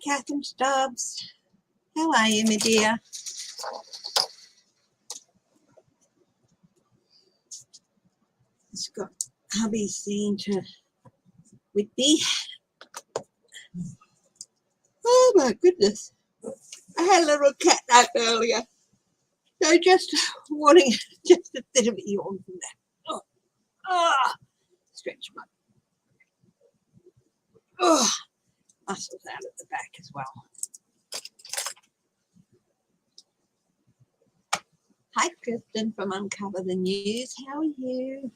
Catherine Stubbs. How are you, my dear? It's got hubby seen to Whitby. Oh my goodness. I had a little cat nap earlier. So just wanting just a bit of a yawn from that. Oh, stretch my muscles out at the back as well. Hi, Kristen from Uncover the News. How are you?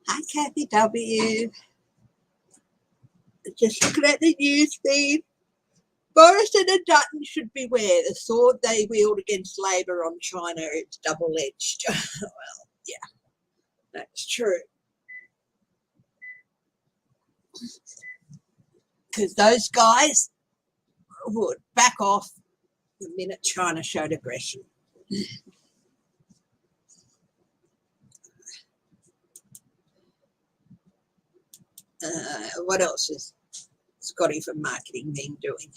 Hi, Kathy W. Just looking at the news feed. Morrison and Dutton should beware. The sword they wield against Labor on China, it's double-edged. Well, yeah, that's true. Because those guys would back off the minute China showed aggression. What else is Scotty from marketing been doing?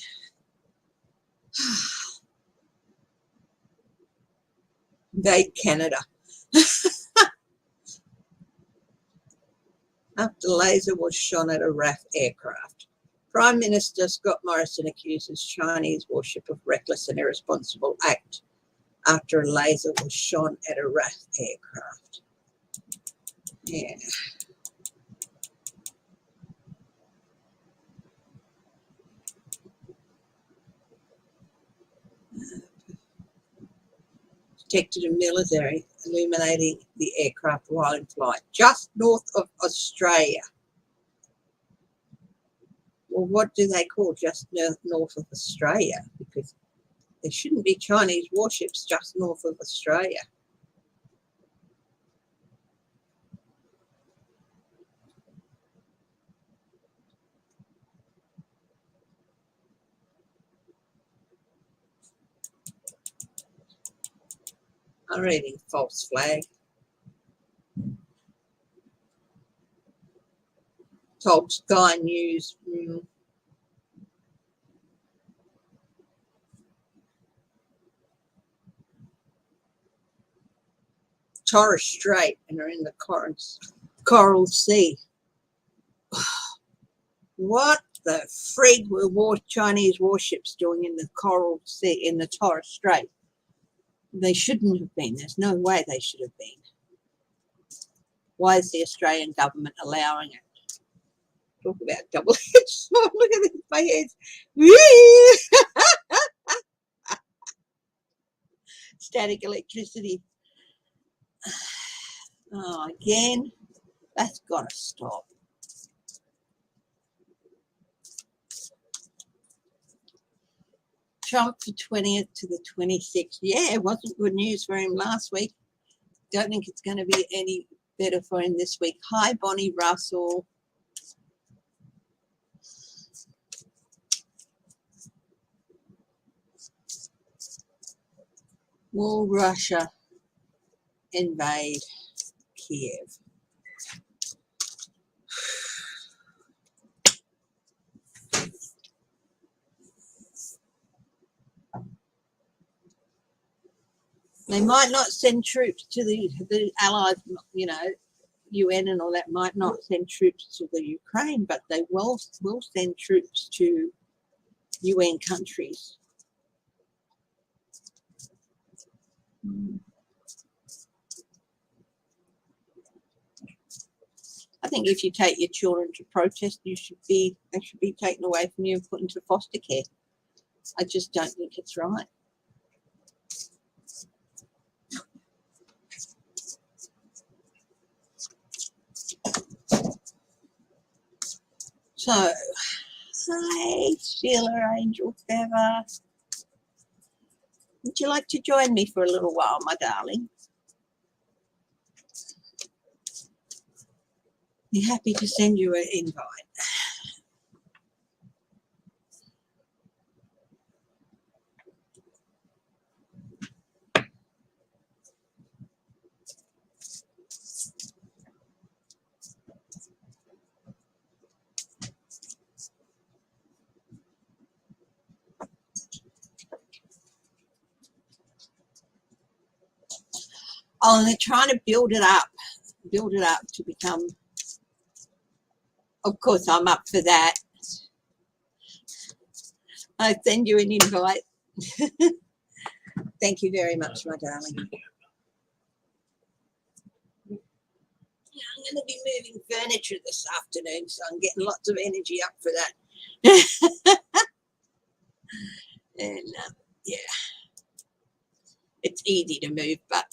Invade Canada. After laser was shone at a RAF aircraft. Prime Minister Scott Morrison accuses Chinese warship of reckless and irresponsible act after a laser was shone at a RAF aircraft. Yeah. Detected a military illuminating the aircraft while in flight, just north of Australia. Well, what do they call just north of Australia? Because there shouldn't be Chinese warships just north of Australia. I'm reading false flag. Told Sky News. Torres Strait and are in the Coral Sea. What the frig were Chinese warships doing in the Coral Sea, in the Torres Strait? They shouldn't have been. There's no way they should have been. Why is the Australian government allowing it? Talk about double-edged sword. Look at this, my head. Static electricity. Oh, again, that's got to stop. Trump for 20th to the 26th. Yeah, it wasn't good news for him last week. Don't think it's going to be any better for him this week. Hi, Bonnie Russell. Will Russia invade Kiev? They might not send troops to the allies, you know, UN and all that might not send troops to the Ukraine, but they will send troops to UN countries. I think if you take your children to protest, they should be taken away from you and put into foster care. I just don't think it's right. So, hi, Sheila Angel Feather. Would you like to join me for a little while, my darling? Be happy to send you an invite. Oh, and they're trying to build it up to become, of course, I'm up for that. I send you an invite. Thank you very much, my darling. I'm going to be moving furniture this afternoon, so I'm getting lots of energy up for that. And yeah, it's easy to move, but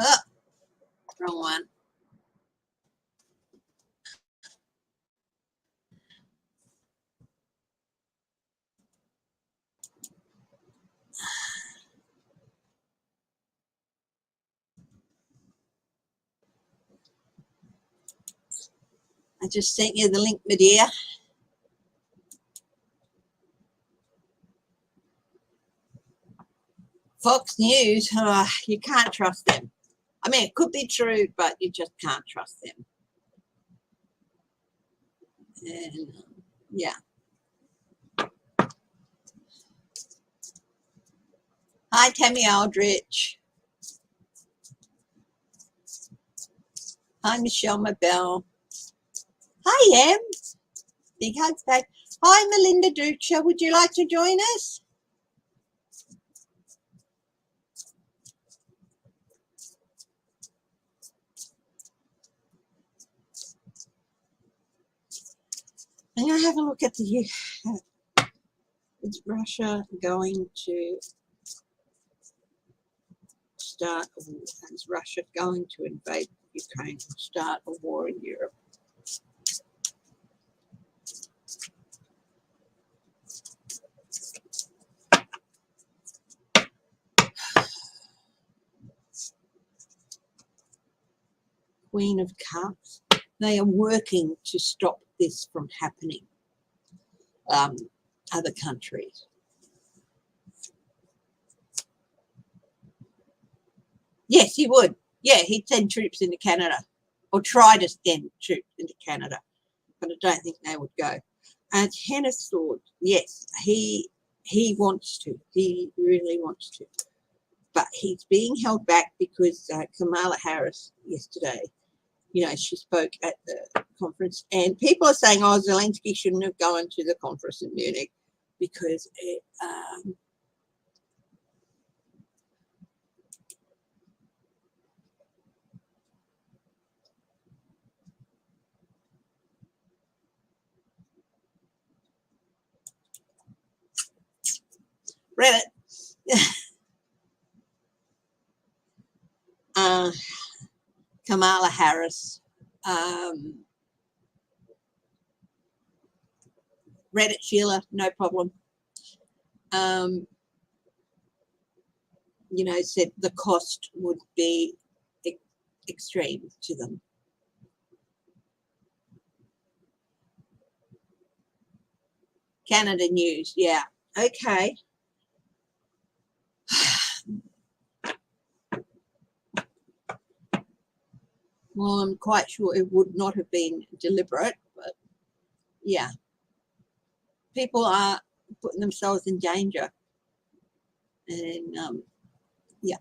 oh, wrong one. I just sent you the link, my dear. Fox News, you can't trust them. I mean, it could be true, but you just can't trust them. And yeah. Hi, Tammy Aldrich. Hi, Michelle Mabel. Hi, Em. Big hugs back. Hi, Melinda Ducha. Would you like to join us? I'm going to have a look at the... Is Russia going to start a war? Is Russia going to invade Ukraine or start a war in Europe? Queen of Cups. They are working to stop this from happening. Other countries. Yes, he would. Yeah, he'd send troops into Canada or try to send troops into Canada, but I don't think they would go. And Ten of Swords, yes, he wants to. He really wants to. But he's being held back because Kamala Harris yesterday, you know, she spoke at the conference and people are saying, oh, Zelensky shouldn't have gone to the conference in Munich because it, read it. Kamala Harris, read it, Sheila, no problem. You know, said the cost would be extreme to them. Canada News, yeah, okay. Well, I'm quite sure it would not have been deliberate, but yeah. People are putting themselves in danger. And yeah.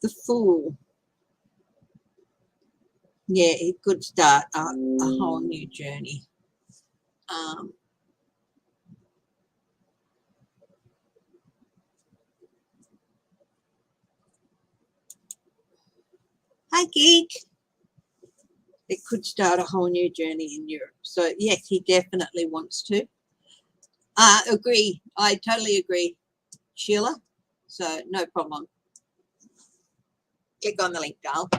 The Fool. Yeah, it could start a whole new journey. Hi, Geek. It could start a whole new journey in Europe. So, yes, he definitely wants to. Agree. I totally agree, Sheila. So, no problem. Click on the link, Dal.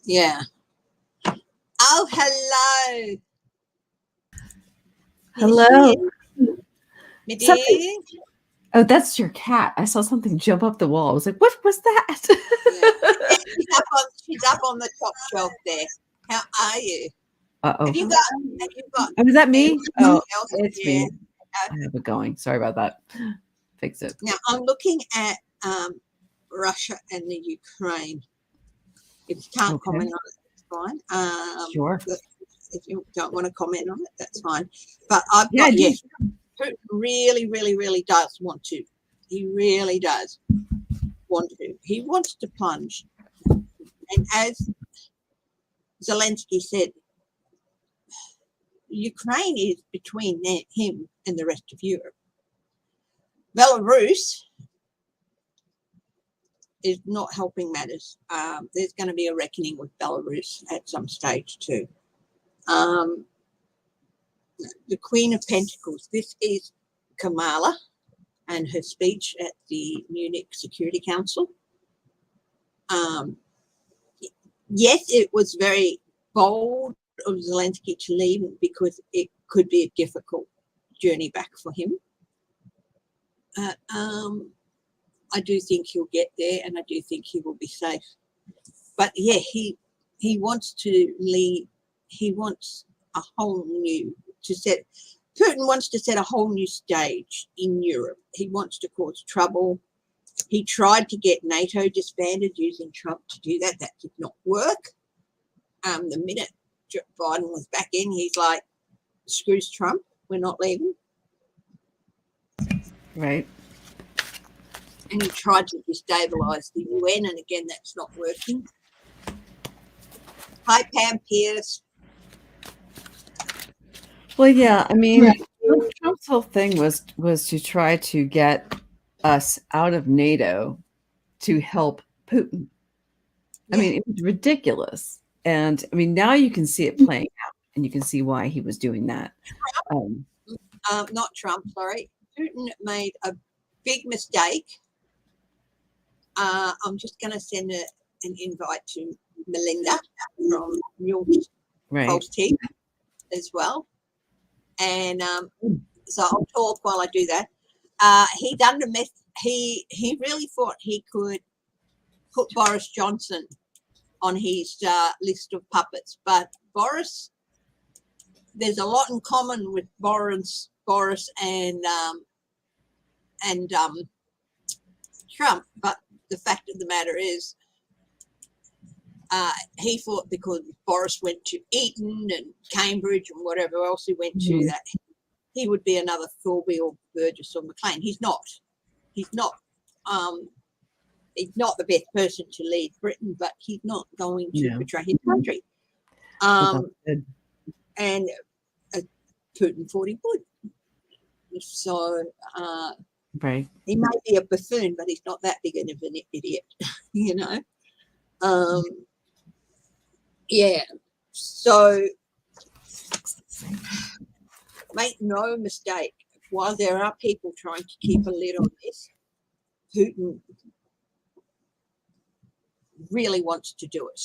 Yeah. Oh, hello. Hello. Me Something. dear. Oh, that's your cat. I saw something jump up the wall. I was like, what was that? Yeah. She's up on the top shelf there. How are you? Uh-oh. Have you got Oh, is that me? anything Oh, else? it's Yeah. me. I have it going. Sorry about that. Fix it. Now I'm looking at Russia and the Ukraine. If you can't comment on it, it's fine. Sure. If you don't want to comment on it, that's fine. But I've Yeah, got, yes, Putin really, really, really does want to. He really does want to. He wants to plunge. And as Zelensky said, Ukraine is between him and the rest of Europe. Belarus is not helping matters. There's going to be a reckoning with Belarus at some stage too. The Queen of Pentacles, this is Kamala and her speech at the Munich Security Council. Yes, it was very bold of Zelensky to leave because it could be a difficult journey back for him. I do think he'll get there, and I do think he will be safe. But yeah, he wants to lead. He wants a whole new Putin wants to set a whole new stage in Europe. He wants to cause trouble. He tried to get NATO disbanded using Trump to do that. That did not work. The minute Biden was back in, he's like, screws Trump. We're not leaving. Right. And he tried to destabilize the UN, and again, that's not working. Hi, Pam Pierce. Well, yeah, I mean, Trump's whole thing was to try to get us out of NATO to help Putin. Yeah. I mean, it was ridiculous. And I mean, now you can see it playing out, and you can see why he was doing that. Not Trump, sorry. Putin made a big mistake. I'm just going to send an invite to Melinda from New False Teeth as well. And so I'll talk while I do that. He done the mess. He really thought he could put Boris Johnson on his list of puppets, but Boris, there's a lot in common with Boris and Trump, but the fact of the matter is, he thought because Boris went to Eton and Cambridge and whatever else he went to, that he would be another Thorby or Burgess or McLean. He's not. He's not the best person to lead Britain, but he's not going to betray his country. And Putin thought he would. So he may be a buffoon, but he's not that big of an idiot, you know. Yeah. So make no mistake, while there are people trying to keep a lid on this, Putin really wants to do it.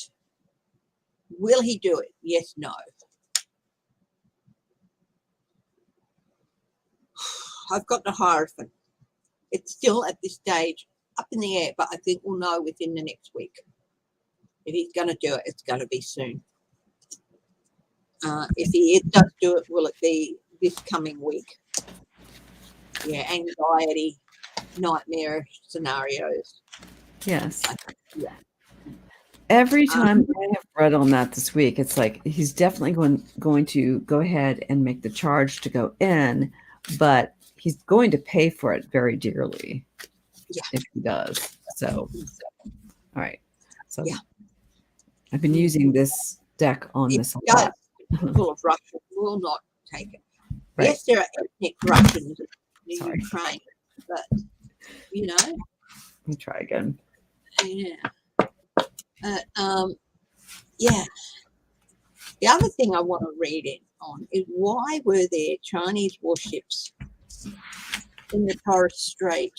Will he do it? Yes, no. I've got the Hierophant. It's still at this stage up in the air, but I think we'll know within the next week. If he's going to do it, it's going to be soon. If he does do it, will it be this coming week? Yeah, anxiety, nightmare scenarios. Yes. Yeah. Every time I have read on that this week, it's like he's definitely going to go ahead and make the charge to go in, but he's going to pay for it very dearly if he does. So, all right. So I've been using this deck on this a lot. People of Russia will not take it. Right. Yes, there are ethnic Russians in Ukraine, but you know. Let me try again. Yeah. Yeah. The other thing I want to read in on is why were there Chinese warships in the Torres Strait?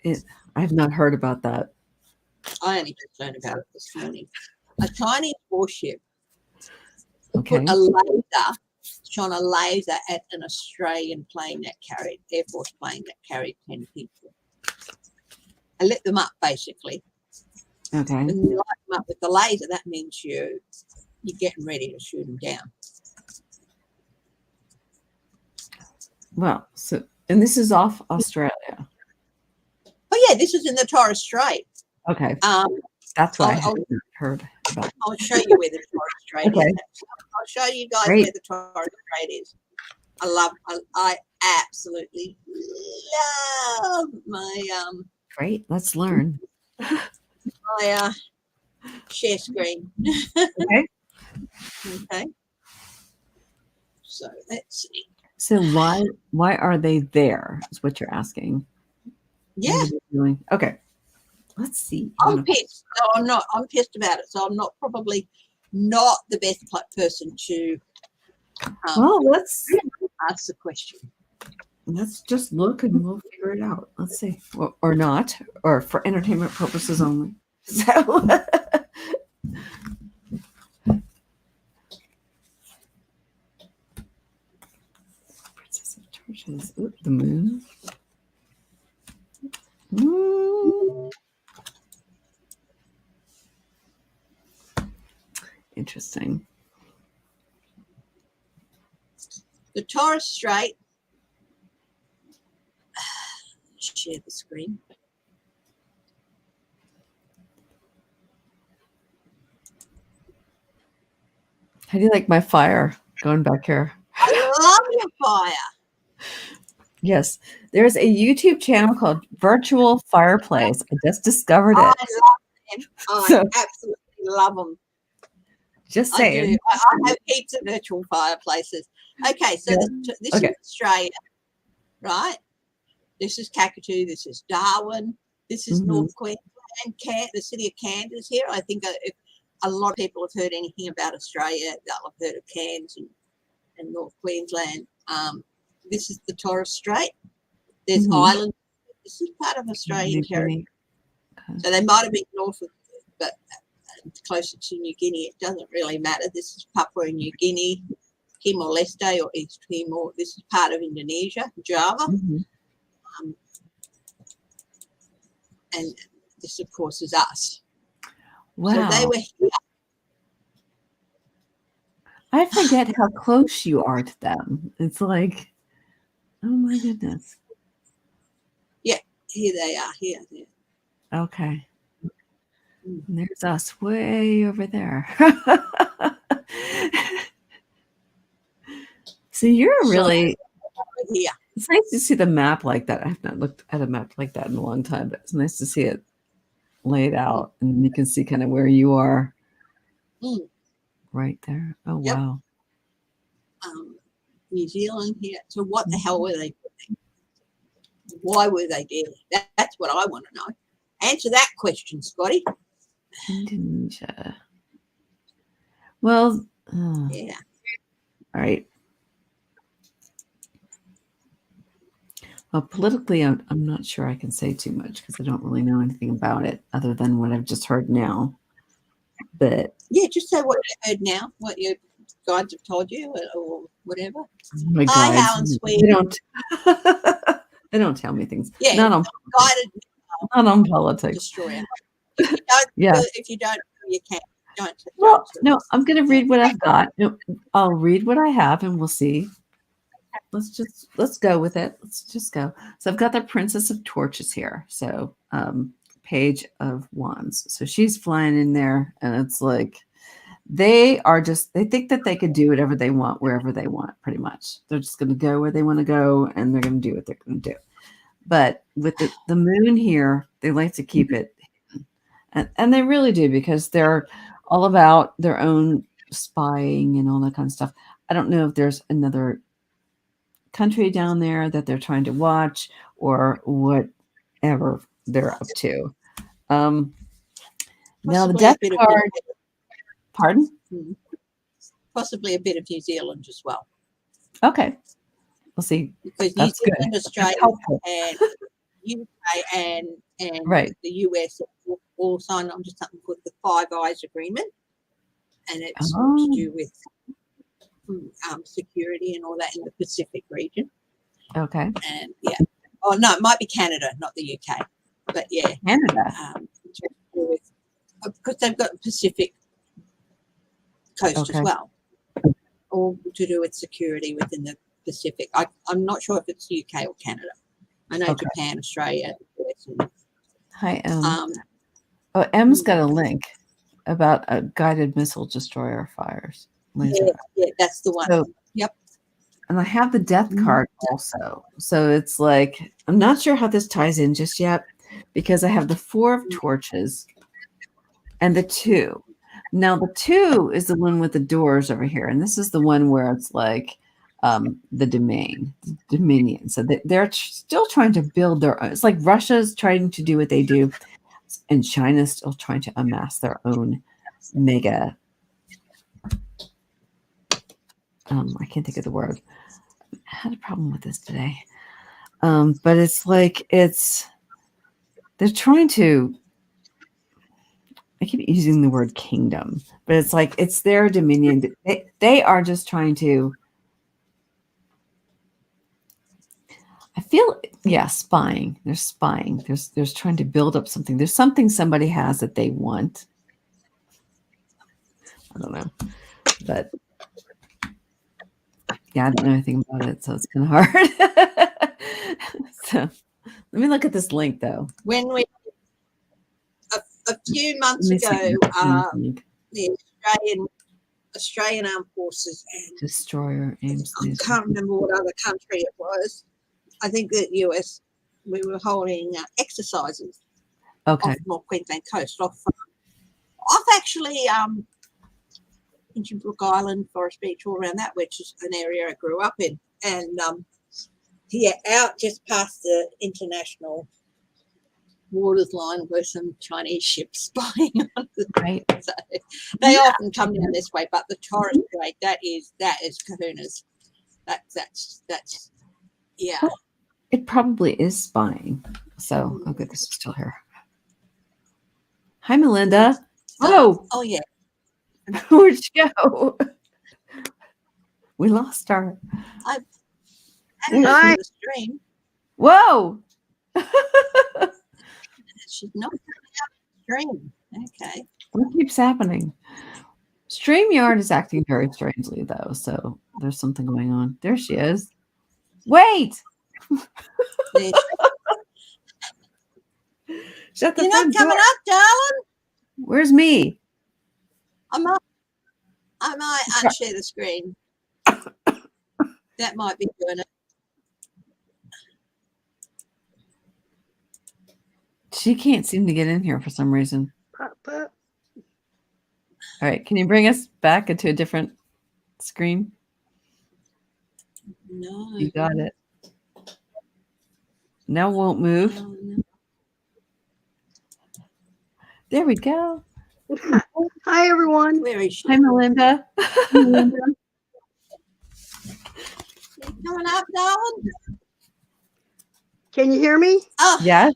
I have not heard about that. I only just learned about it this morning. A Chinese warship Okay. put a laser, shone a laser at an Australian plane that carried, Air Force plane that carried 10 people. I lit them up, basically. Okay. When you light them up with the laser, that means you're getting ready to shoot them down. Well, so, and this is off Australia. Oh, yeah, this is in the Torres Strait. Okay. Um, That's why I I'll- hadn't heard about. I'll show you where the Torres Strait Okay. is. I'll show you guys Great. where the Torres Strait is. I absolutely love my Great. Let's learn. my share screen. Okay. Okay. So let's see. So why are they there? Is what you're asking. Yeah, What are they doing? Okay. Let's see. I'm pissed. No, I'm not. I'm pissed about it. So I'm not probably not the best person to Well, let's ask the question. just look and we'll figure it out. Let's see. Or not, or for entertainment purposes only. So Princess of Torches. Ooh, the moon. Interesting. The Torres Strait. Share the screen. How do you like my fire going back here? I love your fire. Yes, there's a YouTube channel called Virtual Fireplace. I just discovered I it. love them. I So- absolutely love them. Just I saying. do. I have heaps of virtual fireplaces. Okay, so Yeah. this Okay. is Australia, right? This is Kakadu. This is Darwin. This is Mhm. North Queensland, the city of Cairns here. I think if a lot of people have heard anything about Australia, they'll have heard of Cairns and North Queensland. This is the Torres Strait. There's Mhm. islands. This is part of Australian New territory. Guinea. So they might have been north of, but closer to New Guinea. It doesn't really matter. This is Papua New Guinea, Timor-Leste or East Timor. This is part of Indonesia, Java. Mhm. And this, of course, is us. Wow. So they were here. I forget how close you are to them. It's like, oh my goodness. Here they are. Here. Okay. And there's us way over there. So you're really, Here. it's nice to see the map like that. I have not looked at a map like that in a long time, but it's nice to see it laid out and you can see kind of where you are right there. Oh, Yep. wow. New Zealand here. So what the hell were they doing? Why were they there? That's what I want to know. Answer that question, Scotty. Indonesia. Well, Yeah. all right. Well, politically, I'm not sure I can say too much because I don't really know anything about it other than what I've just heard now. But Yeah, just say what you heard now, what your guides have told you or whatever. my Hi, guides, Helen Sweet. they don't they don't tell me things. Yeah, Not on politics. destroyer. If you don't, Yeah. if you don't, you can't. Don't. Well, no, I'm going to read what I've got. No, I'll read what I have and we'll see. Let's go with it. Let's just go. So I've got the Princess of Torches here. So Page of Wands. So she's flying in there and it's like they think that they could do whatever they want wherever they want, pretty much. They're just going to go where they want to go and they're going to do what they're going to do. But with the moon here, they like to keep it hidden. And they really do because they're all about their own spying and all that kind of stuff. I don't know if there's another country down there that they're trying to watch or whatever they're up to. Now the Possibly death a bit of card. Pardon? possibly a bit of New Zealand as well, Okay, we'll see. because New That's good. Zealand, That's Australia, helpful. and UK and Right. the US all signed on to something called the Five Eyes Agreement, and it's to do with security and all that in the Pacific region. Okay. And yeah, oh no, it might be Canada, not the UK, but yeah, Canada. Because they've got the Pacific coast as well, all to do with security within the Pacific. I'm not sure if it's UK or Canada. I know Japan, Australia, US, and, hi, M's got a link about a guided missile destroyer fires. Yeah, that's the one. So, yep. And I have the death card also. So it's like, I'm not sure how this ties in just yet, because I have the 4 of torches and the 2. Now the 2 is the one with the doors over here. And this is the one where it's like the dominion. So they're still trying to build their own. It's like Russia's trying to do what they do, and China's still trying to amass their own mega. I can't think of the word. I had a problem with this today. But it's like they're trying to, I keep using the word kingdom, but it's like it's their dominion. They are just trying to, I feel, spying. They're spying. There's trying to build up something. There's something somebody has that they want. I don't know. But yeah, I don't know anything about it, so it's kind of hard. So let me look at this link, though. When we a few months ago, the Australian Armed Forces and destroyer aims. I can't remember what other country it was. I think the US. We were holding exercises off North Queensland coast, off actually Inchbrook Island, Forest Beach, all around that, which is an area I grew up in, and out just past the international waters line were some Chinese ships spying on us. Right. So they often come down this way, but the Torres Strait, that is kahunas. That's yeah. Well, it probably is spying. So okay, this is still here. Hi, Melinda. Oh yeah. Where'd she go? We lost her. I the stream. Whoa. She's not coming out of the stream. Okay. What keeps happening? StreamYard is acting very strangely, though, so there's something going on. There she is. Wait! Shut the You're not coming up, darling. Where's me? I might unshare the screen. That might be doing it. She can't seem to get in here for some reason. Pop, pop. All right, can you bring us back into a different screen? No. You got it. Now won't move. No. There we go. Hi, everyone. Where is she? Hi, Melinda. You coming up, darling? Can you hear me? Oh, Yeah.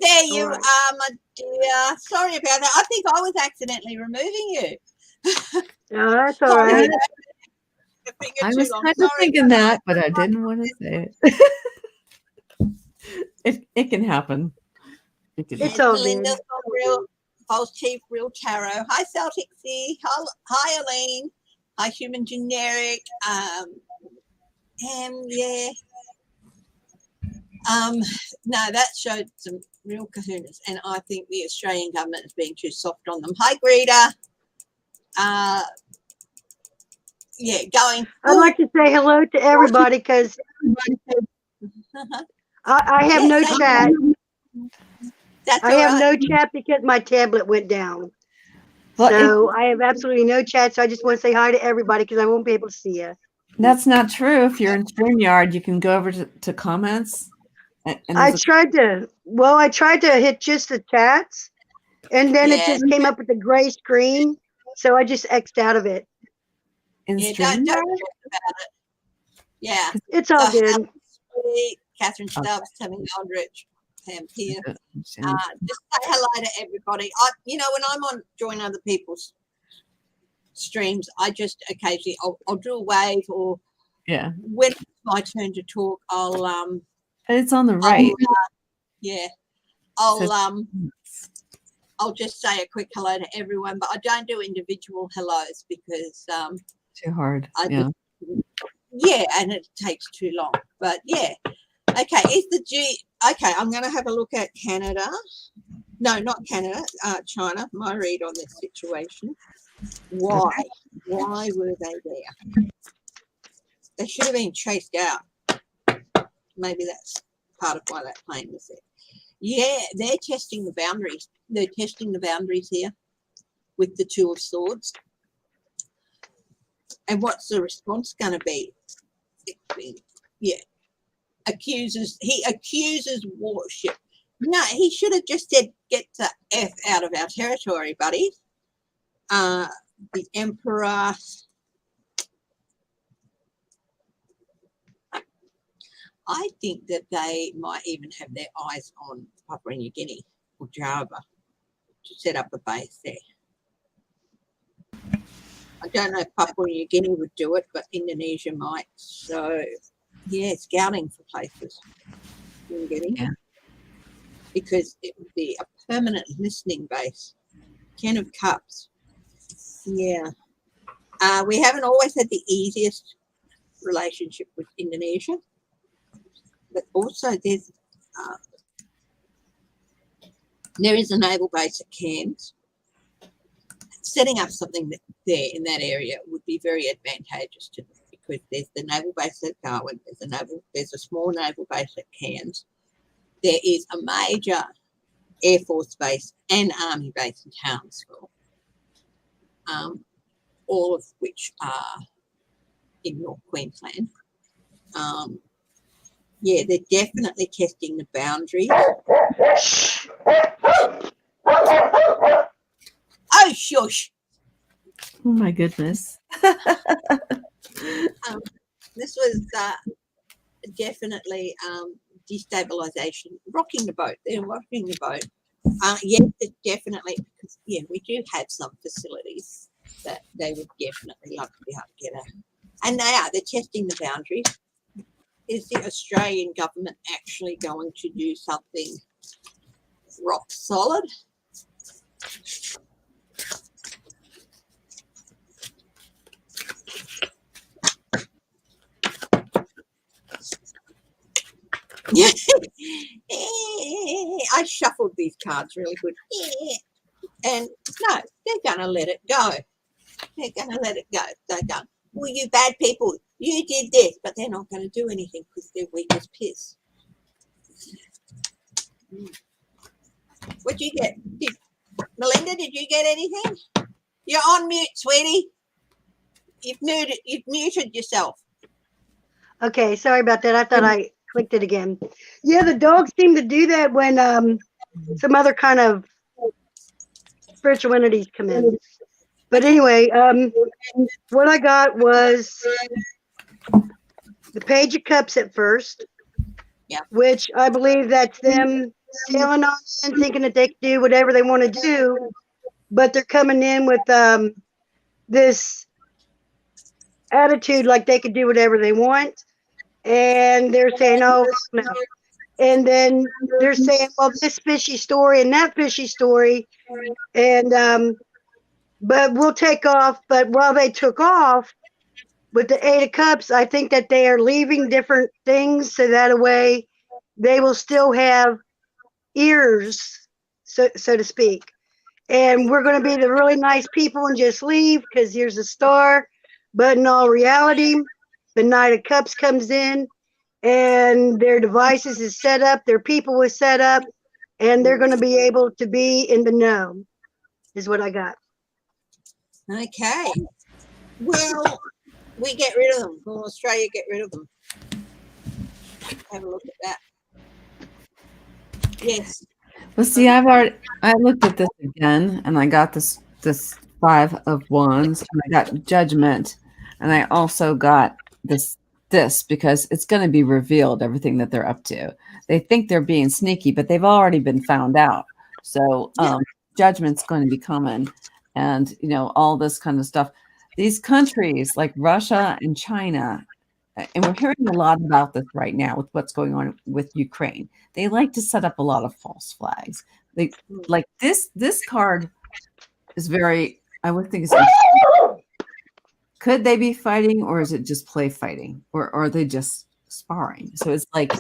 there you All right. are, my dear. Sorry about that. I think I was accidentally removing you. No, that's all right. I was kind of thinking that, but I didn't want to say it. It can happen. It's all Linda good. from Real False Chief Real Tarot. Hi, Celtic C. Hi, Elaine. Hi, Human Generic. Yeah. No, that showed some real kahunas, and I think the Australian government is being too soft on them. Hi, Greta. Going. I'd like to say hello to everybody because I have no chat. That's I have all no right. chat because my tablet went down. Well, So I have absolutely no chat. So I just want to say hi to everybody because I won't be able to see you. That's not true. If you're in StreamYard, you can go over to comments. And I tried to hit just the chats, and then it just came up with a gray screen. So I just X'd out of it. in Don't StreamYard. stress about it. Yeah. It's all good. Sweet. Catherine Stubbs, Tammy Aldrich. Pam here. Just Yeah. say hello to everybody. When I'm on join other people's streams, I just occasionally I'll do a wave, or when it's my turn to talk, I'll It's on the right. I'll just say a quick hello to everyone, but I don't do individual hellos because Too hard. and it takes too long. But okay, okay, I'm going to have a look at Canada. No, not Canada, China. My read on this situation. Why were they there? They should have been chased out. Maybe that's part of why that plane was there. Yeah, they're testing the boundaries. They're testing the boundaries here with the Two of Swords. And what's the response going to be? He accuses Warship. No, he should have just said, get the F out of our territory, buddy. The Emperor. I think that they might even have their eyes on Papua New Guinea or Java to set up a base there. I don't know if Papua New Guinea would do it, but Indonesia might. So, scouting for places in Guinea. Yeah. Because it would be a permanent listening base. 10 of Cups. Yeah. We haven't always had the easiest relationship with Indonesia. But also there is a naval base at Cairns. Setting up something there in that area would be very advantageous to them because there's the naval base at Darwin, there's a small naval base at Cairns. There is a major Air Force base and Army base in Townsville, all of which are in North Queensland. They're definitely testing the boundaries. Oh, shush. Oh, my goodness. This was definitely destabilization, rocking the boat. They're rocking the boat. It's definitely, because, we do have some facilities that they would definitely like to be able to get at. And they're testing the boundaries. Is the Australian government actually going to do something rock solid? I shuffled these cards really good. And no, they're going to let it go. They're going to let it go. They're done. Well, you bad people, you did this, but they're not going to do anything because they're weak as piss. What'd you get? Melinda, did you get anything? You're on mute, sweetie. You've muted yourself. Okay, sorry about that. I thought I clicked it again. Yeah, the dogs seem to do that when some other kind of spiritual entities come in. But anyway, what I got was the Page of Cups at first, which I believe that's them sailing on and thinking that they can do whatever they want to do, but they're coming in with this attitude like they can do whatever they want, and they're saying, oh, no. And then they're saying, well, this fishy story and that fishy story, and but we'll take off. But while they took off with the Eight of Cups, I think that they are leaving different things so that a way they will still have ears, so to speak. And we're going to be the really nice people and just leave because here's a star. But in all reality, the Knight of Cups comes in and their devices is set up, their people is set up, and they're going to be able to be in the know, is what I got. Okay. Well, we get rid of them. Will Australia get rid of them? Have a look at that. Yes. Well, see, I looked at this again, and I got this Five of Wands, and I got Judgment, and I also got this this because it's going to be revealed everything that they're up to. They think they're being sneaky, but they've already been found out. So judgment's going to be coming, and all this kind of stuff. These countries like Russia and China, and we're hearing a lot about this right now with what's going on with Ukraine. They like to set up a lot of false flags. They like this card is very, I would think it's, could they be fighting, or is it just play fighting, or are they just sparring? So it's like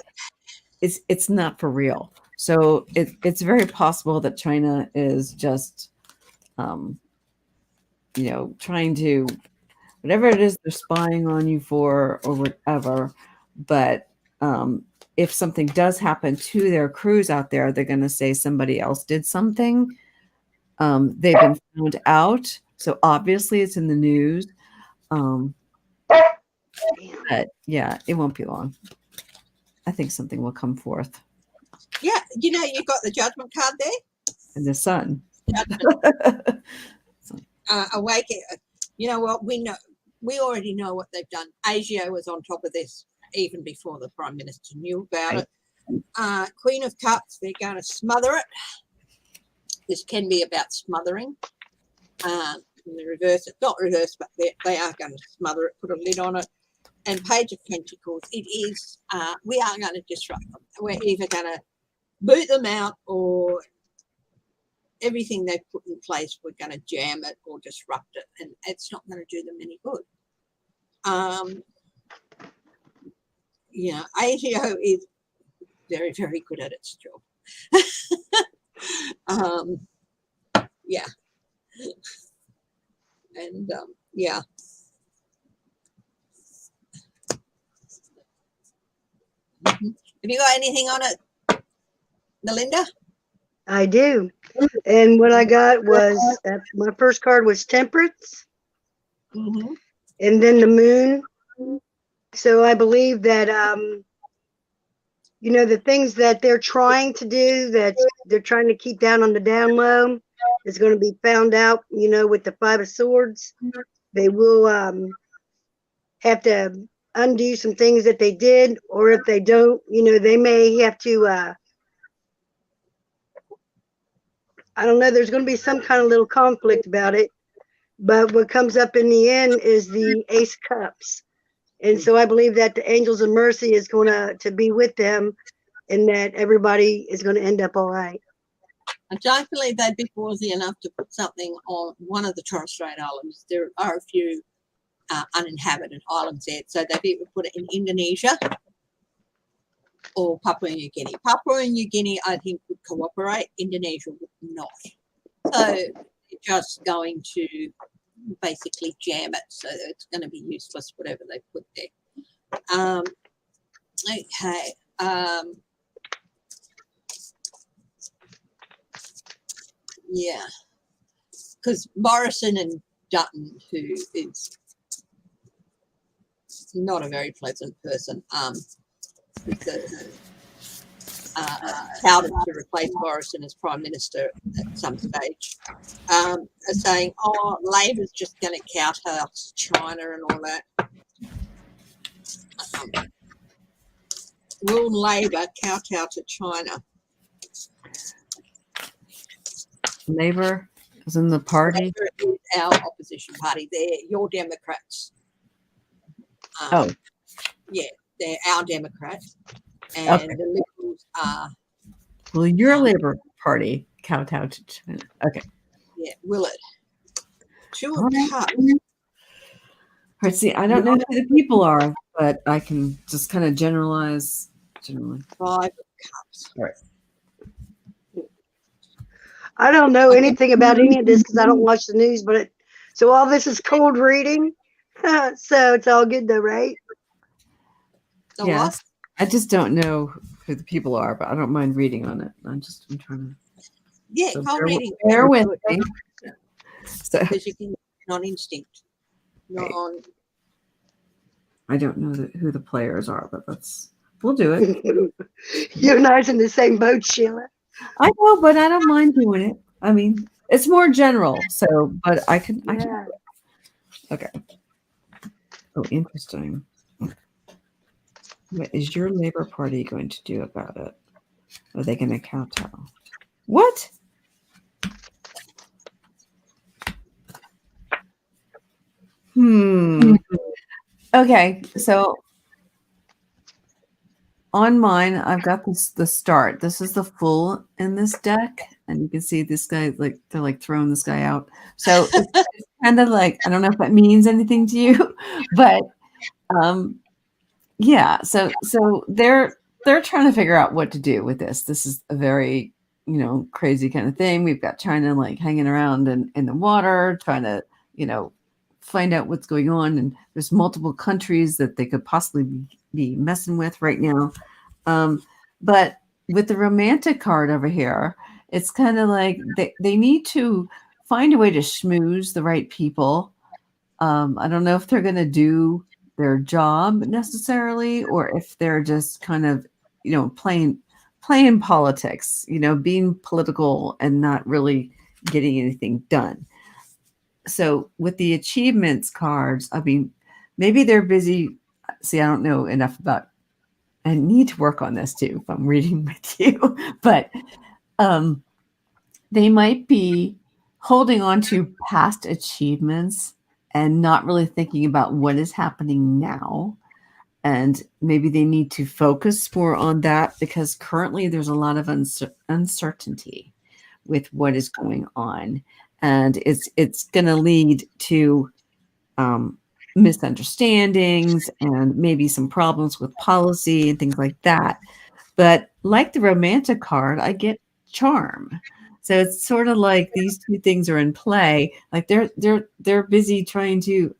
it's not for real. So it's very possible that China is just trying to, whatever it is they're spying on you for or whatever. But if something does happen to their crews out there, they're going to say somebody else did something. They've been found out. So obviously it's in the news. But yeah, it won't be long. I think something will come forth. Yeah, you got the Judgment card there. And the sun. Awake. You know what? We already know what they've done. Asia was on top of this even before the Prime Minister knew about it. Queen of Cups, they're going to smother it. This can be about smothering. In the reverse, it's not reverse, but they are going to smother it, put a lid on it. And Page of Pentacles, it is, we are going to disrupt them. We're either going to boot them out, or everything they've put in place, we're going to jam it or disrupt it, and it's not going to do them any good. ATO is very, very good at its job. Yeah. And yeah. Have you got anything on it, Melinda? I do. And what I got was, my first card was Temperance. Mm-hmm. And then the Moon. So I believe that, the things that they're trying to do, that they're trying to keep down on the down low, is going to be found out, with the Five of Swords. They will have to undo some things that they did, or if they don't, they may have to, I don't know, there's going to be some kind of little conflict about it. But what comes up in the end is the Ace of Cups. And so I believe that the Angels of Mercy is going to be with them, and that everybody is going to end up all right. I don't believe they'd be ballsy enough to put something on one of the Torres Strait Islands. There are a few uninhabited islands there, so they'd be able to put it in Indonesia or Papua New Guinea. Papua New Guinea, I think, would cooperate. Indonesia would not. So just going to basically jam it, so it's going to be useless, whatever they put there. Okay. Yeah, because Morrison and Dutton, who is not a very pleasant person, because touted to replace Morrison as Prime Minister at some stage, are saying, Labor's just going to kowtow to China and all that. Will Labor kowtow to China? Labor is in the party. Labor is our opposition party. They're your Democrats. Yeah, they're our Democrats. And the Liberals are... Well, your Labor Party kowtow to China. Okay. Yeah, will it? Two of Cups. All right, see, I don't know who the people are, but I can just kind of generalize. Five of Cups. All right. I don't know anything about any of this because I don't watch the news, so all this is cold reading. So it's all good though, right? So Yes. I just don't know who the people are, but I don't mind reading on it. I'm trying to. Yeah, So cold reading. bear with me. So, Because you can on instinct, not on. I don't know who the players are, but we'll do it. You and I's in the same boat, Sheila. I know, but I don't mind doing it. I mean, it's more general, but I can. Yeah. Okay. Oh, interesting. What is your Labor Party going to do about it? Are they going to kowtow? What? Okay, so on mine, I've got the start. This is the full in this deck, and you can see this guy, like they're like throwing this guy out. So it's kind of like, I don't know if that means anything to you, but yeah. So they're trying to figure out what to do with this. This is a very crazy kind of thing. We've got China like hanging around in the water, trying to find out what's going on, and there's multiple countries that they could possibly be messing with right now. But with the romantic card over here, it's kind of like they need to find a way to schmooze the right people. I don't know if they're going to do their job necessarily, or if they're just kind of playing politics, being political and not really getting anything done. So with the achievements cards, I mean, maybe they're busy. See, I don't know enough about, I need to work on this too if I'm reading with you, but they might be holding on to past achievements and not really thinking about what is happening now. And maybe they need to focus more on that, because currently there's a lot of uncertainty with what is going on. And it's going to lead to misunderstandings and maybe some problems with policy and things like that. But like the romantic card, I get charm. So it's sort of like these two things are in play. Like they're busy trying to,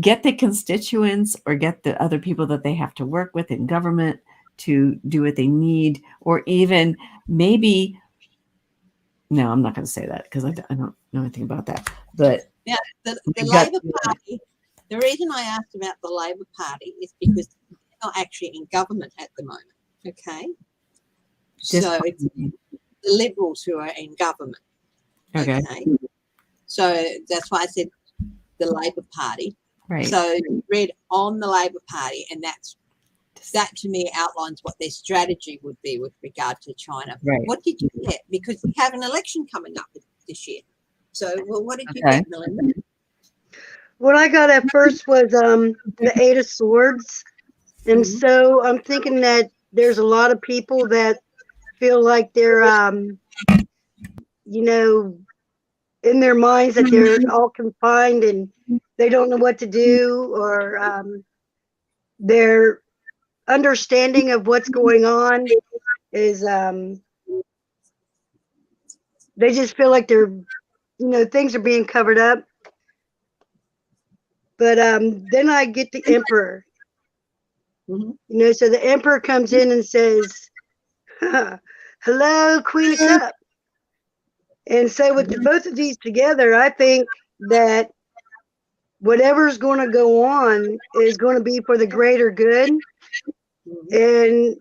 get the constituents or get the other people that they have to work with in government to do what they need, or even maybe. No, I'm not going to say that because I don't know anything about that. But yeah, the Labor Party. The reason I asked about the Labor Party is because they're not actually in government at the moment. Okay, so it's the Liberals who are in government. Okay, so that's why I said the Labor Party. Right. So read on the Labor Party, and that to me outlines what their strategy would be with regard to China. Right. What did you get? Because we have an election coming up this year. So, well, what did you get, Melinda? What I got at first was the Eight of Swords. And so I'm thinking that there's a lot of people that feel like they're, in their minds that they're all confined and they don't know what to do, or their understanding of what's going on is they just feel like they're things are being covered up. But then I get the Emperor. So the Emperor comes in and says, hello, Queen of Cups. And so with both of these together, I think that whatever's going to go on is going to be for the greater good. And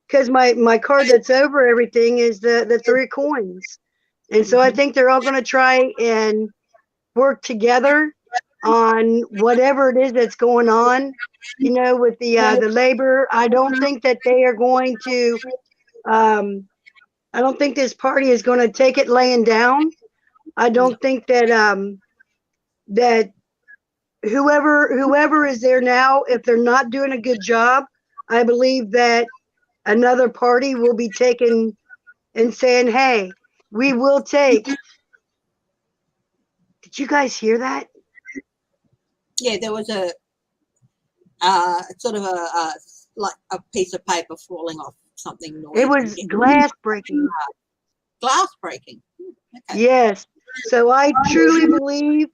because my card that's over everything is the Three of Coins. And so I think they're all going to try and work together on whatever it is that's going on, with the labor. I don't think that they are going to, I don't think this party is going to take it laying down. I don't think that, that whoever is there now, if they're not doing a good job, I believe that another party will be taking and saying, hey, we will take. Did you guys hear that? Yeah, there was a sort of like a piece of paper falling off something noisy. It was glass breaking. Glass breaking. Okay. Yes. So I truly believe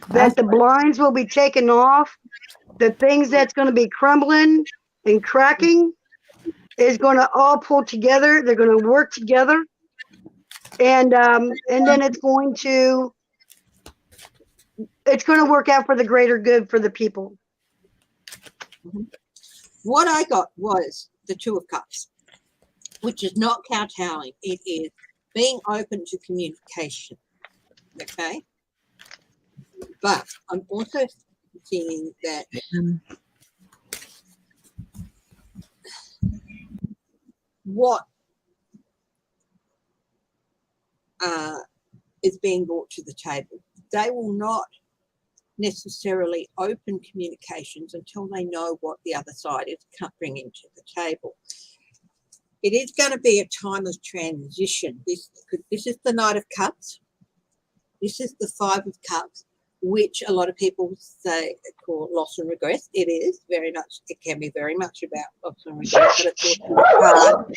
that the blinds will be taken off. The things that's going to be crumbling and cracking is going to all pull together. They're going to work together, and then it's going to work out for the greater good for the people. What I got was the Two of Cups, which is not kowtowing. It is being open to communication. Okay. But I'm also seeing that what is being brought to the table. They will not necessarily open communications until they know what the other side is bringing to the table. It is going to be a time of transition. This is the Knight of Cups. This is the Five of Cups, which a lot of people say call loss and regret. It is very much. It can be very much about loss and regret, but it's also hard.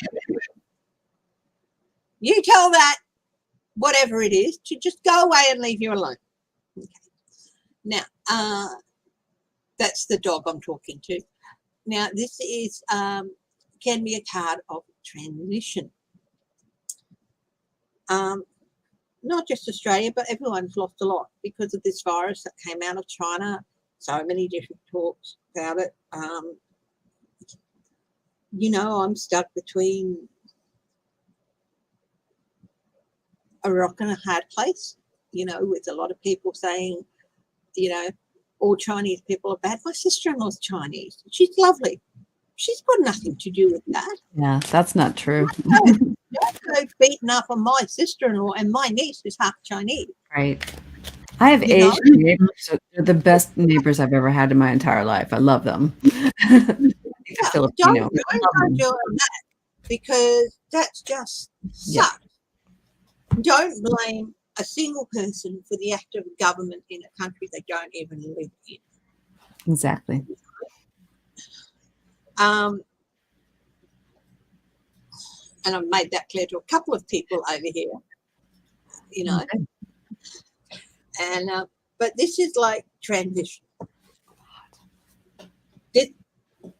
You tell that, whatever it is, to just go away and leave you alone. Okay. Now, that's the dog I'm talking to. Now, this is can be a card of transition. Not just Australia, but everyone's lost a lot because of this virus that came out of China. So many different talks about it. I'm stuck between a rock and a hard place, with a lot of people saying, all Chinese people are bad. My sister-in-law's Chinese. She's lovely. She's got nothing to do with that. Yeah, that's not true. Don't go beating up on my sister-in-law, and my niece is half Chinese. Right. I have Asian neighbors. So they're the best neighbors I've ever had in my entire life. I love them. Don't go doing that, because that's just sucks. Don't blame a single person for the act of government in a country they don't even live in. Exactly. And I've made that clear to a couple of people over here, Okay. And but this is like transition. There's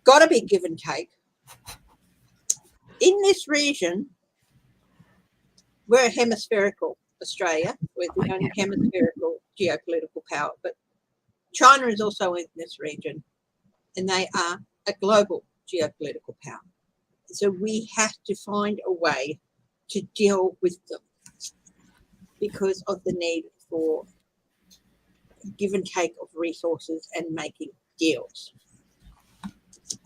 got to be give and take. In this region, we're hemispherical, Australia. We're the only hemispherical geopolitical power, but China is also in this region, and they are a global geopolitical power. So we have to find a way to deal with them because of the need for give and take of resources and making deals.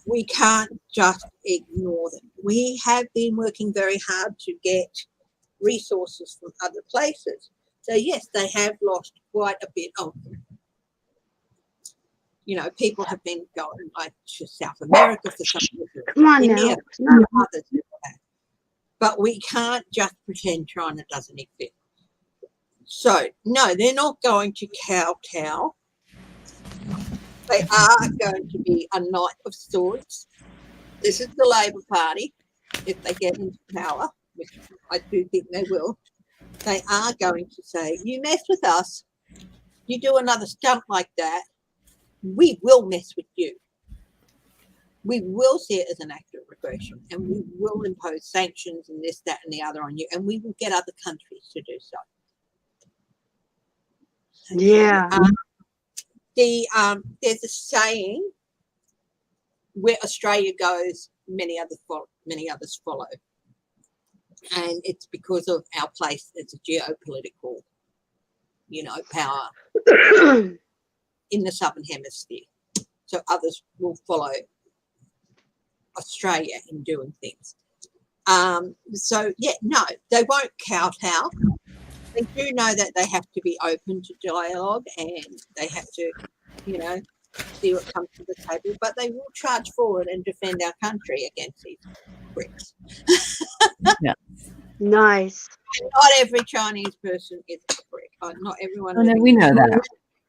We can't just ignore them. We have been working very hard to get resources from other places. So yes, they have lost quite a bit of them. People have been going like to South America for some reason. Come on India, now. others do that. But we can't just pretend China doesn't exist. So no, they're not going to kowtow. They are going to be a Knight of Swords. This is the Labor Party, if they get into power, which I do think they will. They are going to say, you mess with us, you do another stunt like that, we will mess with you. We will see it as an act of regression, and we will impose sanctions and this, that, and the other on you, and we will get other countries to do so. Yeah. There's a saying, where Australia goes, many others follow. And it's because of our place as a geopolitical, power in the Southern Hemisphere. So others will follow Australia in doing things. No, they won't kowtow. They do know that they have to be open to dialogue, and they have to, see what comes to the table, but they will charge forward and defend our country against these bricks. Yeah. Nice. Not every Chinese person is a brick. Not everyone. Oh, no, we know that.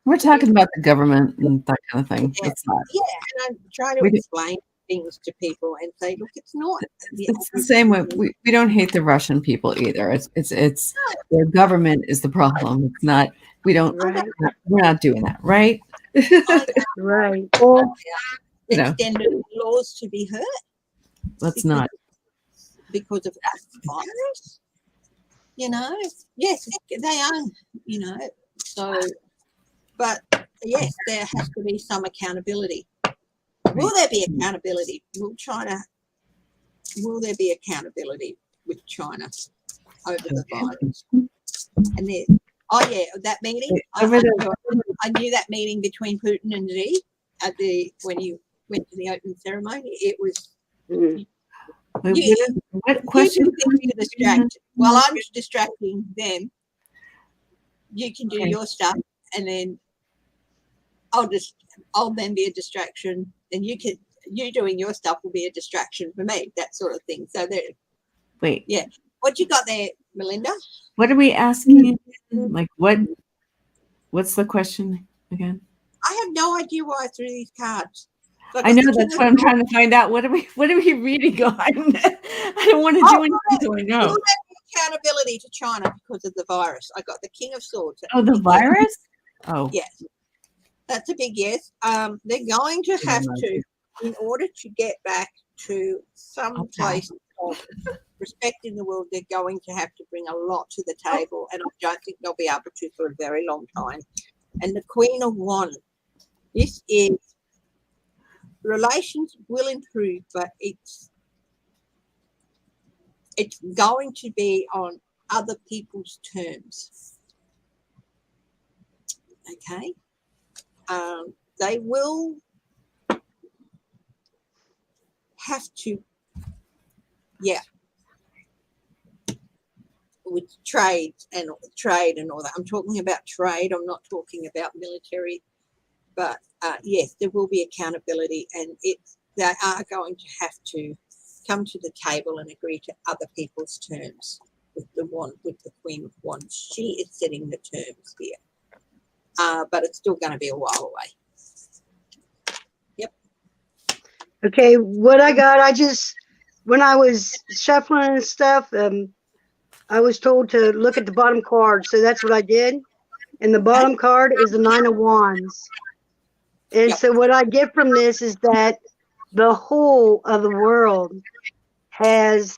We're talking about the government and that kind of thing. Yeah, It's not. yeah, and I'm trying to explain things to people and say, look, it's not. It's the same way. We don't hate the Russian people either. It's their government is the problem. It's not. We don't. Right. We're not doing that, right? Right. Well, you know, extended laws to be heard. let's not. Because of that virus, yes, they are, so, but yes, there has to be some accountability. Will there be accountability? Will there be accountability with China over the virus? And then, that meeting, I I knew that meeting between Putin and Xi at when he went to the opening ceremony. It was Mm. What question? you distract. While I'm distracting them, you can do Okay. your stuff, and then I'll then be a distraction, and you doing your stuff will be a distraction for me. That sort of thing. So there. Wait. Yeah. What you got there, Melinda? What are we asking? Like what's the question again? I have no idea why I threw these cards. So I know that's what I'm trying to find out. What are we reading on? I don't want to do anything until I know. Accountability to China because of the virus. I got the King of Swords. Oh, the virus? Oh. Yes. That's a big yes. They're going to have to, in order to get back to some place of respect in the world, they're going to have to bring a lot to the table, and I don't think they'll be able to for a very long time. And the Queen of Wands, this is relations will improve, but it's going to be on other people's terms. Okay, they will have to, with trade and all that. I'm talking about trade. I'm not talking about military, but yes, there will be accountability, and they are going to have to come to the table and agree to other people's terms with the Queen of Wands. She is setting the terms here, but it's still going to be a while away. Yep. Okay, what I got, when I was shuffling and stuff, I was told to look at the bottom card, so that's what I did. And the bottom card is the Nine of Wands. And so what I get from this is that the whole of the world has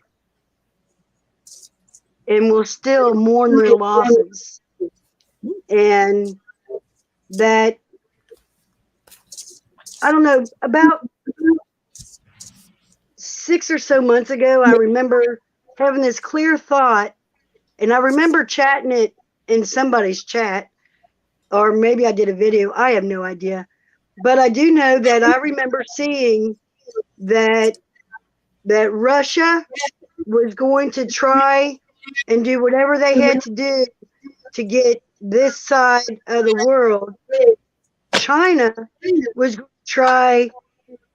and will still mourn their losses. And that, I don't know, about 6 or so months ago, I remember having this clear thought, and I remember chatting it in somebody's chat, or maybe I did a video. I have no idea. But I do know that I remember seeing that Russia was going to try and do whatever they had to do to get this side of the world. China was going to try,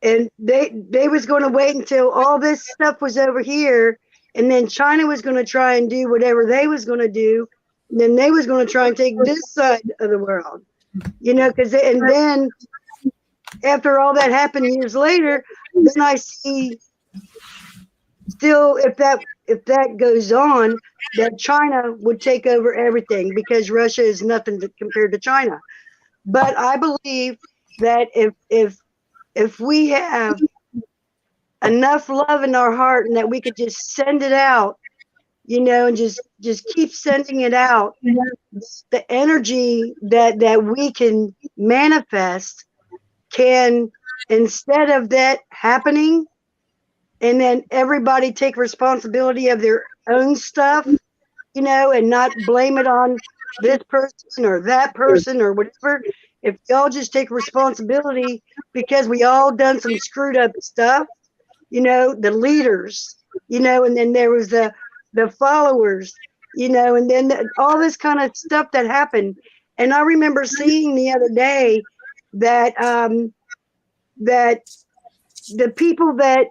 and they was going to wait until all this stuff was over here, and then China was going to try and do whatever they was going to do, and then they was going to try and take this side of the world, and then after all that happened years later, then I see still, if that goes on, that China would take over everything because Russia is nothing compared to China. But I believe that if we have enough love in our heart and that we could just send it out, and just keep sending it out, the energy that we can manifest can, instead of that happening, and then everybody take responsibility of their own stuff, and not blame it on this person or that person or whatever. If y'all just take responsibility, because we all done some screwed up stuff, the leaders, and then there was the followers, and then all this kind of stuff that happened. And I remember seeing the other day that that the people that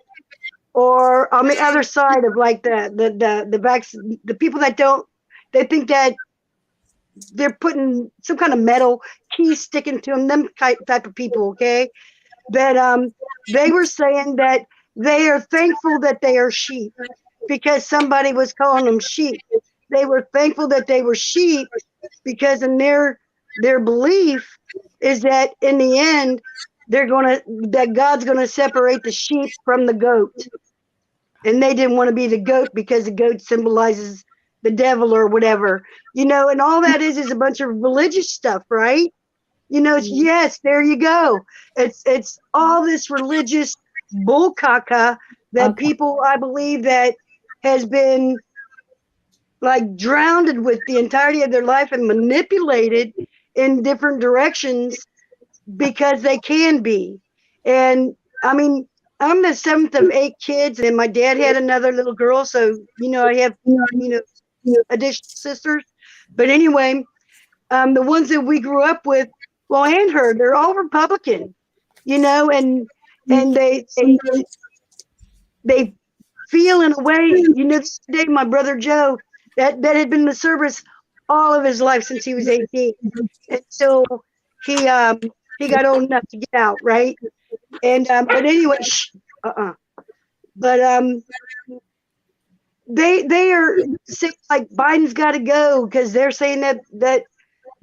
or on the other side of like the people that they think that they're putting some kind of metal key sticking to them type of people, okay, that they were saying that they are thankful that they are sheep because somebody was calling them sheep. They were thankful that they were sheep because in their belief is that in the end that God's gonna separate the sheep from the goat. And they didn't want to be the goat because the goat symbolizes the devil or whatever, and all that is a bunch of religious stuff, right? Yes, there you go. It's all this religious bull caca that people, I believe, that has been like drowned with the entirety of their life and manipulated in different directions because they can be. And I mean, I'm the seventh of 8 kids, and my dad had another little girl. So, I have, additional sisters. But anyway, the ones that we grew up with, well, and her, they're all Republican, and they feel in a way, this day, my brother Joe, that had been in the service all of his life since he was 18. And so he got old enough to get out, right? And but anyway, but they are saying like Biden's got to go because they're saying that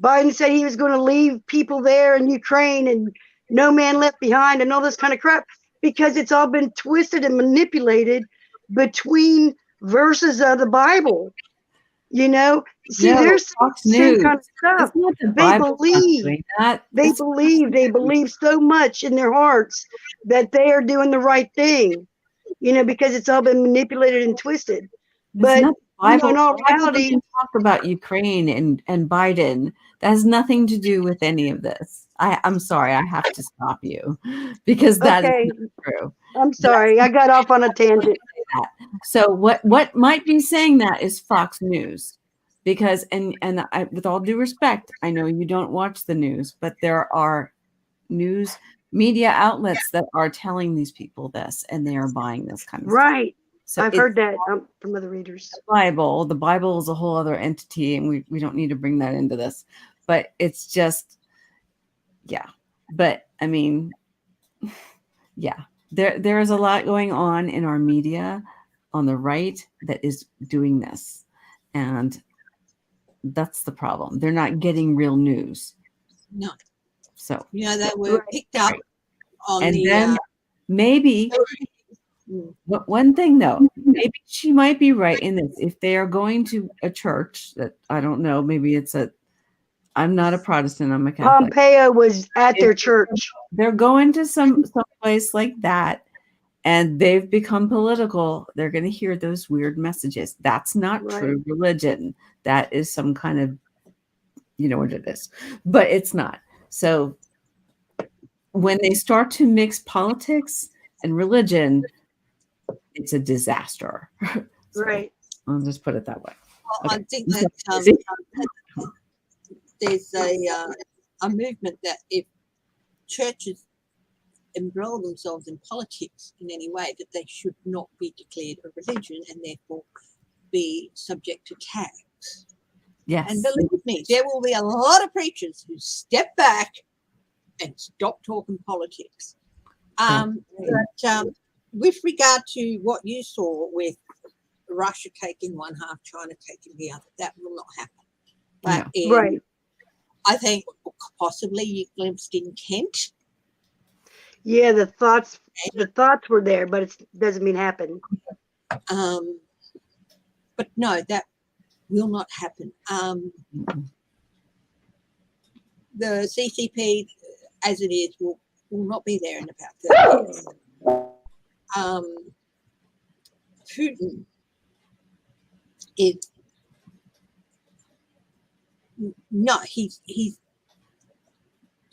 Biden said he was going to leave people there in Ukraine and no man left behind and all this kind of crap because it's all been twisted and manipulated between verses of the Bible. See, No, there's Fox the same News. kind of stuff. It's not the They Bible believe. doing that. They It's- believe so much in their hearts that they are doing the right thing, because it's all been manipulated and twisted. But not the Bible. in all The Bible reality, doesn't talk about Ukraine and Biden. That has nothing to do with any of this. I'm sorry, I have to stop you because that okay, is not true. I'm sorry, I got off on a tangent. So what might be saying that is Fox News, because and I, with all due respect, I know you don't watch the news, but there are news media outlets that are telling these people this, and they are buying this kind of stuff. Right. So I've heard that from other readers. The Bible is a whole other entity, and we don't need to bring that into this. But it's just, yeah. But I mean, yeah, there is a lot going on in our media on the right that is doing this, and that's the problem. They're not getting real news. No. So they were picked up on and the. then maybe. One thing though, maybe she might be right in this. If they are going to a church that I don't know, maybe I'm not a Protestant, I'm a Catholic. Pompeo was at their church. They're going to some place like that and they've become political. They're going to hear those weird messages. That's not true religion. That is some kind of, you know what it is, but it's not. So when they start to mix politics and religion, it's a disaster. So right. I'll just put it that way. Well, Okay. I think that there's a movement that if churches embroil themselves in politics in any way, that they should not be declared a religion and therefore be subject to tax. Yes. And believe me, there will be a lot of preachers who step back and stop talking politics. But with regard to what you saw with Russia taking one half, China taking the other, that will not happen. But I think possibly you glimpsed intent. Yeah, the thoughts were there, but it doesn't mean happen. But no, that will not happen. The CCP, as it is, will not be there in about 30 years. Putin is he's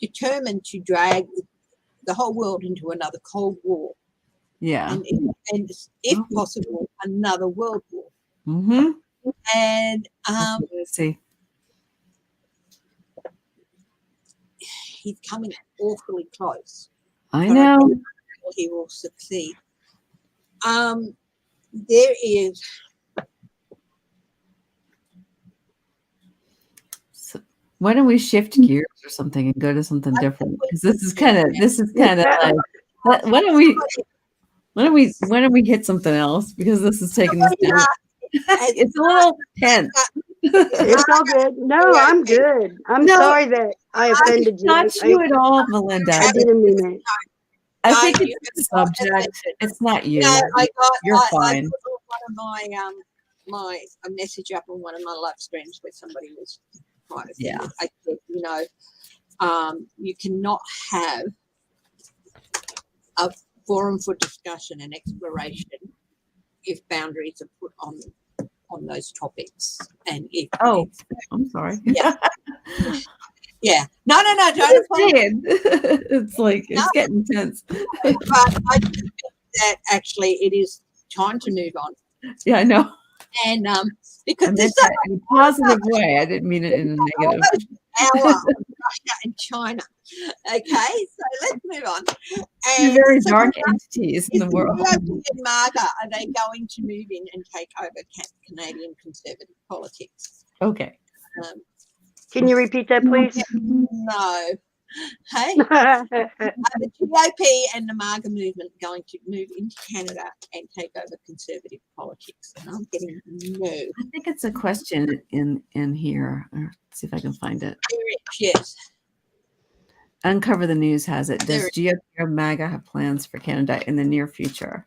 determined to drag the whole world into another Cold War. Yeah. And if possible, another world war. Mm-hmm. And let's see. He's coming awfully close. I know. He will succeed. There is. So why don't we shift gears or something and go to something different? Because this is kind of like, why don't we hit something else? Because this is taking us down. It's a little tense. It's all good. No, I'm good. I'm sorry that I offended you. Not you at all, Melinda. I didn't mean it. I think it's the subject. It's not you. You're fine. I put one of a message up on one of my live streams where somebody was quite offended. Yeah. I said, you cannot have a forum for discussion and exploration if boundaries are put on those topics. And if I'm sorry. yeah. Yeah. No, don't apologize. It's like it's getting tense. But I do think that actually it is time to move on. Yeah, I know. And I because meant there's that in a positive way. I didn't mean it in a negative. hour on Russia and China. Okay, so let's move on. Two And very so dark entities in is the the world. GOP and MAGA, are they going to move in and take over Canadian Conservative politics? Okay. Can you repeat that, please? No. Hey, are the GOP and the MAGA movement going to move into Canada and take over Conservative politics? And I'm getting no. I think it's a question in here. Let's see if I can find it. Yes. Uncover the News has it. Does There GOP or MAGA have plans for Canada in the near future?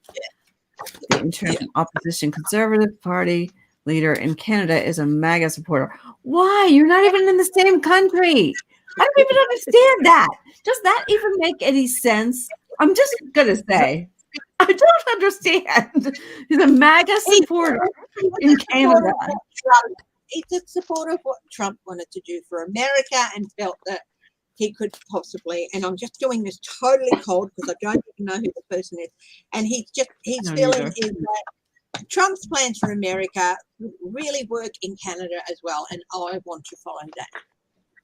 The interim opposition Conservative Party leader in Canada is a MAGA supporter. Why? You're not even in the same country. I don't even understand that. Does that even make any sense? I'm just going to say, I don't understand. He's a MAGA supporter in Canada. He's a supporter of what Trump wanted to do for America and felt that he could possibly, and I'm just doing this totally cold because I don't even know who the person is, and his feeling is that Trump's plans for America really work in Canada as well, and I want to follow that.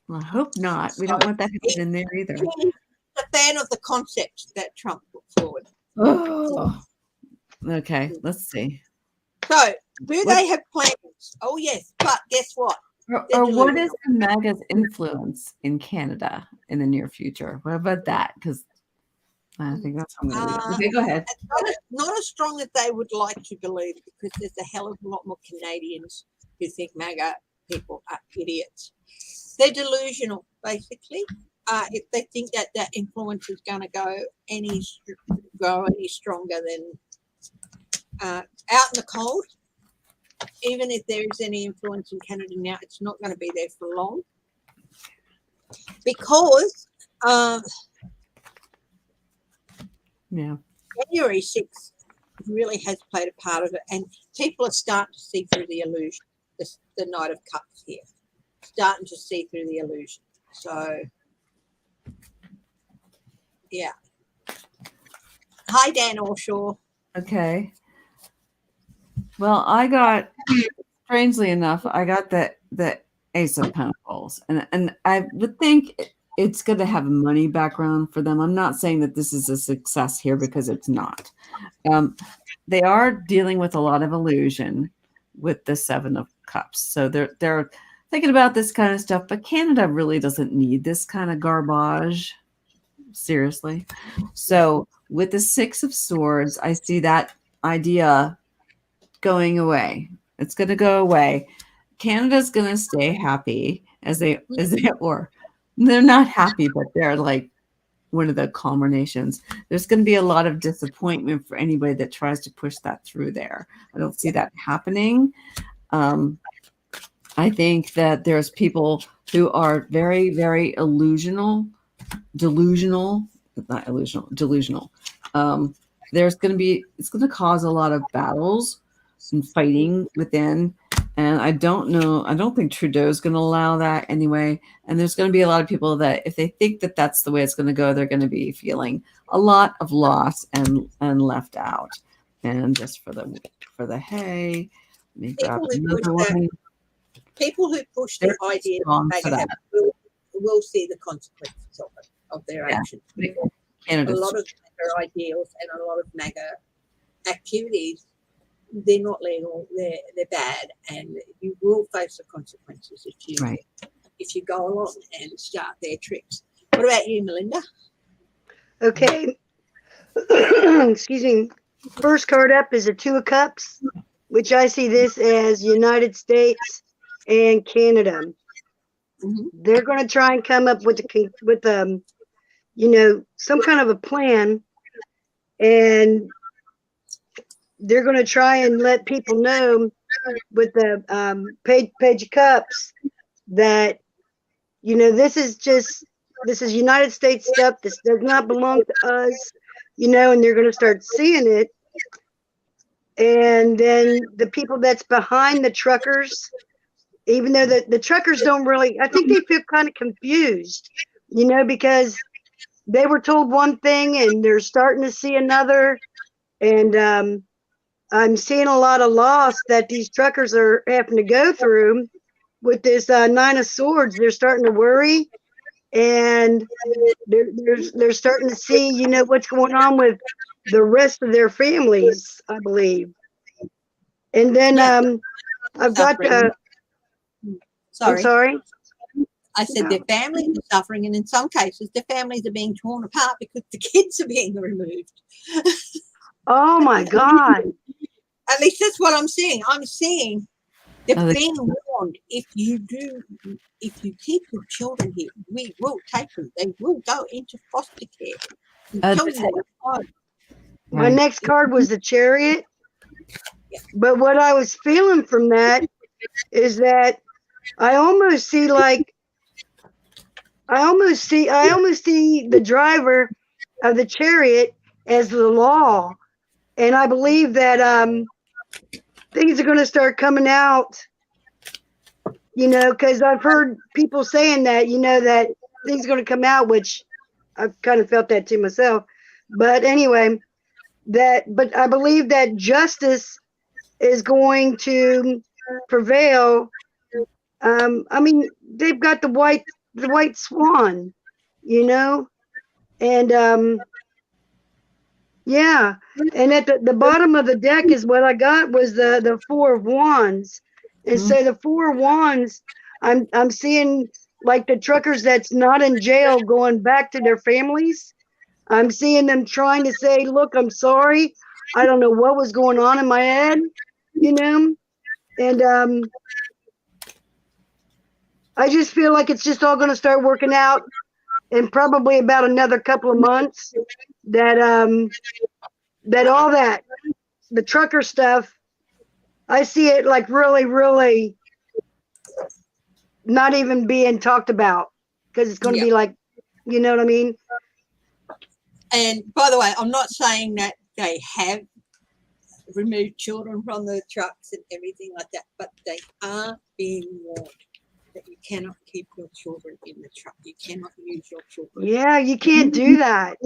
Well, I hope not. We don't want that in there either. He's a fan of the concept that Trump put forward. Oh, okay. Let's see. So, do they have plans? Oh, yes, but guess what? Or what is the MAGA's influence in Canada in the near future? What about that? Because I think that's how I'm going to leave it. Okay, go ahead. Not as strong as they would like to believe, because there's a hell of a lot more Canadians who think MAGA people are idiots. They're delusional, basically. If they think that that influence is going to go any stronger than out in the cold, even if there is any influence in Canada now, it's not going to be there for long, because January 6th really has played a part of it, and people are starting to see through the illusion. The Knight of Cups here, starting to see through the illusion. So, yeah. Hi, Dan Orshaw. Okay. Well, I got, strangely enough, I got the Ace of Pentacles, and I would think it's going to have a money background for them. I'm not saying that this is a success here, because it's not. They are dealing with a lot of illusion with the Seven of Cups, so they're thinking about this kind of stuff. But Canada really doesn't need this kind of garbage, seriously. So with the Six of Swords, I see that idea going away. It's going to go away. Canada's going to stay happy as they were. They're not happy, but they're like one of the calmer nations. There's going to be a lot of disappointment for anybody that tries to push that through there. I don't see that happening. I think that there's people who are very, very delusional. There's going to be, it's going to cause a lot of battles and fighting within. And I don't think Trudeau's going to allow that anyway. And there's going to be a lot of people that if they think that that's the way it's going to go, they're going to be feeling a lot of loss and left out. And just for the hey, let me grab another one. People who push the idea will see the consequences of their actions. A lot of MAGA ideals and a lot of MAGA activities, they're not legal, they're bad, and you will face the consequences if you go along and start their tricks. What about you, Melinda? Okay. Excuse me. First card up is a Two of Cups, which I see this as United States and Canada. Mm-hmm. They're going to try and come up with some kind of a plan, and they're going to try and let people know with the Page of Cups that, this is United States stuff. This does not belong to us, and they're going to start seeing it. And then the people that's behind the truckers even though the truckers don't really, I think they feel kind of confused, because they were told one thing and they're starting to see another. And I'm seeing a lot of loss that these truckers are having to go through with this Nine of Swords. They're starting to worry, and they're starting to see, what's going on with the rest of their families, I believe. And then I've got I'm Sorry. sorry. I said their families are suffering, and in some cases, their families are being torn apart because the kids are being removed. Oh my God. At least that's what I'm seeing. I'm seeing they've Oh, been warned. If you keep your children here, we will take them. They will go into foster care. Until you are home. My next card was the Chariot. But what I was feeling from that is that I almost see the driver of the Chariot as the law. And I believe that things are going to start coming out, because I've heard people saying that, that things are going to come out, which I've kind of felt that too myself. But anyway, but I believe that justice is going to prevail. I mean, they've got the white swan, and yeah. And at the bottom of the deck is what I got was the Four of Wands. And so the Four of Wands, I'm seeing like the truckers that's not in jail going back to their families. I'm seeing them trying to say, look, I'm sorry. I don't know what was going on in my head, and I just feel like it's just all going to start working out in probably about another couple of months. That all that, the trucker stuff, I see it like really, really not even being talked about, because it's going to be like, you know what I mean? And by the way, I'm not saying that they have removed children from the trucks and everything like that, but they are being warned that you cannot keep your children in the truck. You cannot use your children. Yeah, you can't do that.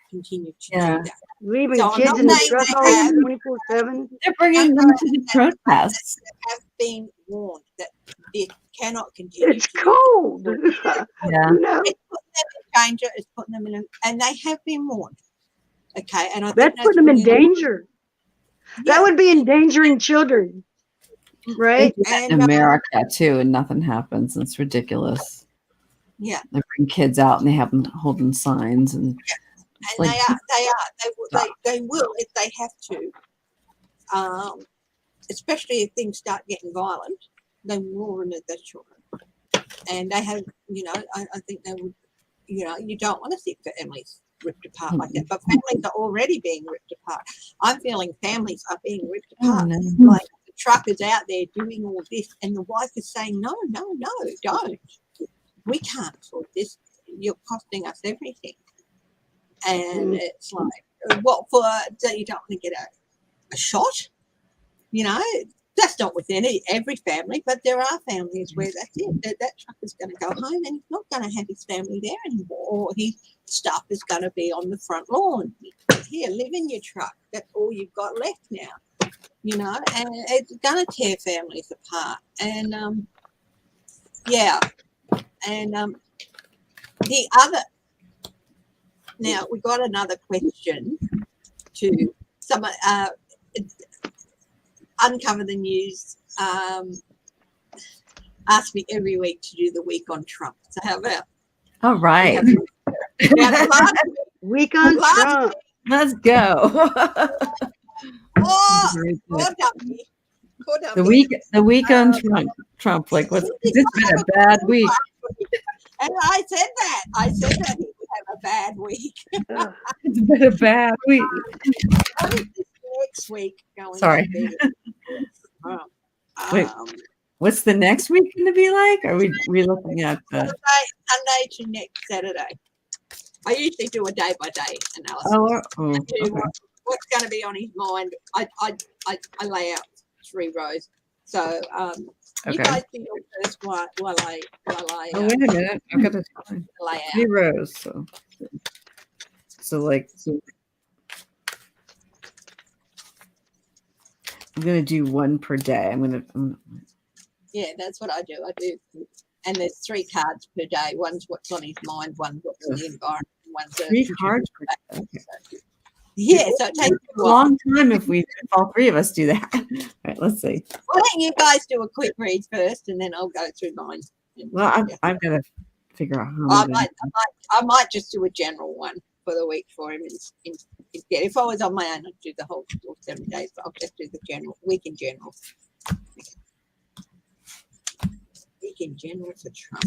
Continue to do that. Leaving So kids in the truck all 24/7. They're bringing them to the protests. They have been warned that they cannot continue. It's cold. Yeah. It's putting them in danger. It's putting them in, and they have been warned. Okay, and I think That's putting them in danger. That would be endangering children, right? And in America too, and nothing happens. It's ridiculous. Yeah, they bring kids out and they have them holding signs, and like, they will if they have to. Especially if things start getting violent, they will remove their children. And they have, I think they would, you don't want to see families ripped apart like that. But families are already being ripped apart. I'm feeling families are being ripped apart. Like the truck is out there doing all this, and the wife is saying, no, don't. We can't afford this. You're costing us everything. And it's like, what for? So you don't want to get a shot? That's not within every family, but there are families where that's it. That truck is going to go home and he's not going to have his family there anymore, or his stuff is going to be on the front lawn. Here, live in your truck. That's all you've got left now, and it's going to tear families apart. And, the other, now we got another question to someone, Uncover the News ask me every week to do the week on Trump. So how about? All right. Week on Trump. Let's go. The week on Trump. Like, what's this been a bad week? And I said that he would have a bad week. It's been a bad week. Next week going Sorry. to be, Wait, what's the next week going to be like? Are we looking at Sunday to next Saturday? I usually do a day by day analysis. Okay. What's going to be on his mind? I lay out 3 rows. So Okay. You guys do your first while I Oh, wait a minute. I've got to lay 3 out. rows. So I'm going to do 1 per day. Yeah, that's what I do. And there's 3 cards per day. One's what's on his mind, one's what's in the environment, one's 3 cards per day. Okay. Yeah, so it takes a long time if all 3 of us do that. All right, let's see. Why don't you guys do a quick read first, and then I'll go through mine. Well, I've got to figure out how I might just do a general one for the week for him. If I was on my own, I'd do the whole 7 days. But I'll just do the week in general. Week in general for Trump.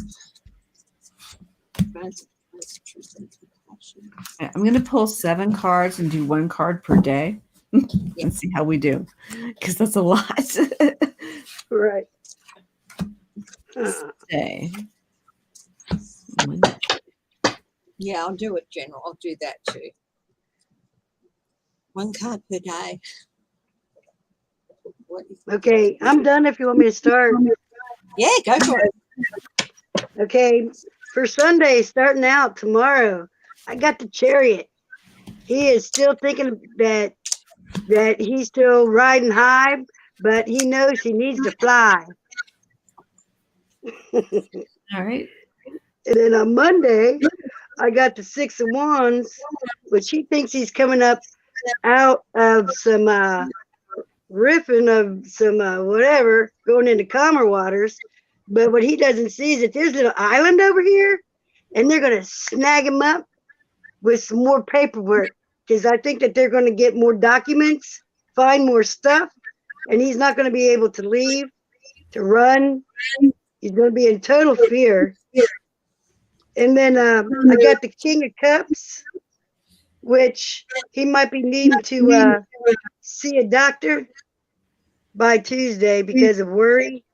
I'm going to pull 7 cards and do 1 card per day and see how we do, because that's a lot. Right. Day. Yeah, I'll do it general. I'll do that too. 1 card per day. Okay, I'm done if you want me to start. Yeah, go for it. Okay, for Sunday, starting out tomorrow, I got the Chariot. He is still thinking that he's still riding high, but he knows he needs to fly. All right. And then on Monday, I got the 6 of Wands, which he thinks he's coming up out of some riffing of some whatever, going into calmer waters. But what he doesn't see is that there's a little island over here, and they're going to snag him up with some more paperwork, because I think that they're going to get more documents, find more stuff, and he's not going to be able to leave, to run. He's going to be in total fear. And then I got the King of Cups, which he might be needing to see a doctor by Tuesday because of worry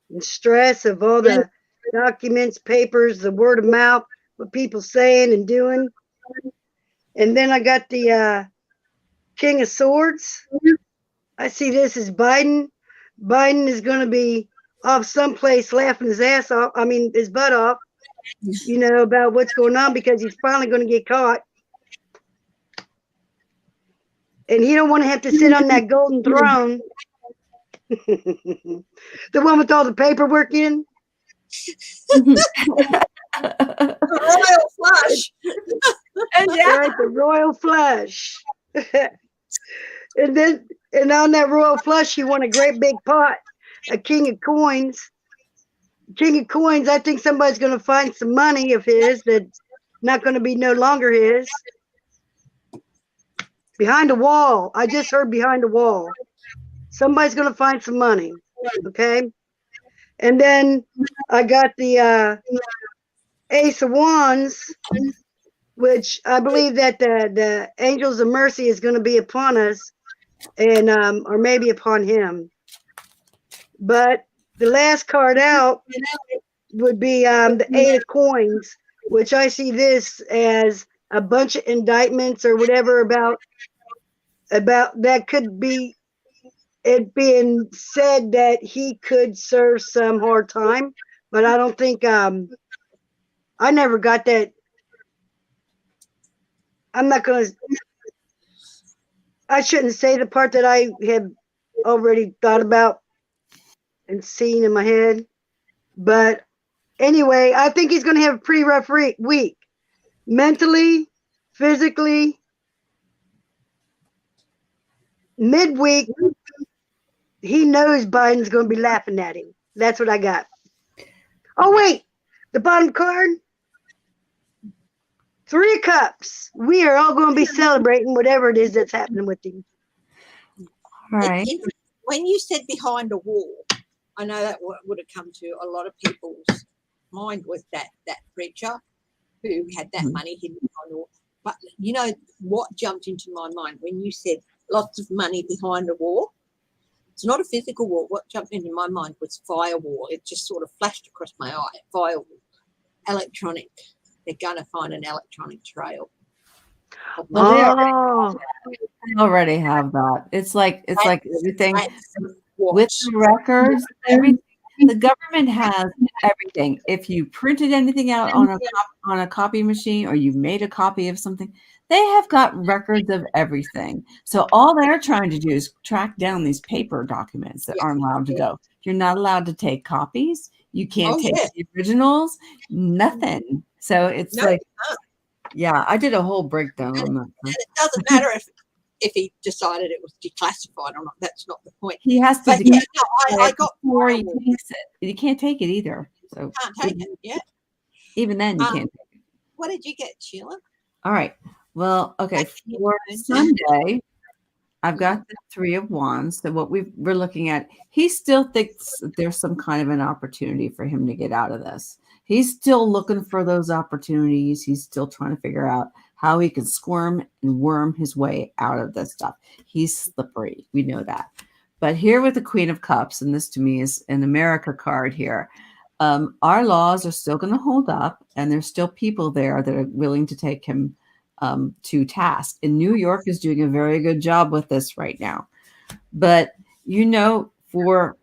and stress of all the documents, papers, the word of mouth, what people saying and doing. And then I got the King of Swords. I see this as Biden. Biden is going to be off someplace laughing his ass off. I mean, his butt off, about what's going on, because he's finally going to get caught. And he don't want to have to sit on that golden throne. The one with all the paperwork in. The royal flush. Right, the royal flush. And on that royal flush, he won a great big pot, a King of Coins. King of Coins, I think somebody's going to find some money of his that's not going to be no longer his. Behind a wall. I just heard behind a wall. Somebody's going to find some money. Okay. And then I got the Ace of Wands, which I believe that the angels of mercy is going to be upon us, and or maybe upon him. But the last card out would be the 8 of Coins, which I see this as a bunch of indictments or whatever about that could be it being said that he could serve some hard time, but I don't think I never got that. I shouldn't say the part that I have already thought about and seen in my head. But anyway, I think he's going to have a pretty rough week. Mentally, physically, midweek, he knows Biden's going to be laughing at him. That's what I got. Oh, wait. The bottom card. 3 of Cups. We are all going to be celebrating whatever it is that's happening with him. All right. When you said behind a wall, I know that would have come to a lot of people's mind was that preacher who had that money hidden behind the wall. But you know what jumped into my mind when you said lots of money behind a wall? It's not a physical wall. What jumped into my mind was firewall. It just sort of flashed across my eye. Firewall. Electronic. They're going to find an electronic trail. Well, they already have that. It's like everything. with the records, everything. The government has everything. If you printed anything out on a copy machine or you made a copy of something, they have got records of everything. So all they're trying to do is track down these paper documents that aren't allowed to go. You're not allowed to take copies. You can't take the originals, nothing. So it's like, yeah, I did a whole breakdown on that. And it doesn't matter if he decided it was declassified or not. That's not the point. He has to But yeah, no, I got before he takes it. You can't take it either. So can't take it. Yeah. Even then, you can't take it. What did you get, Sheila? All right. Well, okay. For Sunday, I've got the 3 of Wands. So what we're looking at, he still thinks that there's some kind of an opportunity for him to get out of this. He's still looking for those opportunities. He's still trying to figure out how he can squirm and worm his way out of this stuff. He's slippery. We know that. But here with the Queen of Cups, and this to me is an America card here, our laws are still going to hold up, and there's still people there that are willing to take him to task. And New York is doing a very good job with this right now. But, for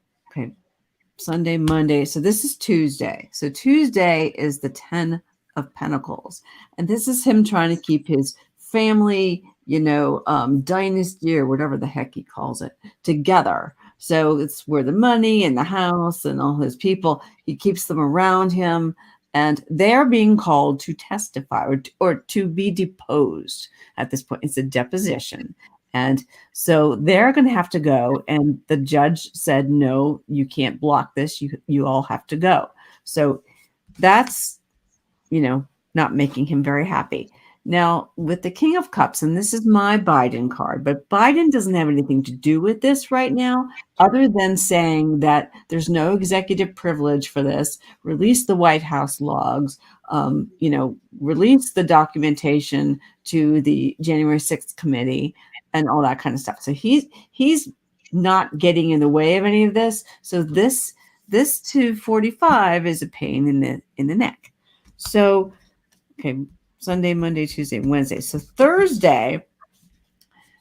Sunday, Monday. So this is Tuesday. So Tuesday is the 10 of Pentacles. And this is him trying to keep his family, dynasty or whatever the heck he calls it, together. So it's where the money and the house and all his people, he keeps them around him. And they're being called to testify or to be deposed at this point. It's a deposition. And so they're going to have to go. And the judge said, no, you can't block this. You all have to go. So that's, not making him very happy. Now, with the King of Cups, and this is my Biden card, but Biden doesn't have anything to do with this right now, other than saying that there's no executive privilege for this, release the White House logs, release the documentation to the January 6th committee and all that kind of stuff. So he's not getting in the way of any of this. So this 245 is a pain in the neck. So, okay, Sunday, Monday, Tuesday, Wednesday. So Thursday,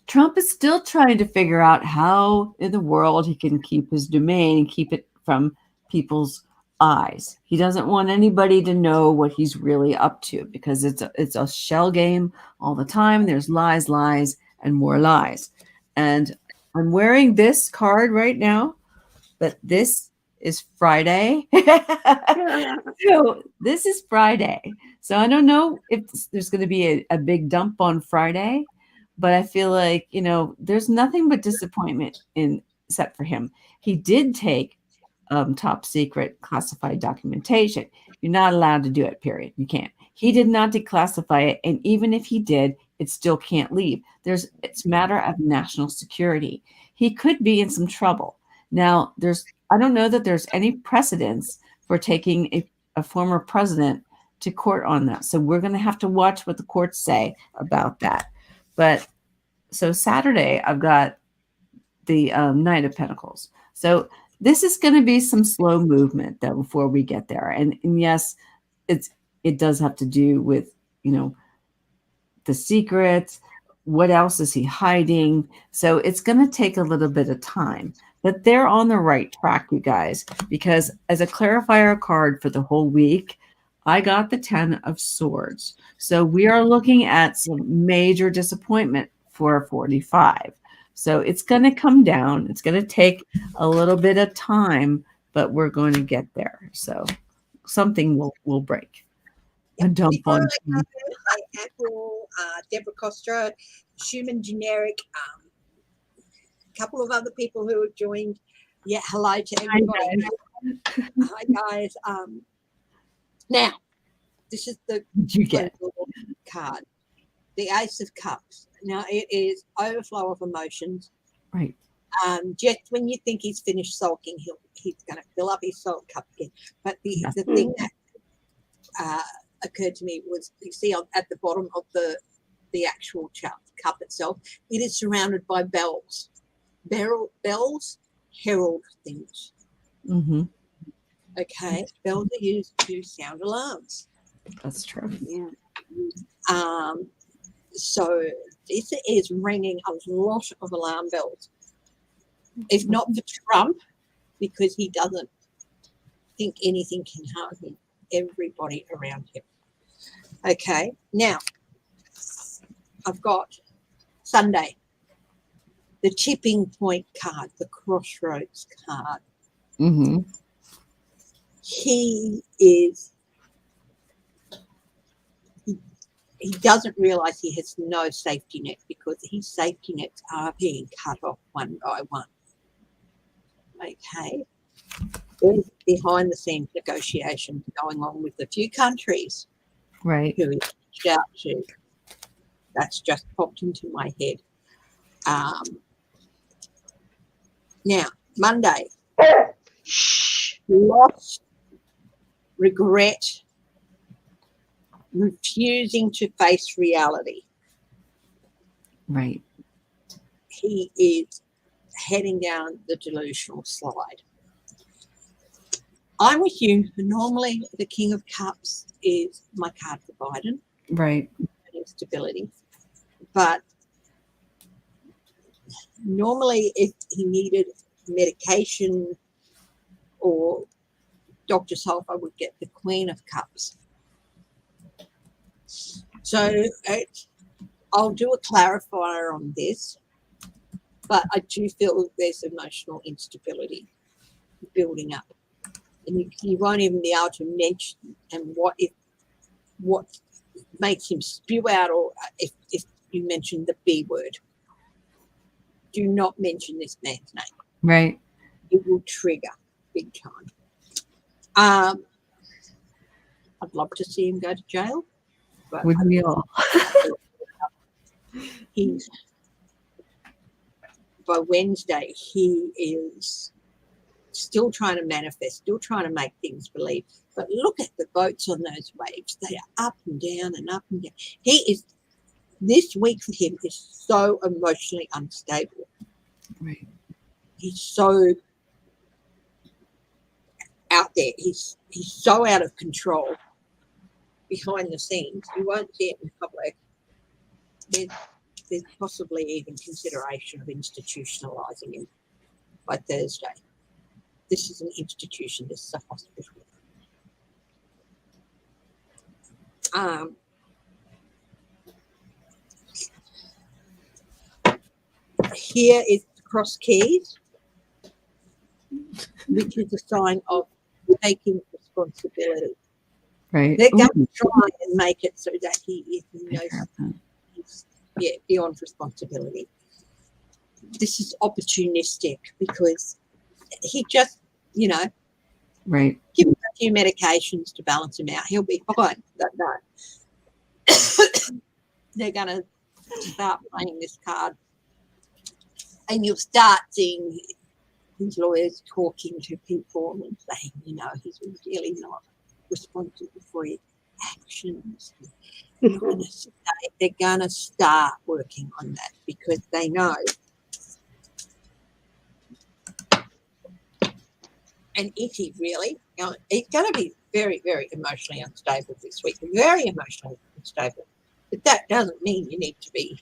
Trump is still trying to figure out how in the world he can keep his domain and keep it from people's eyes. He doesn't want anybody to know what he's really up to because it's a shell game all the time. There's lies, and more lies. And I'm wearing this card right now, but this is Friday. So this is Friday. So I don't know if there's going to be a big dump on Friday, but I feel like, there's nothing but disappointment set for him. He did take top secret classified documentation. You're not allowed to do it, period. You can't. He did not declassify it. And even if he did, it still can't leave. It's a matter of national security. He could be in some trouble. Now, I don't know that there's any precedence for taking a former president to court on that. So we're going to have to watch what the courts say about that. But so Saturday, I've got the Knight of Pentacles. So this is going to be some slow movement though before we get there. And yes, it does have to do with, the secrets. What else is he hiding? So it's going to take a little bit of time. But they're on the right track, you guys, because as a clarifier card for the whole week, I got the 10 of Swords. So we are looking at some major disappointment for 45. So it's going to come down. It's going to take a little bit of time, but we're going to get there. So something will break. A dump on Apple, Deborah Costro, Schumann Generic, couple of other people who have joined. Yeah, hello to everybody. Hi guys. Now, this is the card, the Ace of Cups. Now it is overflow of emotions. Right. Just when you think he's finished sulking, he's going to fill up his salt cup again. But the thing that occurred to me was, you see at the bottom of the actual cup itself, it is surrounded by bells. Bells herald things. Mm-hmm. Okay, bells are used to sound alarms. That's true. Yeah. So this is ringing a lot of alarm bells. if not for Trump, because he doesn't think anything can harm him, everybody around him. Okay, now I've got Sunday, the tipping point card, the crossroads card. Mm-hmm. He doesn't realize he has no safety net, because his safety nets are being cut off one by one. Okay. There's behind the scenes negotiations going on with a few countries Right. who he reached out to. That's just popped into my head. Now, Monday, loss, regret, refusing to face reality. Right. He is heading down the delusional slide. I'm with you. Normally, the King of Cups is my card for Biden. Right. Stability. But normally, if he needed medication or doctor's help, I would get the Queen of Cups. So I'll do a clarifier on this, but I do feel there's emotional instability building up. And you won't even be able to mention and what makes him spew out, or if you mention the B word. Do not mention this man's name. Right. It will trigger big time. I'd love to see him go to jail, but Wouldn't we all? By Wednesday, he is still trying to manifest, still trying to make things believe. But look at the boats on those waves. They are up and down and up and down. This week for him is so emotionally unstable. Right. He's so out there. He's so out of control behind the scenes. You won't see it in public. There's possibly even consideration of institutionalizing him by Thursday. This is an institution. This is a hospital. Here is the cross keys, which is a sign of taking responsibility. Right. They're going to try and make it so that he knows he's beyond responsibility. This is opportunistic, because he just, right. give him a few medications to balance him out. He'll be fine. No. They're going to start playing this card, and you'll start seeing his lawyers talking to people and saying, he's really not responsible for his actions. They're going to start working on that, because they know. And is he really? He's going to be very, very emotionally unstable this week. Very emotionally unstable. But that doesn't mean you need to be,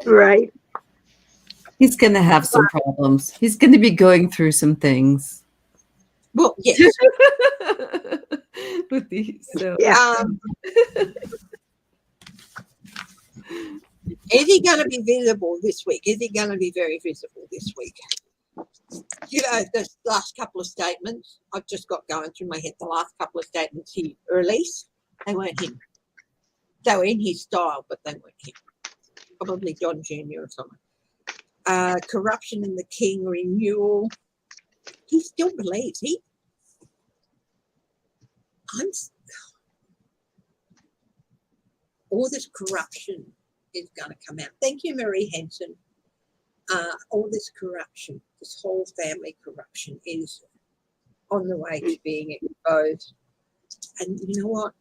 Right. He's going to have some problems. He's going to be going through some things. Well, yes. With these. So. Yeah. Is he going to be visible this week? Is he going to be very visible this week? The last couple of statements I've just got going through my head, the last couple of statements he released, they weren't him. They were in his style, but they weren't him. Probably John Jr. or someone. Corruption in the King, renewal. He still believes. All this corruption is going to come out. Thank you, Marie Henson. All this corruption, this whole family corruption, is on the way to being exposed. And you know what?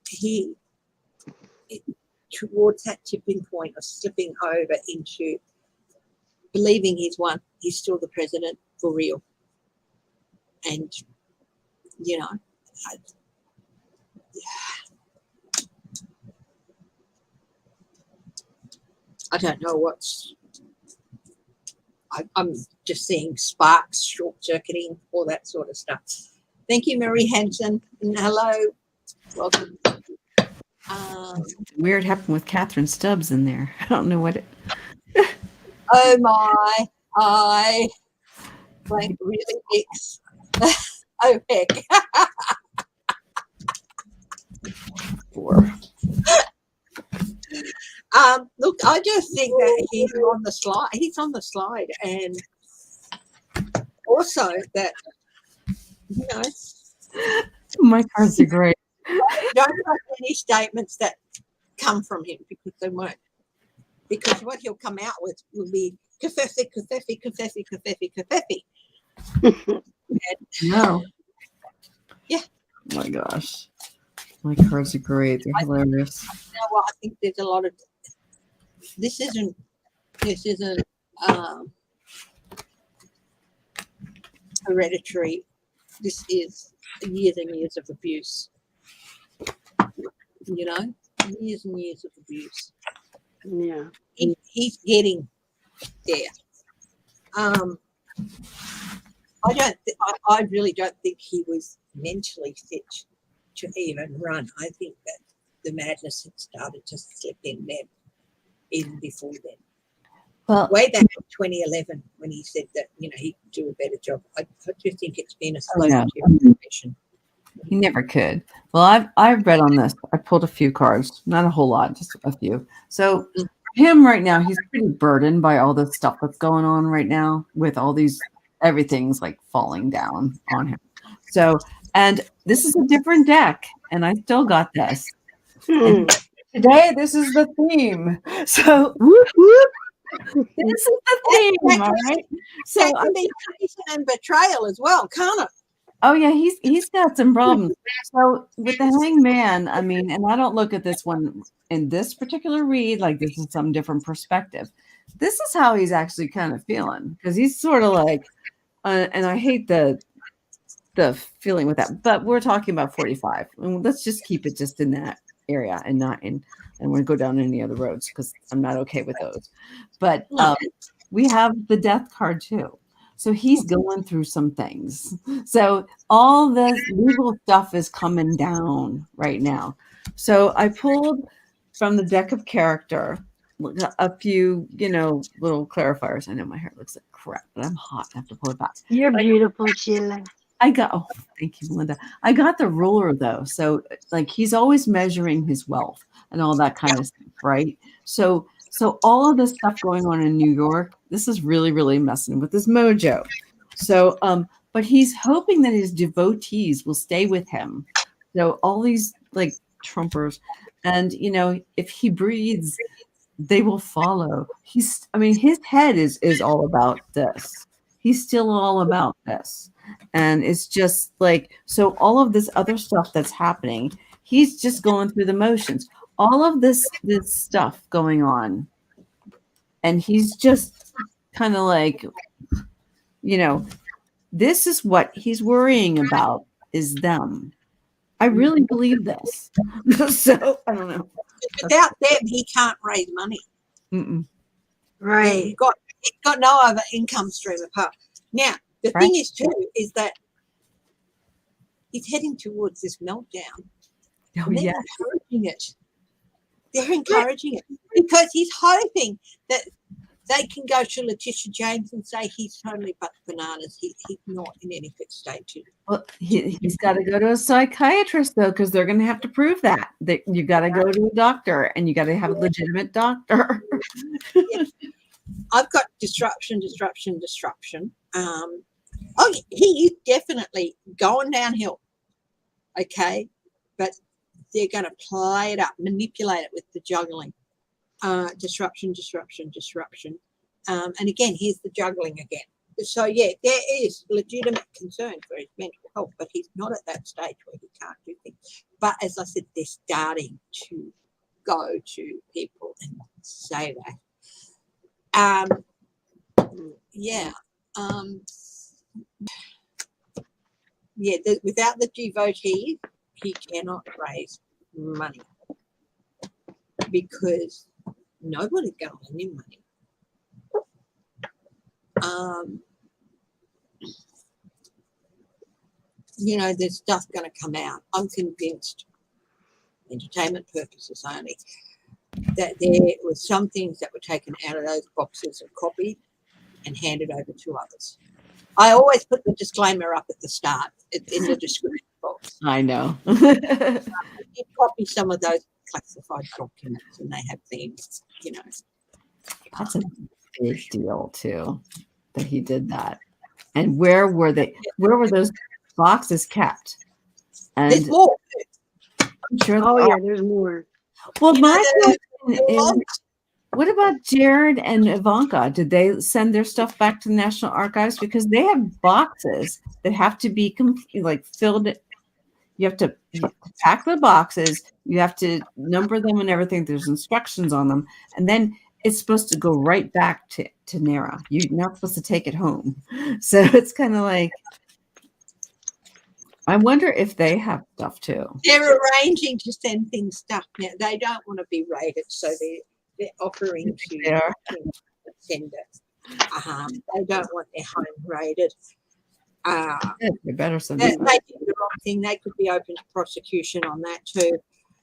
Towards that tipping point of slipping over into believing he's still the president for real. And, I don't know what's I'm just seeing sparks, short circuiting, all that sort of stuff. Thank you, Mary Hanson, and hello, welcome. Weird happened with Catherine Stubbs in there. I don't know what it. Oh my, I blank really X. Oh heck. Look, I just think that he's on the slide. He's on the slide, and also that, you know, My cards are great. don't make any statements that come from him, because they won't. Because what he'll come out with will be kafefi, kafefi, kafefi, kafefi, kafefi. No. Yeah. Oh my gosh. My cards are great. They're hilarious. You know what? I think there's a lot of this isn't hereditary. This is years and years of abuse. You know, years and years of abuse. Yeah. He's getting there. I really don't think he was mentally fit to even run. I think that the madness had started to slip in there even before then. Well, Way back in 2011, when he said that, you know, he could do a better job. I just think it's been a slow deterioration. he never could. Well, I've read on this. I pulled a few cards, not a whole lot, just a few. So for him right now, he's pretty burdened by all this stuff that's going on right now with all these, everything's like falling down on him. So, and this is a different deck, and I still got this. And today, this is the theme. So Whoop, whoop. this is the theme, all right? So That can be treason and betrayal as well, can't it? oh yeah, he's got some problems. So with the hangman, I mean, and I don't look at this one in this particular read like this is some different perspective. This is how he's actually kind of feeling, because he's sort of like, and I hate the feeling with that, but we're talking about 45, and let's just keep it just in that area and not in, and we'll go down any other roads because I'm not okay with those. But we have the death card too. So he's going through some things. So all this legal stuff is coming down right now. So I pulled from the deck of character a few, you know, little clarifiers. I know my hair looks like crap, but I'm hot. I have to pull it back. You're beautiful, Sheila. I got, oh, thank you, Melinda. I got the ruler though. So like he's always measuring his wealth and all that kind of stuff, right? So all of this stuff going on in New York, this is really, really messing with his mojo. So, but he's hoping that his devotees will stay with him. So all these like Trumpers, and you know, if he breathes, they will follow. His head is all about this. He's still all about this. And it's just like, so all of this other stuff that's happening, he's just going through the motions. All of this stuff going on. And he's just kind of like, you know, this is what he's worrying about is them. I really believe this. So I don't know. Without them, he can't raise money. Right. He's got no other income stream apart. Now, the thing is too, is that he's heading towards this meltdown. Oh, And they're yeah. encouraging it. They're encouraging it because he's hoping that they can go to Letitia James and say he's totally but bananas. He's not in any fit state to. Well, he's got to go to a psychiatrist though, because they're going to have to prove that you got to go to a doctor and you got to have a legitimate doctor. Yeah. I've got disruption. He is definitely going downhill. Okay, but they're going to play it up, manipulate it with the juggling. Disruption. And again, here's the juggling again. So, yeah, there is legitimate concern for his mental health, but he's not at that stage where he can't do things. But as I said, they're starting to go to people and say that. Without the devotee, he cannot raise money because nobody's going in money. You know, there's stuff going to come out. I'm convinced, entertainment purposes only, that there were some things that were taken out of those boxes and copied and handed over to others. I always put the disclaimer up at the start in the description box. I know. I did copy some of those classified documents, and they have been, you know. That's a big deal too, that he did that. And where were those boxes kept? There's And more. I'm sure. Oh yeah, there's more. Well, You know, my question is, logs. what about Jared and Ivanka? Did they send their stuff back to the National Archives? Because they have boxes that have to be filled. You have to pack the boxes. You have to number them and everything. There's instructions on them. And then it's supposed to go right back to NARA. You're not supposed to take it home. So it's kind of like, I wonder if they have stuff too. They're arranging to send things stuff now. They don't want to be raided, so they're offering to send it. They don't want their home raided. They better send They it. did the wrong thing. They could be open to prosecution on that too.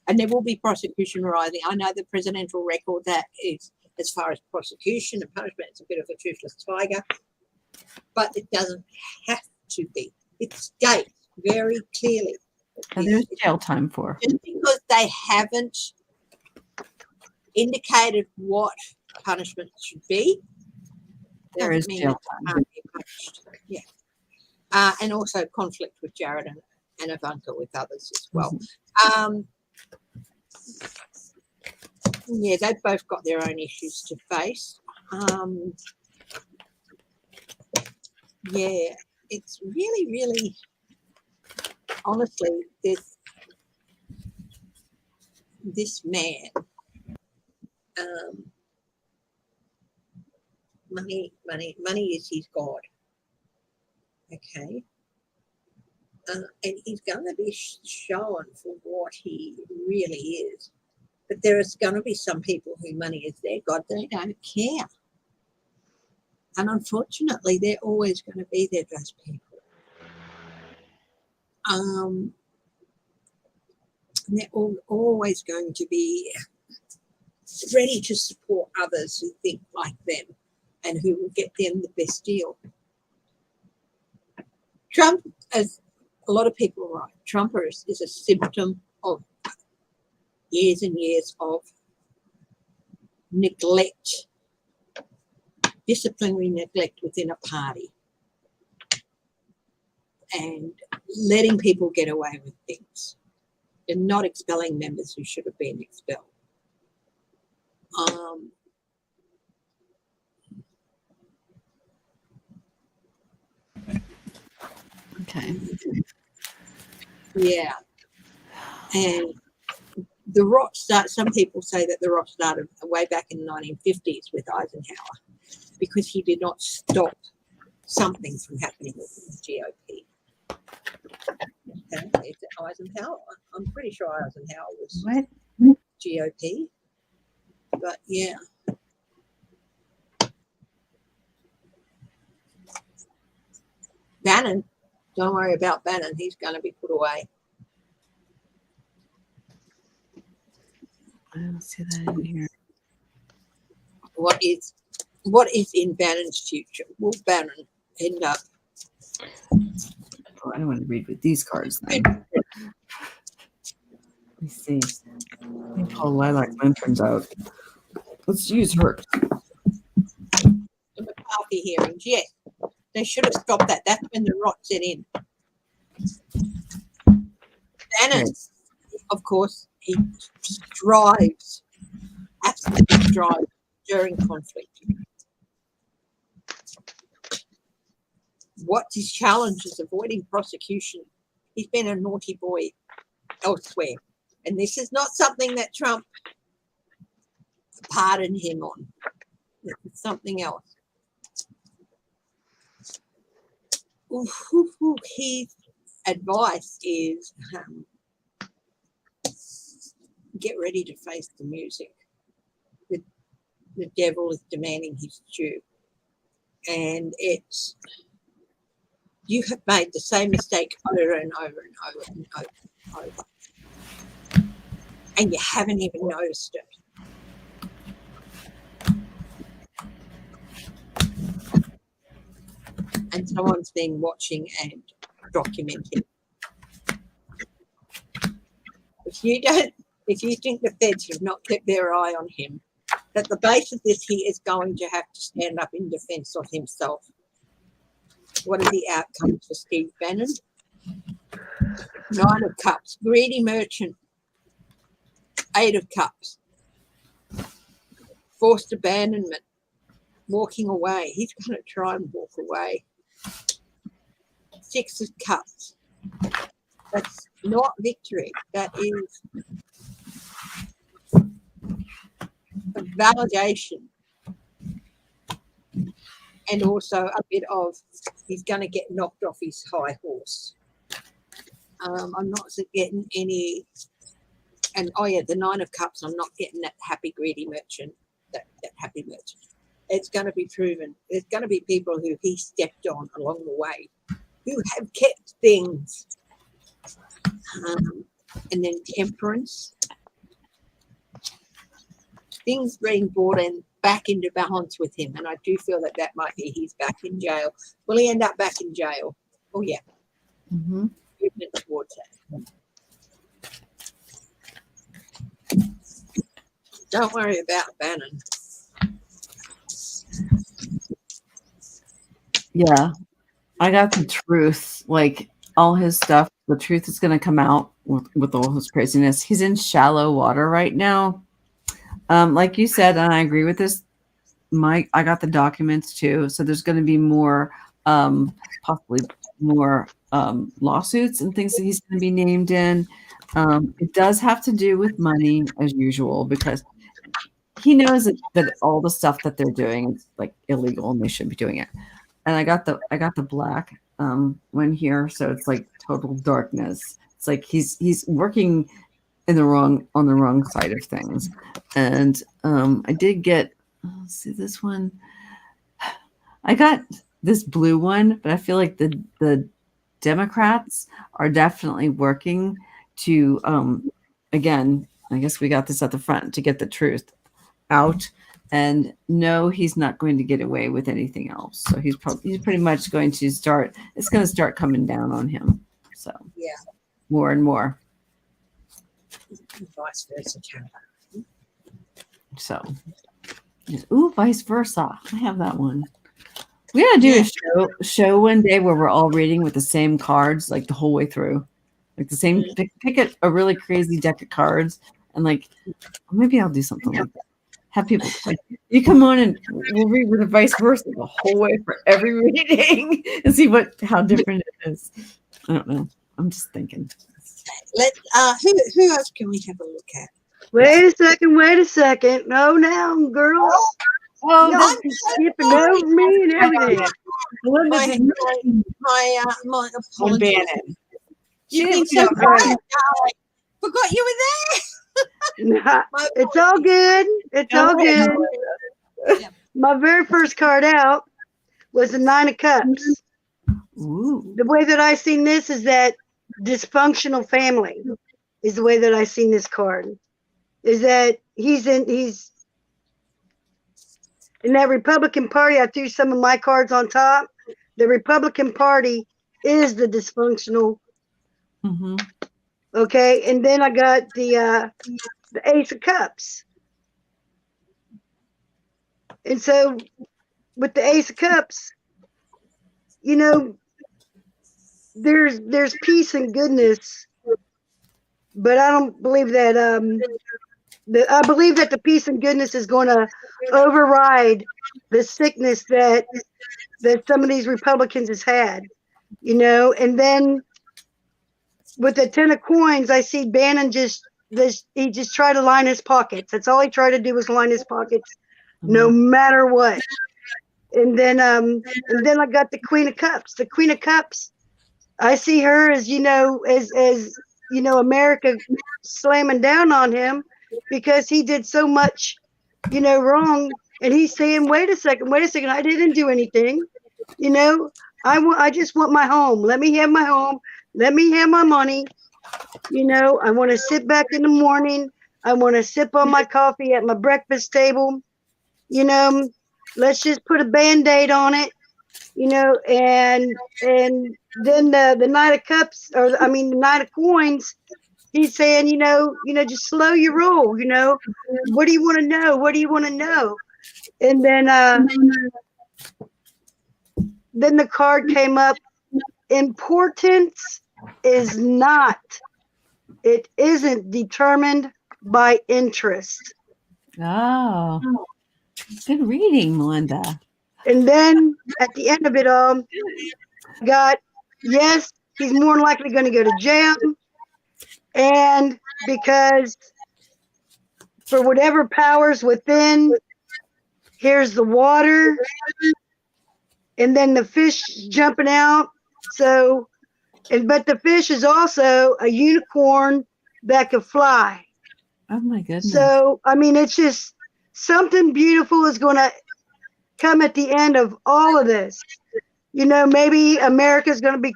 And there will be prosecution rising. I know the presidential record that is, as far as prosecution and punishment, it's a bit of a toothless tiger. But it doesn't have to be. It states very clearly. And there's jail time for. Just because they haven't indicated what punishment should be, There is doesn't mean jail it time. can't be punished. Yeah. And also conflict with Jared and Ivanka with others as well. Yeah, they've both got their own issues to face. Yeah, it's really, really, honestly, this man, money is his God. Okay. And he's going to be shown for what he really is. But there is going to be some people who money is their God. They don't care. And unfortunately, they're always going to be there, those people. And they're always going to be ready to support others who think like them and who will get them the best deal. Trump, as a lot of people are right, Trump is a symptom of years and years of neglect, disciplinary neglect within a party, and letting people get away with things and not expelling members who should have been expelled. Okay. Yeah. And the rot start. Some people say that the rot started way back in the 1950s with Eisenhower, because he did not stop something from happening within the GOP. Okay, is it Eisenhower? I'm pretty sure Eisenhower was What? GOP, but yeah. Bannon, don't worry about Bannon. He's going to be put away. I don't see that in here. What is in Bannon's future? Will Bannon end up? Oh, I don't want to read with these cards then. Let me see. Let me pull Lilac Lanterns out. Let's use her. The McCarthy hearings, yes. They should have stopped that. That's when the rot set in. Bannon, of course, he strives, absolutely strives during conflict. What his challenge is avoiding prosecution. He's been a naughty boy elsewhere. And this is not something that Trump pardoned him on. It's something else. His advice is get ready to face the music. The devil is demanding his due. And it's, you have made the same mistake over and over and over and over and over. And you haven't even noticed it. And someone's been watching and documenting. If you think the feds have not kept their eye on him, at the base of this, he is going to have to stand up in defense of himself. What are the outcomes for Steve Bannon? 9 of Cups, greedy merchant. 8 of Cups, forced abandonment, walking away. He's going to try and walk away. 6 of Cups. That's not victory. That is a validation. And also a bit of, he's going to get knocked off his high horse. I'm not getting any, and oh yeah, the 9 of Cups, I'm not getting that happy, greedy merchant, that happy merchant. It's going to be proven. There's going to be people who he stepped on along the way who have kept things. And then temperance. Things being brought in back into balance with him. And I do feel that that might be he's back in jail. Will he end up back in jail? Oh, yeah. Mm-hmm. Movement towards that. Don't worry about Bannon. Yeah. I got the truth. Like all his stuff, the truth is going to come out with all his craziness. He's in shallow water right now. Like you said, and I agree with this, Mike, I got the documents too. So there's going to be more, possibly more lawsuits and things that he's going to be named in. It does have to do with money as usual, because he knows that all the stuff that they're doing is like illegal and they shouldn't be doing it. And I got the black one here, so it's like total darkness. It's like he's working on the wrong side of things. And I did get, let's see this one. I got this blue one, but I feel like the Democrats are definitely working to again, I guess we got this at the front, to get the truth out. And no, he's not going to get away with anything else. So he's pretty much going to start, it's going to start coming down on him. So Yeah. more and more. Vice versa. So, ooh, vice versa. I have that one. We gotta do a show one day where we're all reading with the same cards, like the whole way through, like the same. Pick a really crazy deck of cards, and like maybe I'll do something like that. Have people like, you come on and we'll read with the vice versa the whole way for every reading and see how different it is. I don't know. I'm just thinking. Who else can we have a look at? Wait a second. No, now, girls. Oh, Y'all be skipping over me and everything. My apologies. Bannon. You've been so quiet. Forgot you were there. It's all good. It's all good. Yeah. My very first card out was the 9 of Cups. Ooh. The way that I seen this is that dysfunctional family is the way that I seen this card. Is that he's in that Republican Party. I threw some of my cards on top. The Republican Party is the dysfunctional. Mm-hmm. Okay, and then I got the Ace of Cups. And so with the Ace of Cups, you know, there's peace and goodness, but I don't believe that I believe that the peace and goodness is going to override the sickness that some of these Republicans has had, you know. And then with the 10 of coins, I see Bannon he just tried to line his pockets. That's all he tried to do was line his pockets, no matter what. And then I got the Queen of Cups. The Queen of Cups, I see her as, you know, as you know, America slamming down on him because he did so much, you know, wrong And he's saying, wait a second, I didn't do anything. You know, I just want my home. Let me have my home. Let me have my money. You know, I want to sit back in the morning. I want to sip on my coffee at my breakfast table. You know, let's just put a Band-Aid on it. You know, and then the Knight of Cups, the Knight of Coins, he's saying, just slow your roll. You know, what do you want to know? What do you want to know? And then the card came up. Importance is not. It isn't determined by interest. Oh, good reading, Melinda. And then at the end of it all, got, yes, he's more than likely going to go to jail. And because for whatever powers within, here's the water. And then the fish jumping out. So, but the fish is also a unicorn that could fly. Oh my goodness. So, it's just something beautiful is going to come at the end of all of this. You know, maybe America's going to be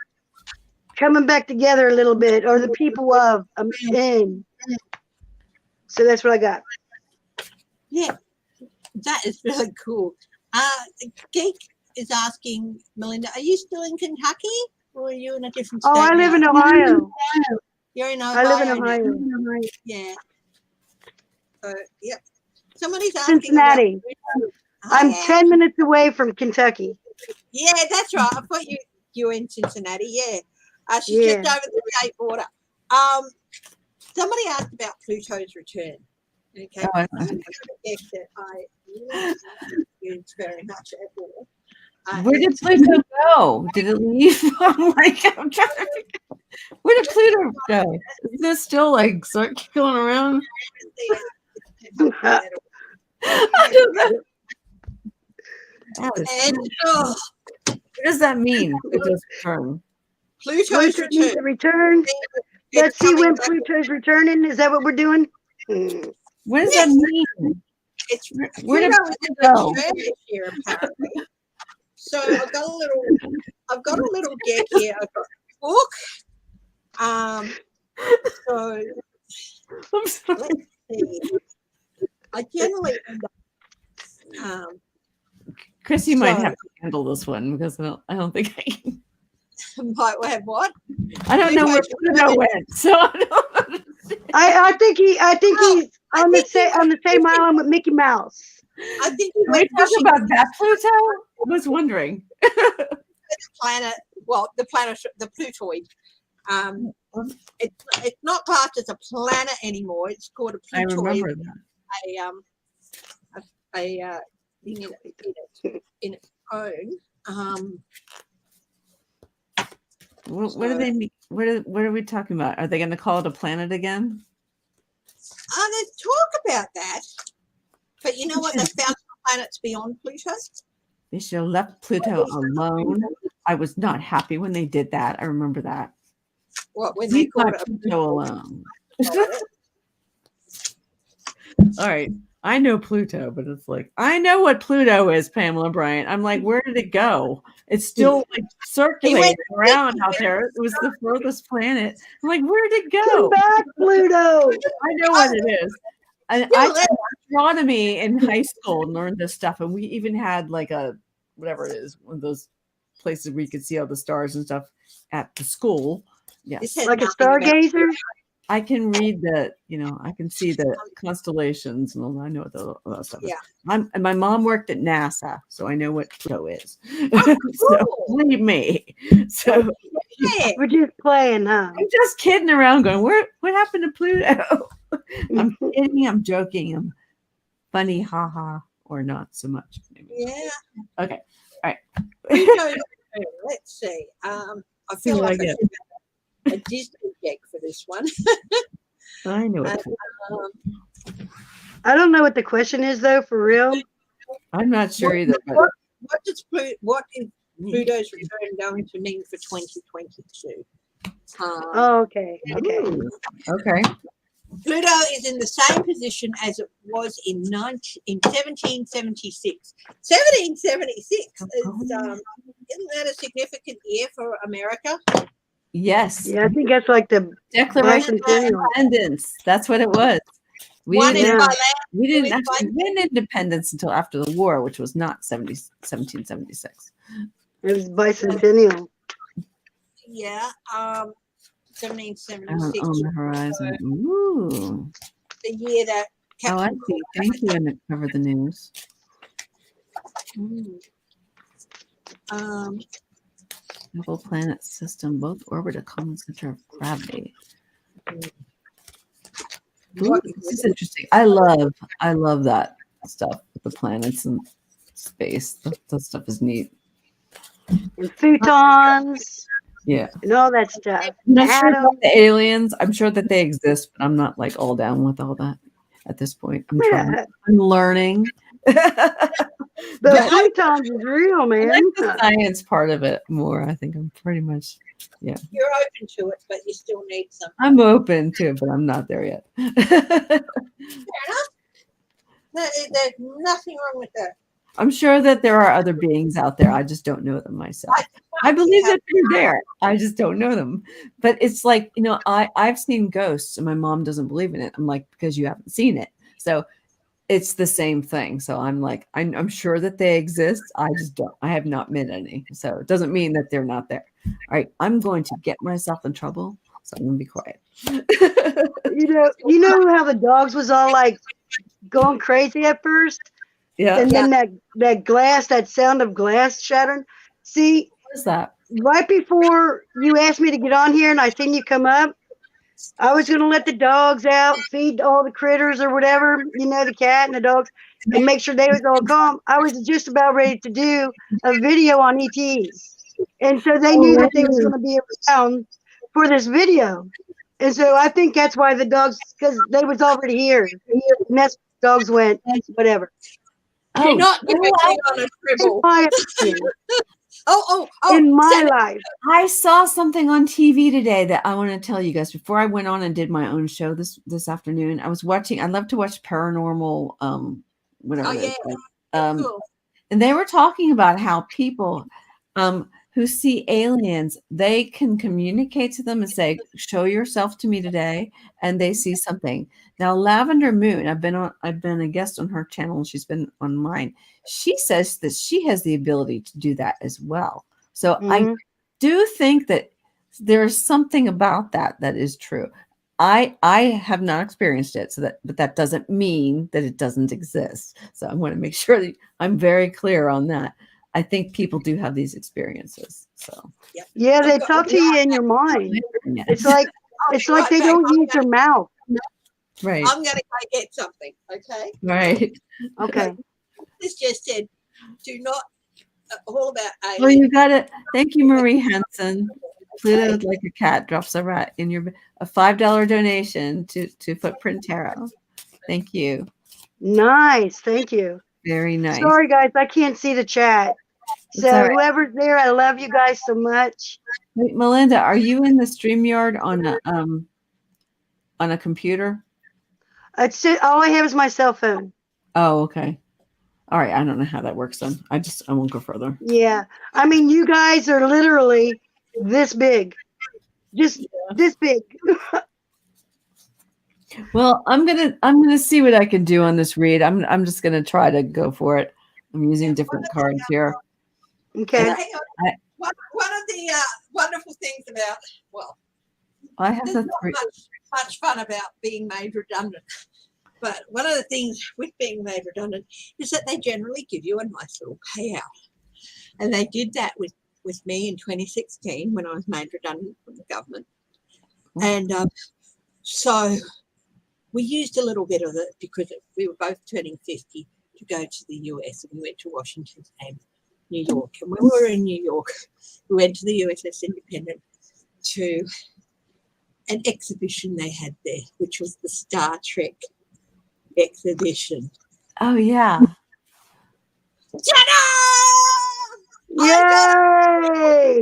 coming back together a little bit, or the people of in. So that's what I got. Yeah, that is really cool. Geek is asking, Melinda, are you still in Kentucky, or are you in a different state? Oh, I live in Ohio. You're in Ohio. I live in Ohio. Now. Yeah. Yep. Somebody's asking Cincinnati. I'm 10 minutes away from Kentucky. Yeah, that's right. I thought you were in Cincinnati. Yeah. She's just over the state border. Somebody asked about Pluto's return. Okay. Oh, I really use very much at all. Where did Pluto go? Did it leave? I'm trying to figure out. Where did Pluto go? Is this still keep going around? I don't know. What does that mean? Pluto's return. Pluto's return. Let's see when Pluto's returning. Is that what we're doing? What does that mean? It's where did it go? Here, apparently. So I've got a little deck here. I've got a book. So I'm sorry. let's see. I generally end up. Chris, you might have to handle this one because I don't think I can. Might have what? I don't know where Pluto went, so I don't understand. I think he's on the same island with Mickey Mouse. I think we talk about that Pluto. I was wondering. The planet, the Plutoid. It's not classed as a planet anymore. It's called a Plutoid. I remember that. A thing in its own. What do they mean? What are we talking about? Are they going to call it a planet again? There's talk about that, but you know what? They found planets beyond Pluto. They should have left Pluto alone. I was not happy when they did that. I remember that. What, when they called it Pluto alone? All right. I know Pluto, but it's I know what Pluto is, Pamela Bryant. I'm where did it go? It's still circulating around out there. It was the furthest planet. I'm where did it go? Come back, Pluto. I know what it is. I did astronomy in high school and learned this stuff. And we even had a, whatever it is, one of those places where you could see all the stars and stuff at the school. Yes. Like a stargazer? I can read I can see the constellations and all. I know what all that stuff is. And my mom worked at NASA, so I know what Pluto is. Oh, cool. So believe me. So we're just playing, huh? I'm just kidding around going, what happened to Pluto? I'm kidding, I'm joking, I'm funny, haha, or not so much. Maybe. Yeah. Okay. All right. Let's see. I feel like I should have a Disney deck for this one. I know it. I don't know what the question is though, for real. I'm not sure either. What is Pluto's return going to mean for 2022? Okay. Okay. Pluto is in the same position as it was in 1776. 1776 is, isn't that a significant year for America? Yes. Yeah, I think that's like the Declaration of bicentennial. Independence. That's what it was. We One didn't, in Yeah. by actually, land, we didn't two in by actually win independence until after the war, which was not 1776. It was bicentennial. yeah, Out 1776 on the horizon. Ooh. the year that Oh, I Captain see. Thank you. And cover the news. Double planet system, both orbit a common center of gravity. Ooh, what this is interesting. I love that stuff with the planets and space. That stuff is neat. And futons Yeah. and all that stuff. I'm not sure Atoms. about the aliens. I'm sure that they exist, but I'm not like all down with all that at this point. I'm trying. I'm learning. The But futons is real, I man. like the science part of it more. I think I'm pretty much, you're open to it, but you still need some. I'm open to it, but I'm not there yet. Fair enough. There's nothing wrong with that. I'm sure that there are other beings out there. I just don't know them myself. I believe that they're there. I just don't know them. But it's like, I've seen ghosts and my mom doesn't believe in it. I'm like, because you haven't seen it. So it's the same thing. So I'm like, I'm sure that they exist. I just don't. I have not met any. So it doesn't mean that they're not there. All right. I'm going to get myself in trouble. So I'm going to be quiet. You know how the dogs was all like going crazy at first? Yeah. And then that sound of glass shattering. See, What is that? right before you asked me to get on here and I seen you come up, I was going to let the dogs out, feed all the critters or whatever, the cat and the dogs, and make sure they was all calm. I was just about ready to do a video on ETs. And so they knew that they was going to be around for this video. And so I think that's why the dogs, because they was already here. And that's why dogs went, whatever. You're not depending on a In scribble. my opinion, Oh, in my Senator, life. I saw something on TV today that I want to tell you guys before I went on and did my own show this afternoon. I was watching. I love to watch paranormal, whatever. Oh, it is, yeah. like, Cool. and they were talking about how people, who see aliens, they can communicate to them and say, "Show yourself to me today," and they see something. Now, Lavender Moon, I've been a guest on her channel, and she's been on mine. She says that she has the ability to do that as well. So I do think that there's something about that is true. I have not experienced it, but that doesn't mean that it doesn't exist. So I want to make sure that I'm very clear on that. I think people do have these experiences. So Yeah, they talk to you in your mind. yeah. It's like they don't use their mouth. Right. I'm going to go get something, okay? Right. Okay. This just said, do not, all about aliens. Well, you got it. Thank you, Marie Hansen. Pluto like a cat drops a rat in a $5 donation to Footprint Tarot. Thank you. Nice. Thank you. Very nice. Sorry, guys, I can't see the chat. It's So all right. whoever's there, I love you guys so much. Wait, Melinda, are you in the StreamYard on a computer? All I have is my cell phone. Oh, okay. All right. I don't know how that works then. I won't go further. Yeah. I mean, you guys are literally this big. Just this big. Well, I'm gonna see what I can do on this read. I'm just gonna try to go for it. I'm using different cards here. Okay. Hang on. One of the wonderful things about, I have there's the not much fun about being made redundant. But one of the things with being made redundant is that they generally give you a nice little payout. And they did that with me in 2016 when I was made redundant from the government. And so we used a little bit of it because we were both turning 50 to go to the US, and we went to Washington and New York. And when we were in New York, we went to the USS Independent to an exhibition they had there, which was the Star Trek exhibition. Oh yeah. Ta-da!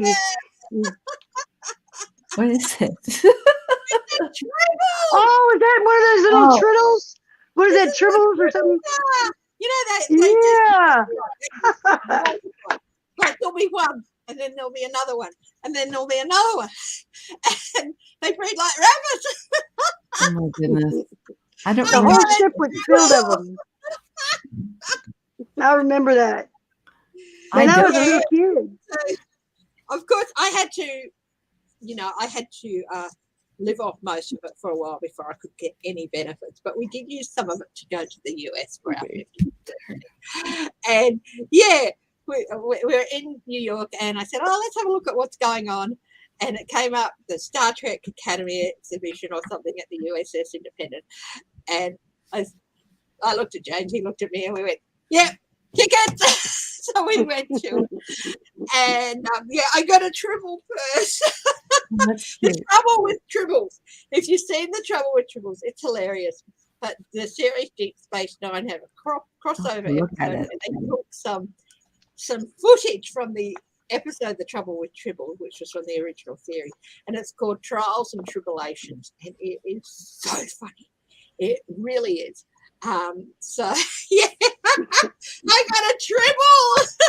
Yay! What is it? Oh, is that one of those little Oh. triddles? What is that, tribbles or something? You know that they Yeah. just like there'll be one, and then there'll be another one, and then there'll be another one, and they breed like rabbits. Oh my goodness. I don't The remember. whole ship was filled of them. I remember that. And I don't. was a little kid. So, of course, I had to live off most of it for a while before I could get any benefits. But we did use some of it to go to the US for our 50th. And yeah, we were in New York, and I said, "Oh, let's have a look at what's going on." And it came up the Star Trek Academy exhibition or something at the USS Independent. And I looked at James, he looked at me, and we went, "Yep, tickets." So we went to, and I got a triple purse. That's The cute. Trouble with Tribbles. If you've seen The Trouble with Tribbles, it's hilarious. But the series Deep Space Nine have a crossover Look at episode, it. and they took some footage from the episode The Trouble with Tribbles, which was from the original series, and it's called Trials and Tribulations, and it is so funny. It really is. So yeah, I got a tribble.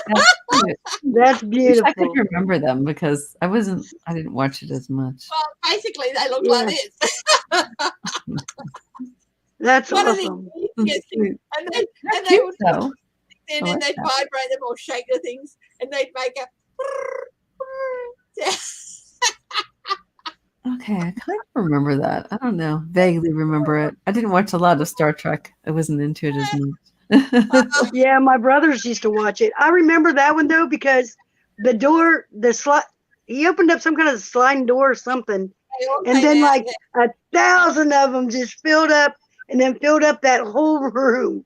That's cute. That's I wish I beautiful. could remember them because I didn't watch it as much. Well, basically, they look like Yeah. this. That's One of awesome. the That's easiest things. cute. And they Cute would though. in I and like they'd that. vibrate them or shake the things, and they'd make a. Okay, I kind of remember that. I don't know. Vaguely remember it. I didn't watch a lot of Star Trek. I wasn't into it as much. Yeah, my brothers used to watch it. I remember that one though because he opened up some kind of sliding door or something, and then like 1,000 of them just filled up and then filled up that whole room.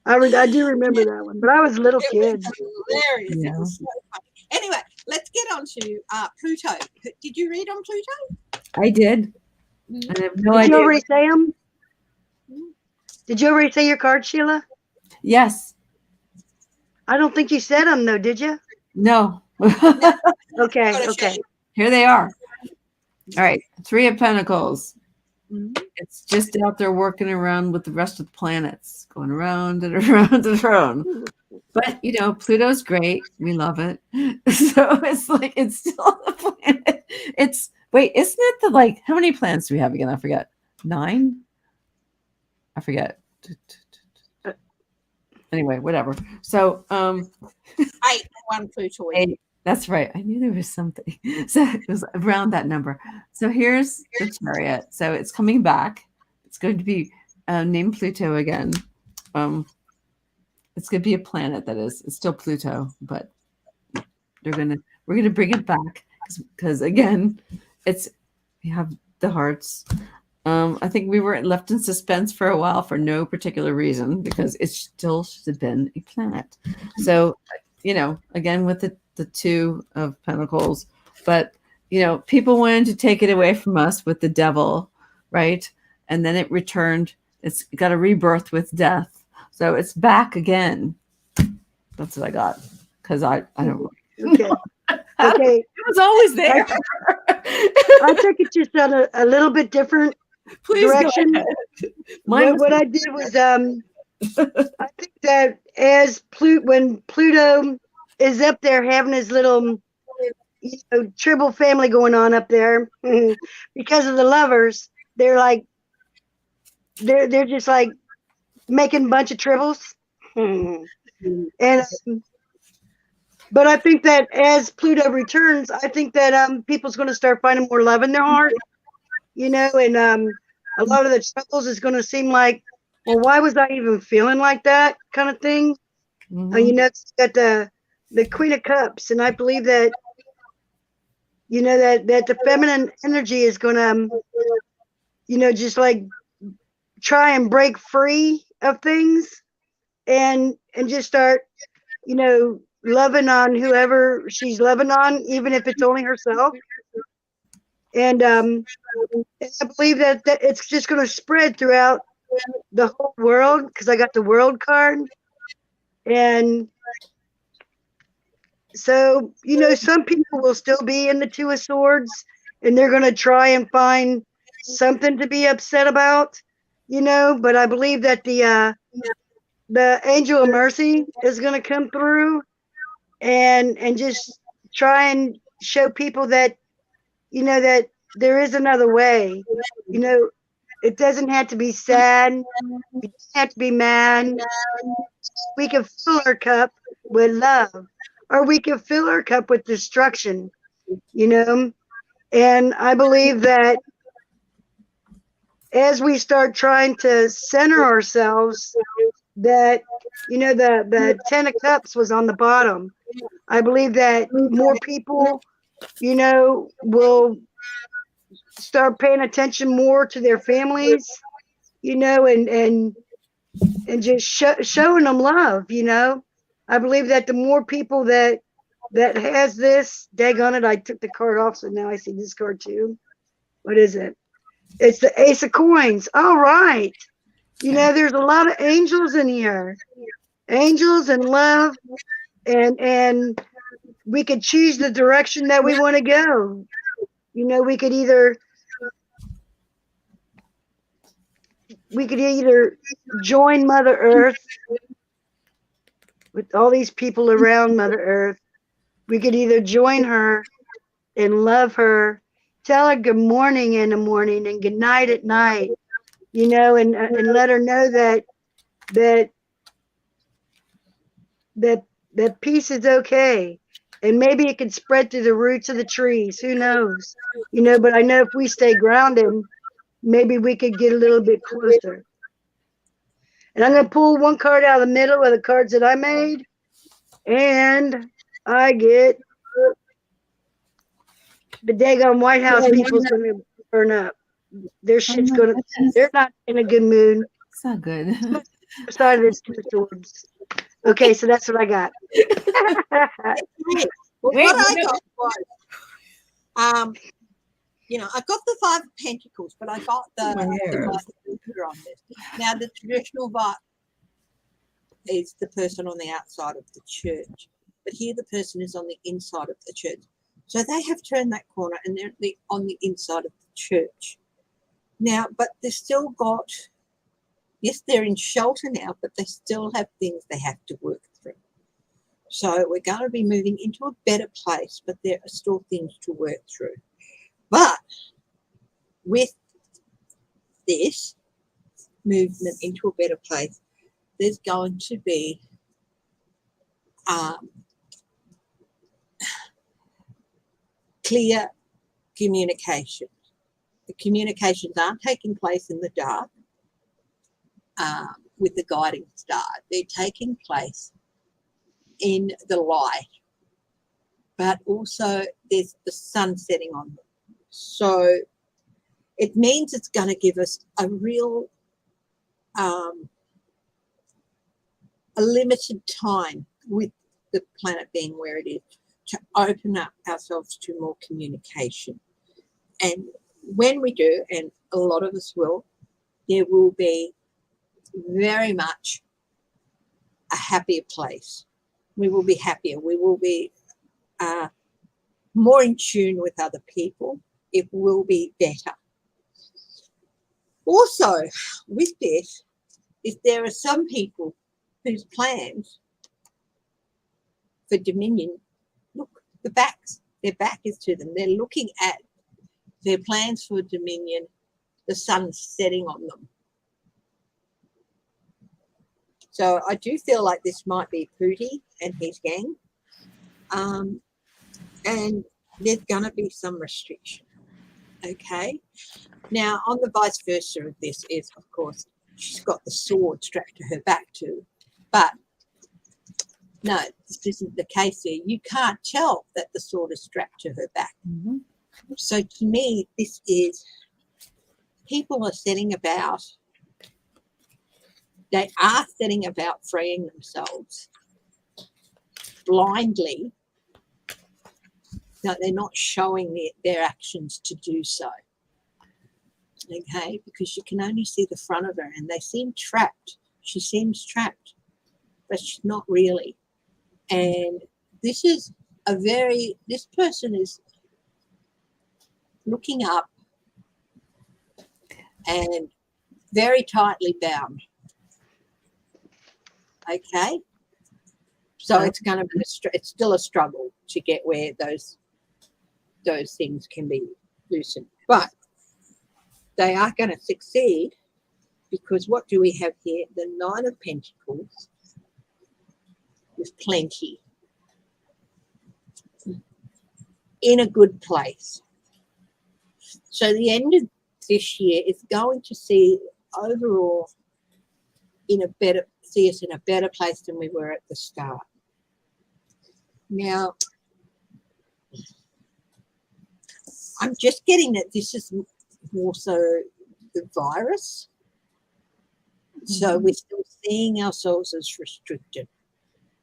I do remember that one, but I was a little It kid. was hilarious. Yeah. It was so funny. Anyway, let's get on to Pluto. Did you read on Pluto? I did. I have no Did you idea. already say them? Did you already say your card, Sheila? Yes. I don't think you said them though, did you? No. Okay, Gotta okay. show Here they are. All right. 3 of Pentacles. you. It's just out there working around with the rest of the planets, going around and around and around. But Pluto's great. We love it. So it's like it's still a planet. Isn't it how many planets do we have again? I forget. 9? I forget. Anyway, whatever. So 8, 1 Pluto. 8. That's right. I knew there was something. So it was around that number. So here's the Chariot. So it's coming back. It's going to be named Pluto again. It's going to be a planet that is. It's still Pluto, but we're gonna bring it back because again, we have the hearts. I think we were left in suspense for a while for no particular reason because it still should have been a planet. So again with the 2 of Pentacles, but people wanted to take it away from us with the devil, right? And then it returned. It's got a rebirth with death. So it's back again. That's what I got. Because I don't Okay. Okay. It was always there. I took it just on a little bit different Please go direction. ahead. Mine was What I did was I think that when Pluto is up there having his little tribble family going on up there because of the lovers, they're just like making a bunch of tribbles. And but I think that as Pluto returns, I think that people's going to start finding more love in their heart, and a lot of the troubles is going to seem like, well, why was I even feeling like that kind of thing? It's got the Queen of Cups, and I believe that that the feminine energy is going to just like try and break free of things and just start loving on whoever she's loving on, even if it's only herself. And I believe that it's just going to spread throughout the whole world because I got the World card. And So, some people will still be in the Two of Swords and they're going to try and find something to be upset about, but I believe that the Angel of Mercy is going to come through and just try and show people that, that there is another way. It doesn't have to be sad. It doesn't have to be mad. We can fill our cup with love, or we can fill our cup with destruction, And I believe that as we start trying to center ourselves, that, the 10 of Cups was on the bottom. I believe that more people, will start paying attention more to their families, and just showing them love, I believe that the more people that has this, daggone it, I took the card off, so now I see this card too. What is it? It's the Ace of Coins. All right. There's a lot of angels in here. Angels and love, and we could choose the direction that we want to go. We could either join Mother Earth with all these people around Mother Earth. We could either join her and love her, tell her good morning in the morning and good night at night, and let her know that peace is okay. And maybe it could spread through the roots of the trees. Who knows? But I know if we stay grounded, maybe we could get a little bit closer. And I'm going to pull one card out of the middle of the cards that I made. And I get the daggone White House people's going to burn up. Their shit's going to, they're not in a good mood. It's not good. Side of this Two of Swords. Okay, so that's what I got. Well, what I got was, I got the Five of Pentacles, but I got the on this. Now, the traditional vibe is the person on the outside of the church, but here the person is on the inside of the church. So they have turned that corner and they're on the inside of the church. Now, but they've still got, yes, they're in shelter now, but they still have things they have to work through. So we're going to be moving into a better place, but there are still things to work through. But with this movement into a better place, there's going to be clear communication. The communications aren't taking place in the dark with the guiding star. They're taking place in the light, but also there's the sun setting on them. So it means it's going to give us a real, a limited time with the planet being where it is to open up ourselves to more communication. And when we do, and a lot of us will, there will be very much a happier place. We will be happier. We will be more in tune with other people. It will be better. Also, with this, if there are some people whose plans for dominion, look, their back is to them. They're looking at their plans for dominion, the sun setting on them. So I do feel like this might be Pooty and his gang. And there's going to be some restriction. Okay. Now, on the vice versa of this is, of course, she's got the sword strapped to her back too. But no, this isn't the case here. You can't tell that the sword is strapped to her back. Mm-hmm. So to me, this is people are setting about, they are setting about freeing themselves blindly. No, they're not showing their actions to do so. Okay, because you can only see the front of her and they seem trapped. She seems trapped, but she's not really. And this person is looking up and very tightly bound. Okay, so it's going to be it's still a struggle to get where those things can be loosened, but they are going to succeed, because what do we have here? The Nine of Pentacles with plenty in a good place. So the end of this year is going to see overall see us in a better place than we were at the start. Now, I'm just getting that this is also the virus. So we're still seeing ourselves as restricted.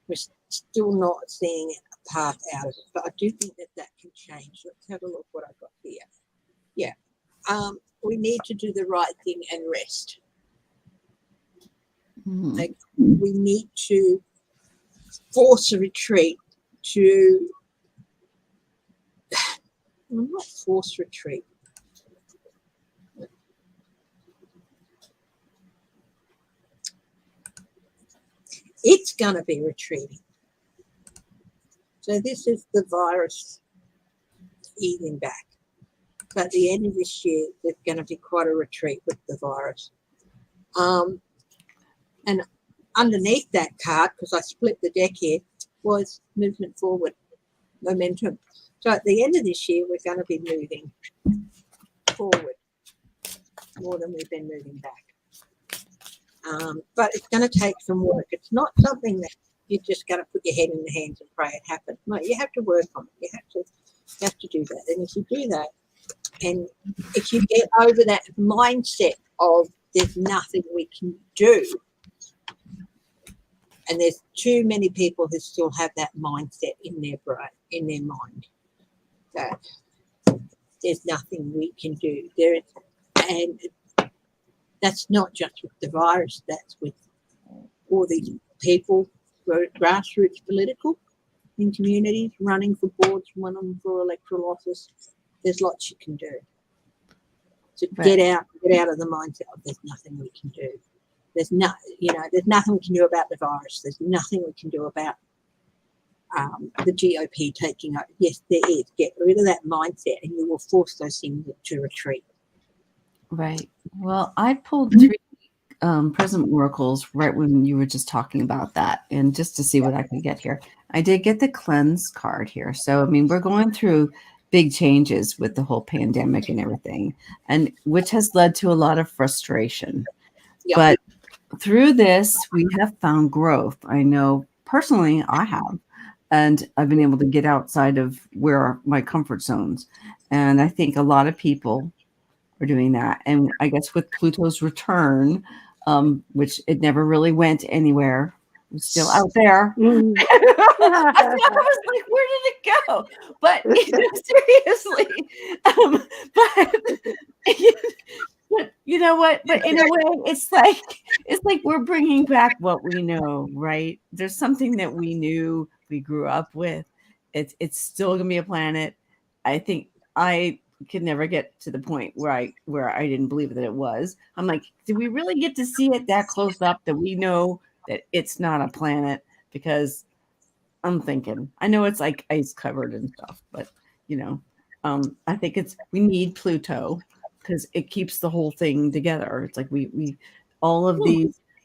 We're still not seeing a path out of it. But I do think that can change. Let's have a look what I've got here. Yeah. We need to do the right thing and rest. Like, we need to force a retreat to not force retreat. It's going to be retreating. So this is the virus easing back. So at the end of this year, there's going to be quite a retreat with the virus. And underneath that card, because I split the deck here, was movement forward, momentum. So at the end of this year, we're going to be moving forward more than we've been moving back. But it's going to take some work. It's not something that you're just going to put your head in the hands and pray it happens. No, you have to work on it. You have to do that. And if you do that, and if you get over that mindset of there's nothing we can do, and there's too many people who still have that mindset in their brain, in their mind, that there's nothing we can do. And that's not just with the virus, that's with all these people who are grassroots political in communities, running for boards, running for electoral office. There's lots you can do. So get out of the mindset of there's nothing we can do. There's nothing we can do about the virus. There's nothing we can do about the GOP taking over. Yes, there is. Get rid of that mindset and you will force those things to retreat. Right. Well, I pulled 3 present oracles right when you were just talking about that, and just to see what I could get here. I did get the cleanse card here. So, I mean, we're going through big changes with the whole pandemic and everything, and which has led to a lot of frustration. Yep. But through this, we have found growth. I know personally I have, and I've been able to get outside of where my comfort zones. And I think a lot of people are doing that. And I guess with Pluto's return, which it never really went anywhere, it's still out there. I was like, where did it go? But seriously, but you know what? But in a way, it's like we're bringing back what we know, right? There's something that we knew, we grew up with. It's still gonna be a planet. I think I could never get to the point where I didn't believe that it was. I'm like, did we really get to see it that close up that we know that it's not a planet? Because I'm thinking, I know it's like ice covered and stuff, but I think we need Pluto because it keeps the whole thing together. It's like we all of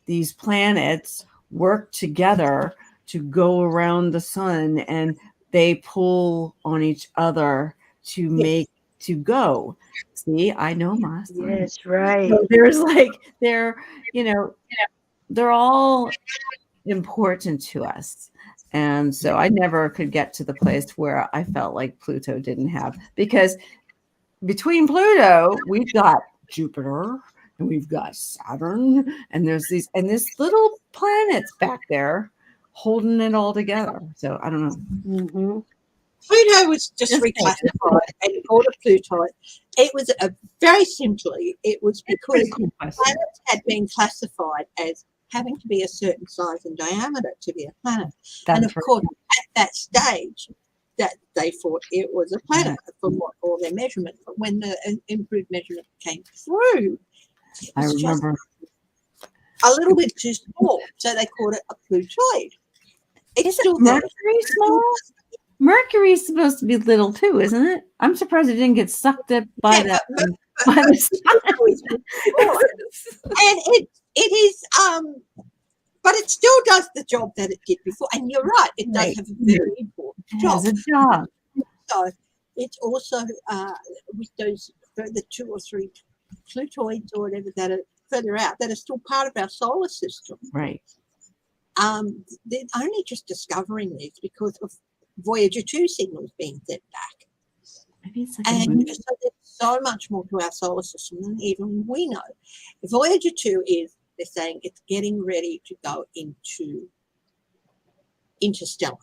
these planets work together to go around the sun, and they pull on each other to make to go. See, I know my sign. Yes, right. So they're all important to us. And so I never could get to the place where I felt like Pluto didn't have, because between Pluto, we've got Jupiter and we've got Saturn, and there's little planets back there holding it all together. So I don't know. Mm-hmm. Pluto was just reclassified and called a Pluto. It was very simply, it was because planets had been classified as having to be a certain size and diameter to be a planet. That's And of right. course, at that stage, that they thought it was a planet from what all their measurements. But when the improved measurement came through, it I was just remember. a little bit too small, so they called it a Plutoid. It's Isn't still there. Mercury small? Mercury's supposed to be little too, isn't it? I'm surprised it didn't get sucked up by Yeah, the but by the sun. Mercury's smaller. And it is but it still does the job that it did before. And you're right, it does Right. have a very important It job. has a job. So it's also with those further 2 or 3 Plutoids or whatever that are further out that are still part of our solar system. Right. They're only just discovering these because of Voyager 2 signals being sent back. Maybe it's like a And moon. so there's so much more to our solar system than even we know. Voyager 2 is, they're saying it's getting ready to go into interstellar.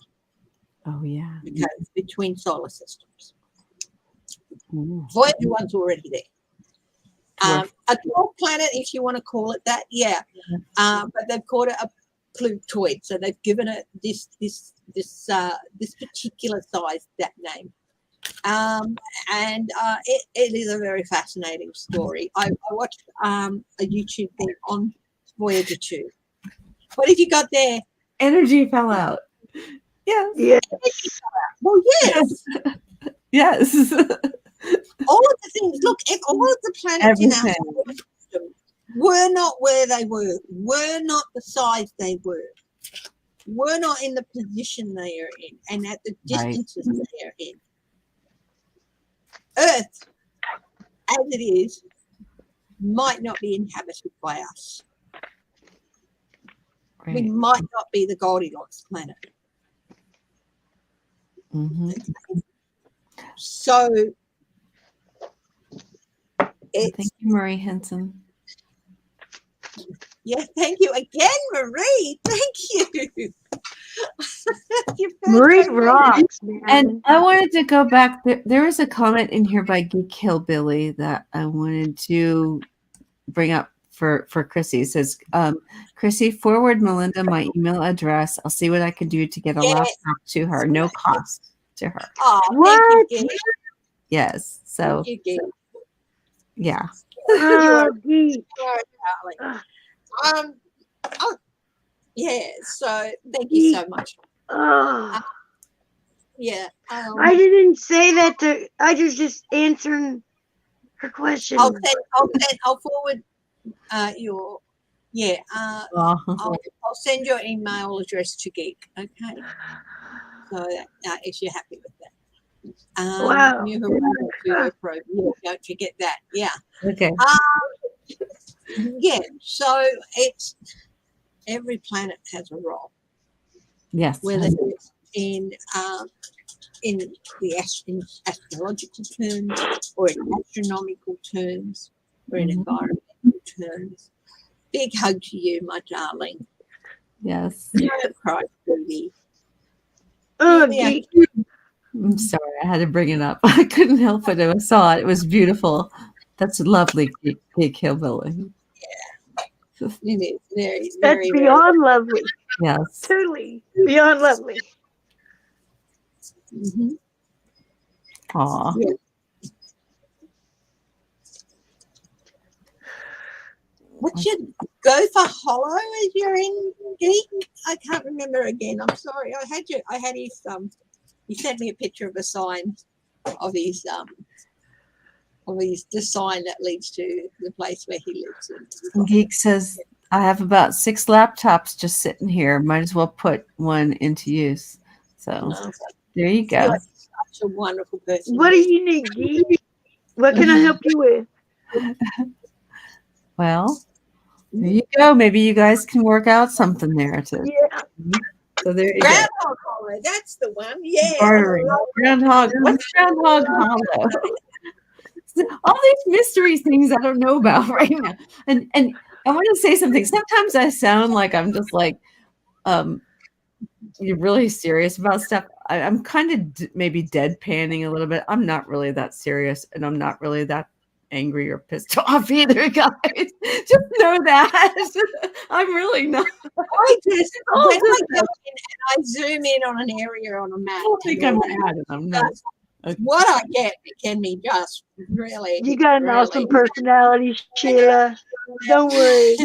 Oh yeah. Because between solar systems. Ooh. Voyager 1's already there. Terrific. A dwarf planet, if you want to call it that, yeah. But they've called it a Plutoid, so they've given it this particular size that name. And it is a very fascinating story. I watched a YouTube thing on Voyager 2. What have you got there? Energy fell out. Yes. Yeah. Well, yes. Yes. All of the things, look, all of the planets in our Everything. solar system were not where they were not the size they were not in the position they are in, and at the Right. distances they are in. Earth, as it is, might not be inhabited by us. We Right. might not be the Goldilocks planet. Mm-hmm. So Thank it's you, Marie Henson. yes, thank you again, Marie. Thank you. You've heard Marie so many- rocks, man. And I wanted to go back. There was a comment in here by Geek Hillbilly that I wanted to bring up for Chrissy. It says, Chrissy, forward Melinda my email address. I'll see what I can do to get a Yes. laptop to her. No cost to her. Oh, What? thank you, Yes. So, Gee. Thank you, yeah. Gee. You are Geek. darling. Oh, yeah. So thank you so much. Oh, Yeah. I didn't say that to. I was just answering her question. I'll forward your. Yeah. I'll send your email address to Geek. Okay. So if you're happy with that. Wow. New Horizon Studio Pro. Yeah, don't forget that. Yeah. Okay. Yeah. So it's every planet has a role, Yes. whether it's in the in astrological terms or in astronomical terms or in Mhm. environmental terms. Big hug to you, my darling. Yes. Don't cry, Judy. Oh, Yeah. Geek. I'm sorry. I had to bring it up. I couldn't help it. I saw it. It was beautiful. That's lovely, Geek Hillbilly. It is very, That's very, very. beyond lovely. Yes. Totally beyond lovely. Mhm. Aw. Yeah. What's your go for hollow as you're in Geek? I can't remember again. I'm sorry. I had his he sent me a picture of a sign of his the sign that leads to the place where he lives in. Geek says, I have about 6 laptops just sitting here. Might as well put one into use. So there you go. You're such a wonderful person. What do you need, Geek? What can I help you with? Well, there you go. Maybe you guys can work out something there too. Yeah. So there you go. Groundhog Hollow, that's the one. Yeah. Bartering. Groundhog. What's Groundhog Hollow? All these mystery things I don't know about right now. And I want to say something. Sometimes I sound like I'm just like, you're really serious about stuff. I'm kind of maybe deadpanning a little bit. I'm not really that serious, and I'm not really that angry or pissed off either, guys. Just know that. I'm really not. I just, Oh, when I goodness. go in and I zoom in on an area on a map, I don't think I'm mad. I'm not. Okay. what I get can be just really. You got an awesome really- personality, Sheila. Don't worry.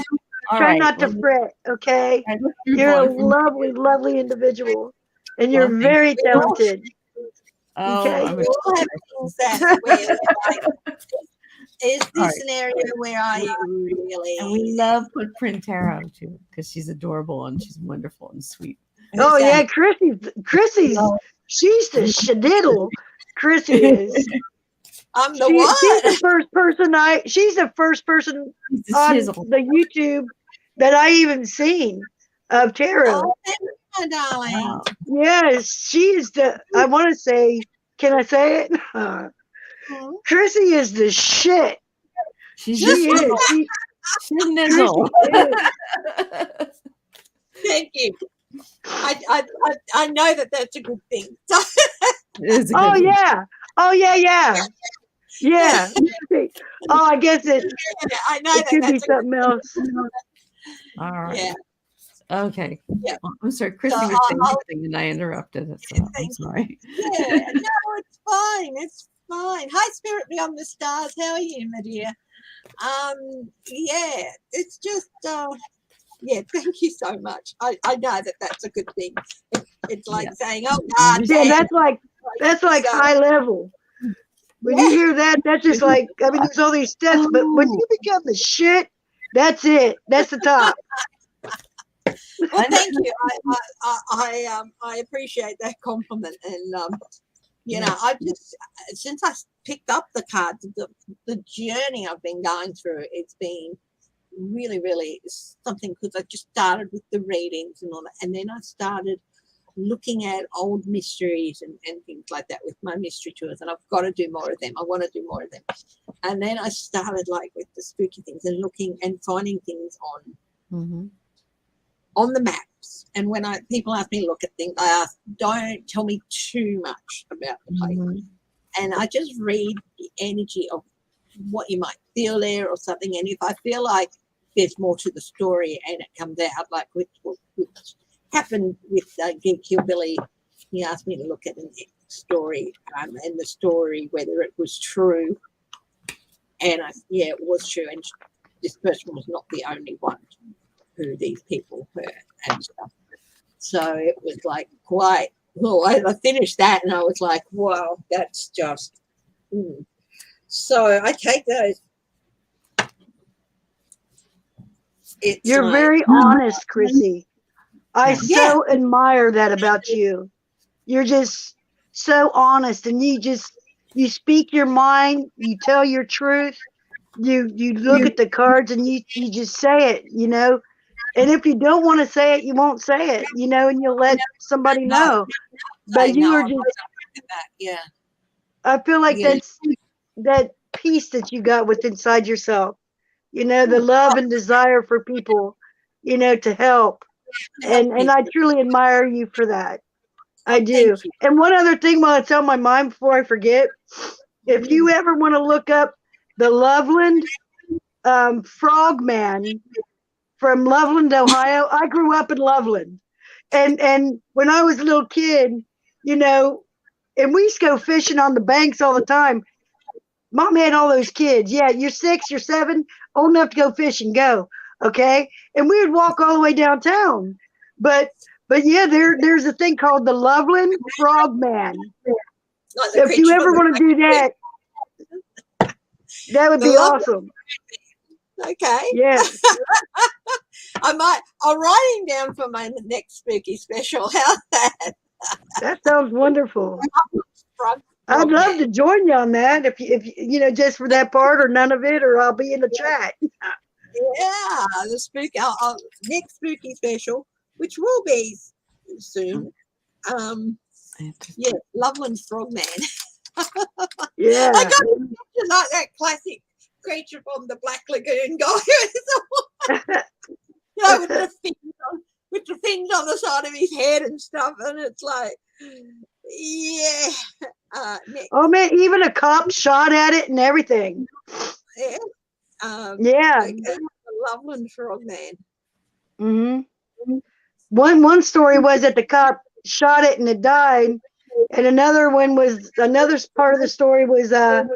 All Try right, not to well, fret, okay? all right, let's move You're a on from- lovely, lovely individual. And you're Well, thank very you. talented. Oh, Okay. I'm We all have things that where like, is this Right. an area where I really? and we love Footprint Tarot too, because she's adorable and she's wonderful and sweet. Oh, Who's yeah, that? Chrissy's, she's the shadiddle. Chrissy is. I'm the She's one. the first person she's the first person She's on chiseled. the YouTube that I even seen of tarot. Oh, thank you, my darling. Wow. Yes, she is I want to say, can I say it? Mhm. Chrissy is the shit. She's She just is. She, nizzle. Thank you. I know that that's a good thing. It is a oh good one. yeah. Oh yeah. Yeah. Oh, I guess it I know it that could be that's a good something else. All right. Yeah. Okay. Yeah. Well, I'm sorry, Chrissy So was saying I'll- something and I interrupted it. So I'm Thank you. sorry. Yeah, no, it's fine. It's fine. Hi, Spirit Beyond the Stars. How are you, my dear? Yeah, it's just, yeah, thank you so much. I know that that's a good thing. It's like Yeah. saying, oh, God, Yeah, damn. that's like So- high level. When you hear that, that's just like, I mean, there's all these steps, but when you become the shit, that's it. That's the top. Well, thank you. I appreciate that compliment, and you know, I just since I picked up the cards, the journey I've been going through, it's been really something, because I just started with the readings and all that, and then I started looking at old mysteries and things like that with my mystery tours, and I've got to do more of them. I want to do more of them, and then I started like with the spooky things and looking and finding things on the maps. And when people ask me to look at things, I ask, don't tell me too much about the place. And I just read the energy of what you might feel there or something. And if I feel like there's more to the story and it comes out, like which happened with Geek Hillbilly, he asked me to look at a story and the story, whether it was true. And yeah, it was true. And this person was not the only one who these people were and stuff. So it was like quite, well, I finished that and I was like, wow, that's just, So I take those. You're like, very honest, Chrissy. I so admire that about you. You're just so honest, and you speak your mind, you tell your truth, you look at the cards and you just say it, you know. And if you don't want to say it, you won't say it, you know, and you'll let somebody know. But you are just, yeah. I feel like Yeah. that's that peace that you got with inside yourself, you know, the love and desire for people, you know, to help. And I truly admire you for that. I do. Thank you. And one other thing while it's on my mind before I forget, if you ever want to look up the Loveland Frogman from Loveland, Ohio. I grew up in Loveland. And when I was a little kid, you know, and we used to go fishing on the banks all the time. Mom had all those kids. Yeah, you're 6, you're 7, old enough to go fishing, go. Okay. And we would walk all the way downtown. But yeah, there's a thing called the Loveland Frogman. Like the If you creature ever from want to do that, that would The be Loveland- awesome. Okay. Yeah. I'll write him down for my next spooky special. How's that? That sounds wonderful. Frog- I'd love Frogman. to join you on that if you know, just for that part or none of it, or I'll be in the chat. Yeah, the spooky next spooky special, which will be soon. Yeah, Loveland Frogman. Yeah. I got like that classic creature from the Black Lagoon guy. You know, with the fins on the side of his head and stuff, and it's like, yeah. Oh man, even a cop shot at it and everything. Yeah. like, Loveland Frogman. Mm-hmm. One story was that the cop shot it and it died, and another part of the story was that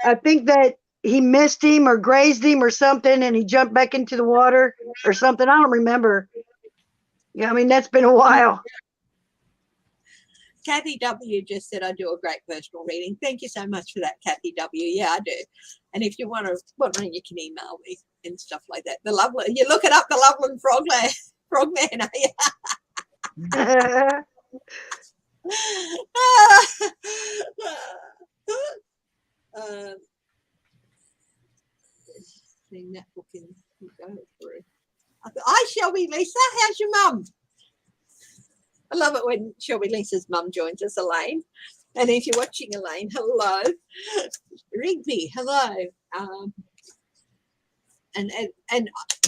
I think that he missed him or grazed him or something, and he jumped back into the water or something. I don't remember. Yeah, I mean that's been a while. Kathy W just said I do a great personal reading. Thank you so much for that, Kathy W. Yeah, I do. And if you want to, you can email me and stuff like that. You look it up, the Loveland Frogman, are you? Seeing that book in go through. Hi, Shelby Lisa. How's your mum? I love it when Shelby Lisa's mum joins us, Elaine. And if you're watching, Elaine, hello. Rigby, hello. And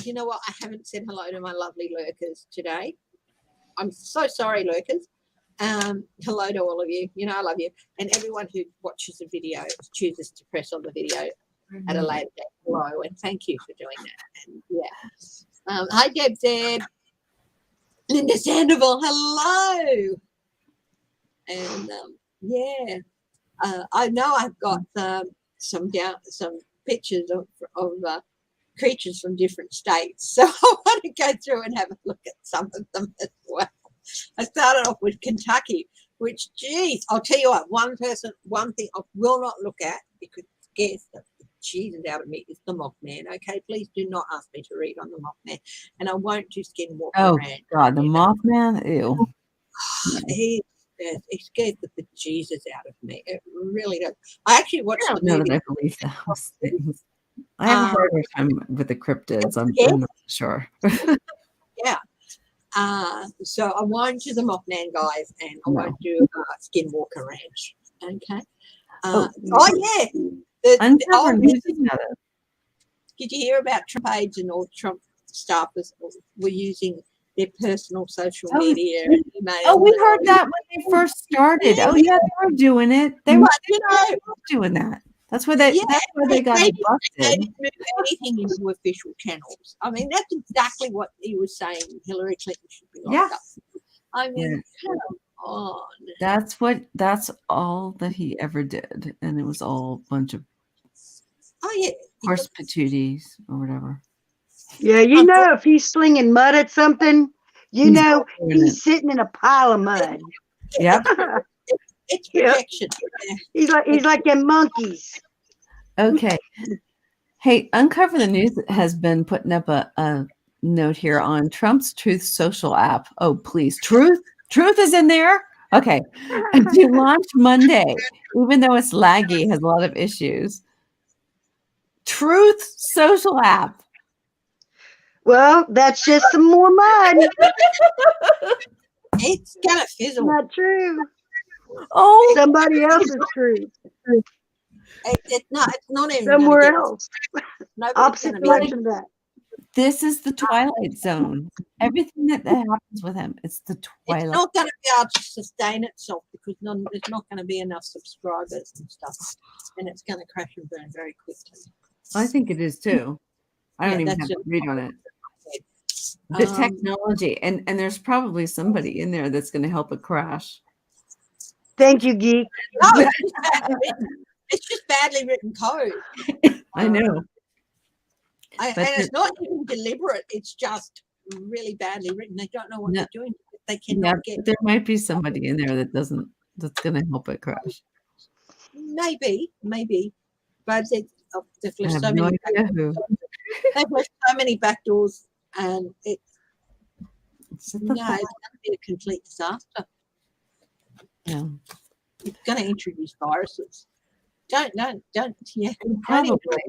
you know what? I haven't said hello to my lovely lurkers today. I'm so sorry, lurkers. Hello to all of you. You know I love you. And everyone who watches the video chooses to press on the video at a later date. Hello, and thank you for doing that. And yeah. Hi, Deb Zeb. Linda Sandoval, hello. And yeah, I know I've got some pictures of creatures from different states, so I want to go through and have a look at some of them as well. I started off with Kentucky, which, geez, I'll tell you what, one thing I will not look at because it scares the Jesus out of me is the Mothman. Okay, please do not ask me to read on the Mothman, and I won't do skinwalker. Oh God, the Mothman, ew. He scares the bejesus out of me. It really does. I actually watched the know movie. that I believe those things. I haven't heard of him with the cryptids. I'm not sure. Yeah. So I won't do the Mothman, guys, and I won't do Skinwalker Ranch. Okay. Yeah. Uncover news about it. Did you hear about Trump aides and all Trump staffers were using their personal social media? Oh, we heard that when they first started. Oh, yeah, they were doing it. They were doing that. That's why they got busted. They didn't move anything into official channels. I mean, that's exactly what he was saying. Hillary Clinton should be locked up. I mean, come on. That's all that he ever did, and it was all a bunch of horse patooties or whatever. Yeah, if he's slinging mud at something, he's sitting in a pile of mud. Yep. It's projection. Yep. He's like them monkeys. Okay. Hey, Uncover the News has been putting up a note here on Trump's Truth Social app. Oh, please. Truth is in there? Okay. To launch Monday, even though it's laggy, has a lot of issues. Truth Social app. Well, that's just some more mud. It's gonna fizzle. Not true. Oh, somebody else's truth. It's not even somewhere else. Opposite direction of that. This is the Twilight Zone. Everything that happens with him, it's the Twilight. It's not going to be able to sustain itself because there's not going to be enough subscribers and stuff, and it's going to crash and burn very quickly. I think it is too. I don't even have to read on it. The technology, and there's probably somebody in there that's going to help it crash. Thank you, geek. No, it's just badly written code. I know. And it's not even deliberate. It's just really badly written. They don't know what they're doing. They cannot get. There might be somebody in there that's going to help it crash. Maybe, but they've left so many. They've left so many backdoors, and it's going to be a complete disaster. Yeah, it's going to introduce viruses. Don't. Yeah, probably.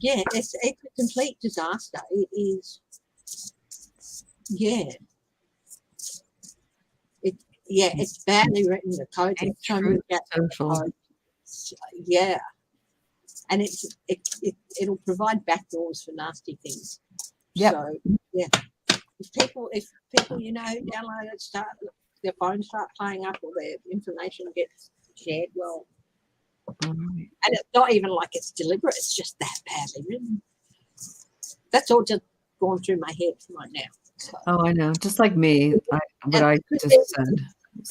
Yeah, it's a complete disaster. It is. Yeah. It's badly written. The code. Yeah, and it'll provide backdoors for nasty things. Yeah. So yeah, if people download it, their phones start playing up, or their information gets shared, well, All right. And it's not even like it's deliberate. It's just that badly written. That's all just going through my head right now. So, Oh, I know. Just like me, what I just said.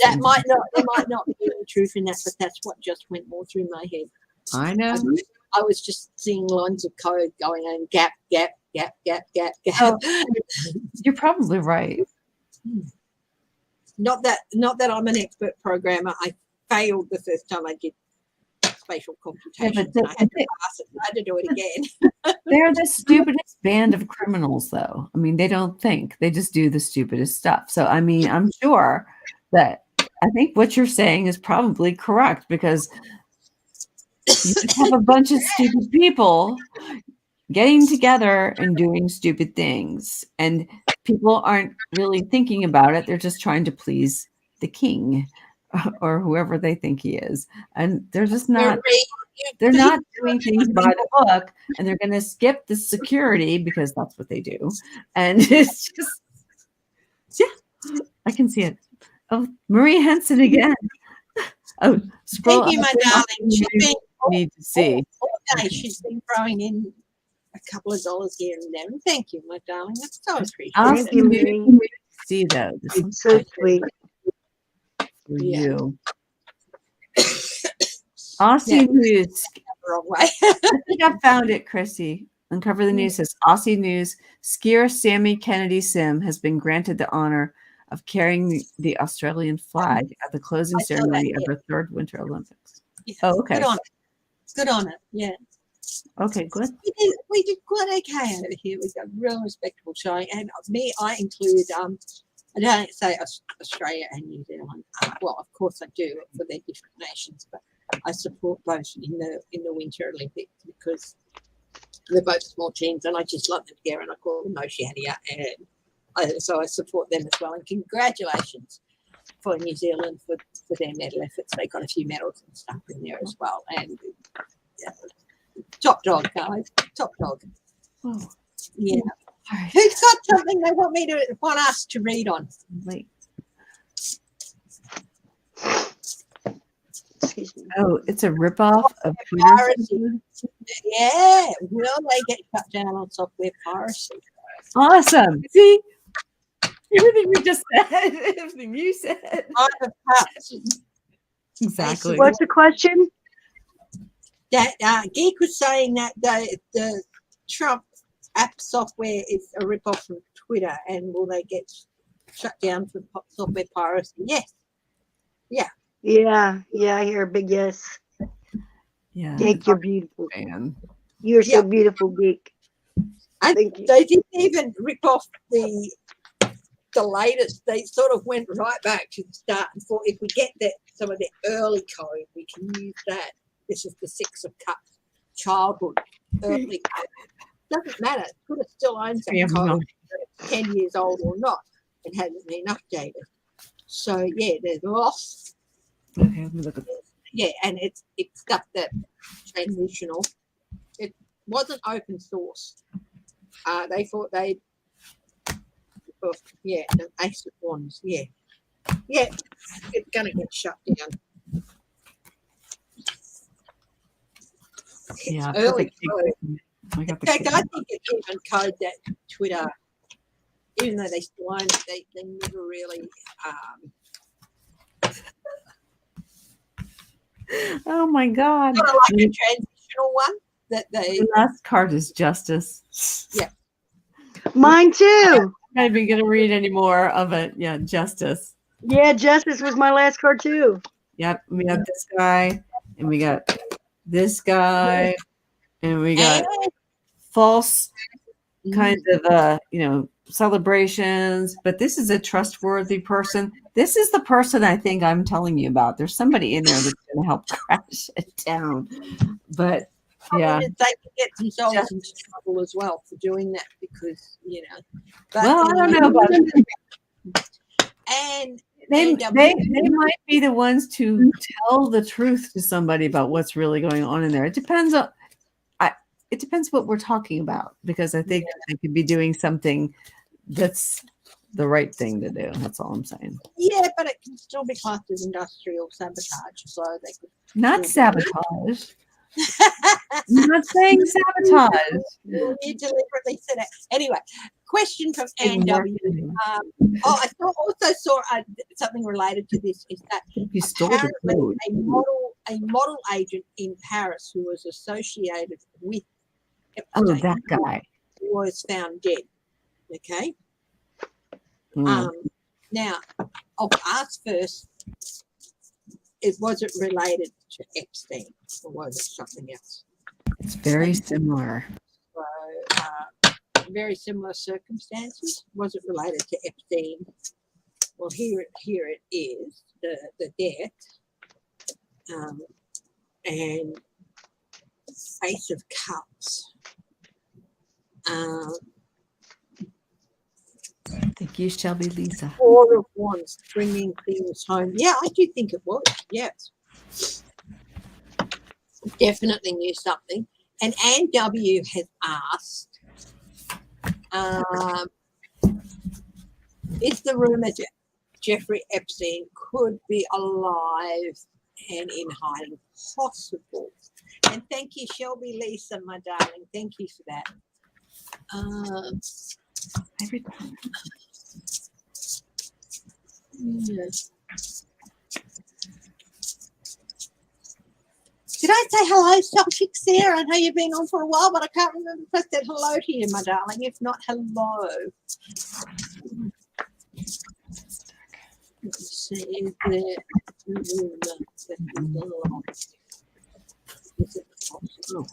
there might not be any truth in that, but that's what just went more through my head. I know. I was just seeing lines of code going on, gap, gap, gap, gap, gap, gap. Oh, you're probably right. Not that I'm an expert programmer. I failed the first time I did spatial computations. but I had to pass it. I had to do it again. They're the stupidest band of criminals, though. I mean, they don't think. They just do the stupidest stuff. So, I mean, I'm sure that I think what you're saying is probably correct because you just have a bunch of stupid people getting together and doing stupid things. And people aren't really thinking about it. They're just trying to please the king or whoever they think he is. And they're just not. They're not doing things by the book, and they're going to skip the security because that's what they do. And it's just, yeah, I can see it. Oh, Marie Henson again. Oh, scroll. Thank you, my darling. She's been need to see. all day. She's been throwing in a couple of dollars here and there. And thank you, my darling. That's so appreciated. Thank you, Marie. See though, this is So sweet. for Yeah. you. Aussie News. The wrong way. I think I found it, Chrissy. Uncover the News says Aussie News skier Sammy Kennedy Sim has been granted the honor of carrying the Australian flag at the closing I saw that, ceremony of yeah. the third Winter Olympics. Yeah. Oh, okay. Good on it. Good on it. Yeah. Okay, good. We did quite okay over here. We got real respectable showing. And me, I include I don't say Australia and New Zealand. Well, of course I do for their different nations, but I support both in the Winter Olympics because they're both small teams, and I just love them together. And I call them Oceania, and so I support them as well. And congratulations for New Zealand for their medal efforts. They got a few medals and stuff in there as well. And yeah, top dog, guys, top dog. Oh, Yeah. all right. Who's got something they want us to read on? Wait. Excuse me. Oh, it's a ripoff of Piracy. Yeah. Will they get shut down on software piracy? Awesome. See? Everything we just said, everything you said. Private parts. Exactly. What's the question? That Geek was saying that the Trump app software is a rip-off from Twitter, and will they get shut down for software piracy? Yes. Yeah, I hear a big yes. Yeah. Geek, you're beautiful. Man. You're so Yeah. beautiful, Geek. And Thank you. they didn't even rip off the latest. They sort of went right back to the start and thought if we get some of the early code, we can use that. This is the 6 of Cups childhood early code. Doesn't matter. It could have still owned some Yeah, code, no. whether it's 10 years old or not. It hasn't been updated. So yeah, there's loss. Okay, let me look at Yeah, and it's stuff that transitional. It wasn't open source. They thought the Ace of Wands. Yeah, it's gonna get shut down. Yeah, It's early perfect. code. I got In the fact, I think it's even code that Twitter, even though they still own it, they never really. Oh my God. Sort of like a transitional one that they. The last card is Justice. Yeah. Mine too. I'm not even going to read any more of it. Yeah, Justice. Yeah, Justice was my last card too. Yep, we got this guy, and we got this guy, and we got false kinds of celebrations, but this is a trustworthy person. This is the person I think I'm telling you about. There's somebody in there that's going to help crash it down. But yeah, They can get themselves into trouble as well for doing that because But, well, I don't know about that. And They and, might be the ones to tell the truth to somebody about what's really going on in there. It depends on. It depends what we're talking about because I think they could be doing something that's the right thing to do. That's all I'm saying. Yeah, but it can still be classed as industrial sabotage. So they could. Not sabotage. I'm not saying sabotage. You deliberately said it. Anyway, question from Ann It's W. marketing. I also saw something related to this. Is that You stole the apparently code. a model agent in Paris who was associated with Oh, Epstein that guy. was found dead. Okay. Mm. Now, I'll ask first. Was it related to Epstein, or was it something else? It's very similar. So, very similar circumstances. Was it related to Epstein? Well, here it is, the death, and Ace of Cups. I think you shall be Lisa. Four of Wands, bringing things home. Yeah, I do think it was. Yes, definitely knew something. And Ann W has asked, is the rumor that Jeffrey Epstein could be alive and in hiding possible? And thank you, Shelby Lisa, my darling. Thank you for that. Every time. Yeah. Did I say hello, Celtic Sarah? I know you've been on for a while, but I can't remember if I said hello to you, my darling. If not, hello. Let's see, is there is it possible?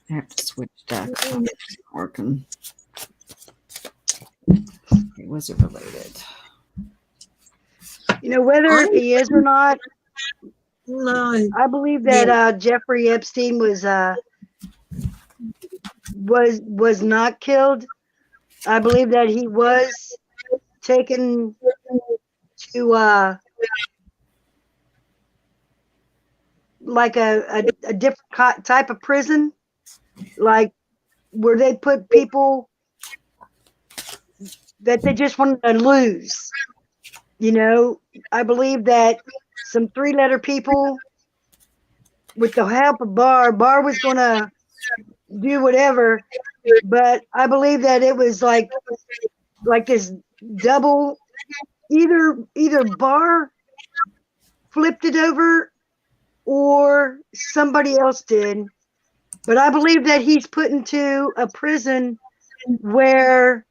I have to switch decks. It's not working. Okay, was it related? You know, whether he is or not, No. I believe that Jeffrey Epstein was not killed. I believe that he was taken to like a different type of prison, like where they put people that they just wanted to lose. You know, I believe that some 3-letter people, with the help of Barr was going to do whatever, but I believe that it was like this double, either Barr flipped it over or somebody else did. But I believe that he's put into a prison where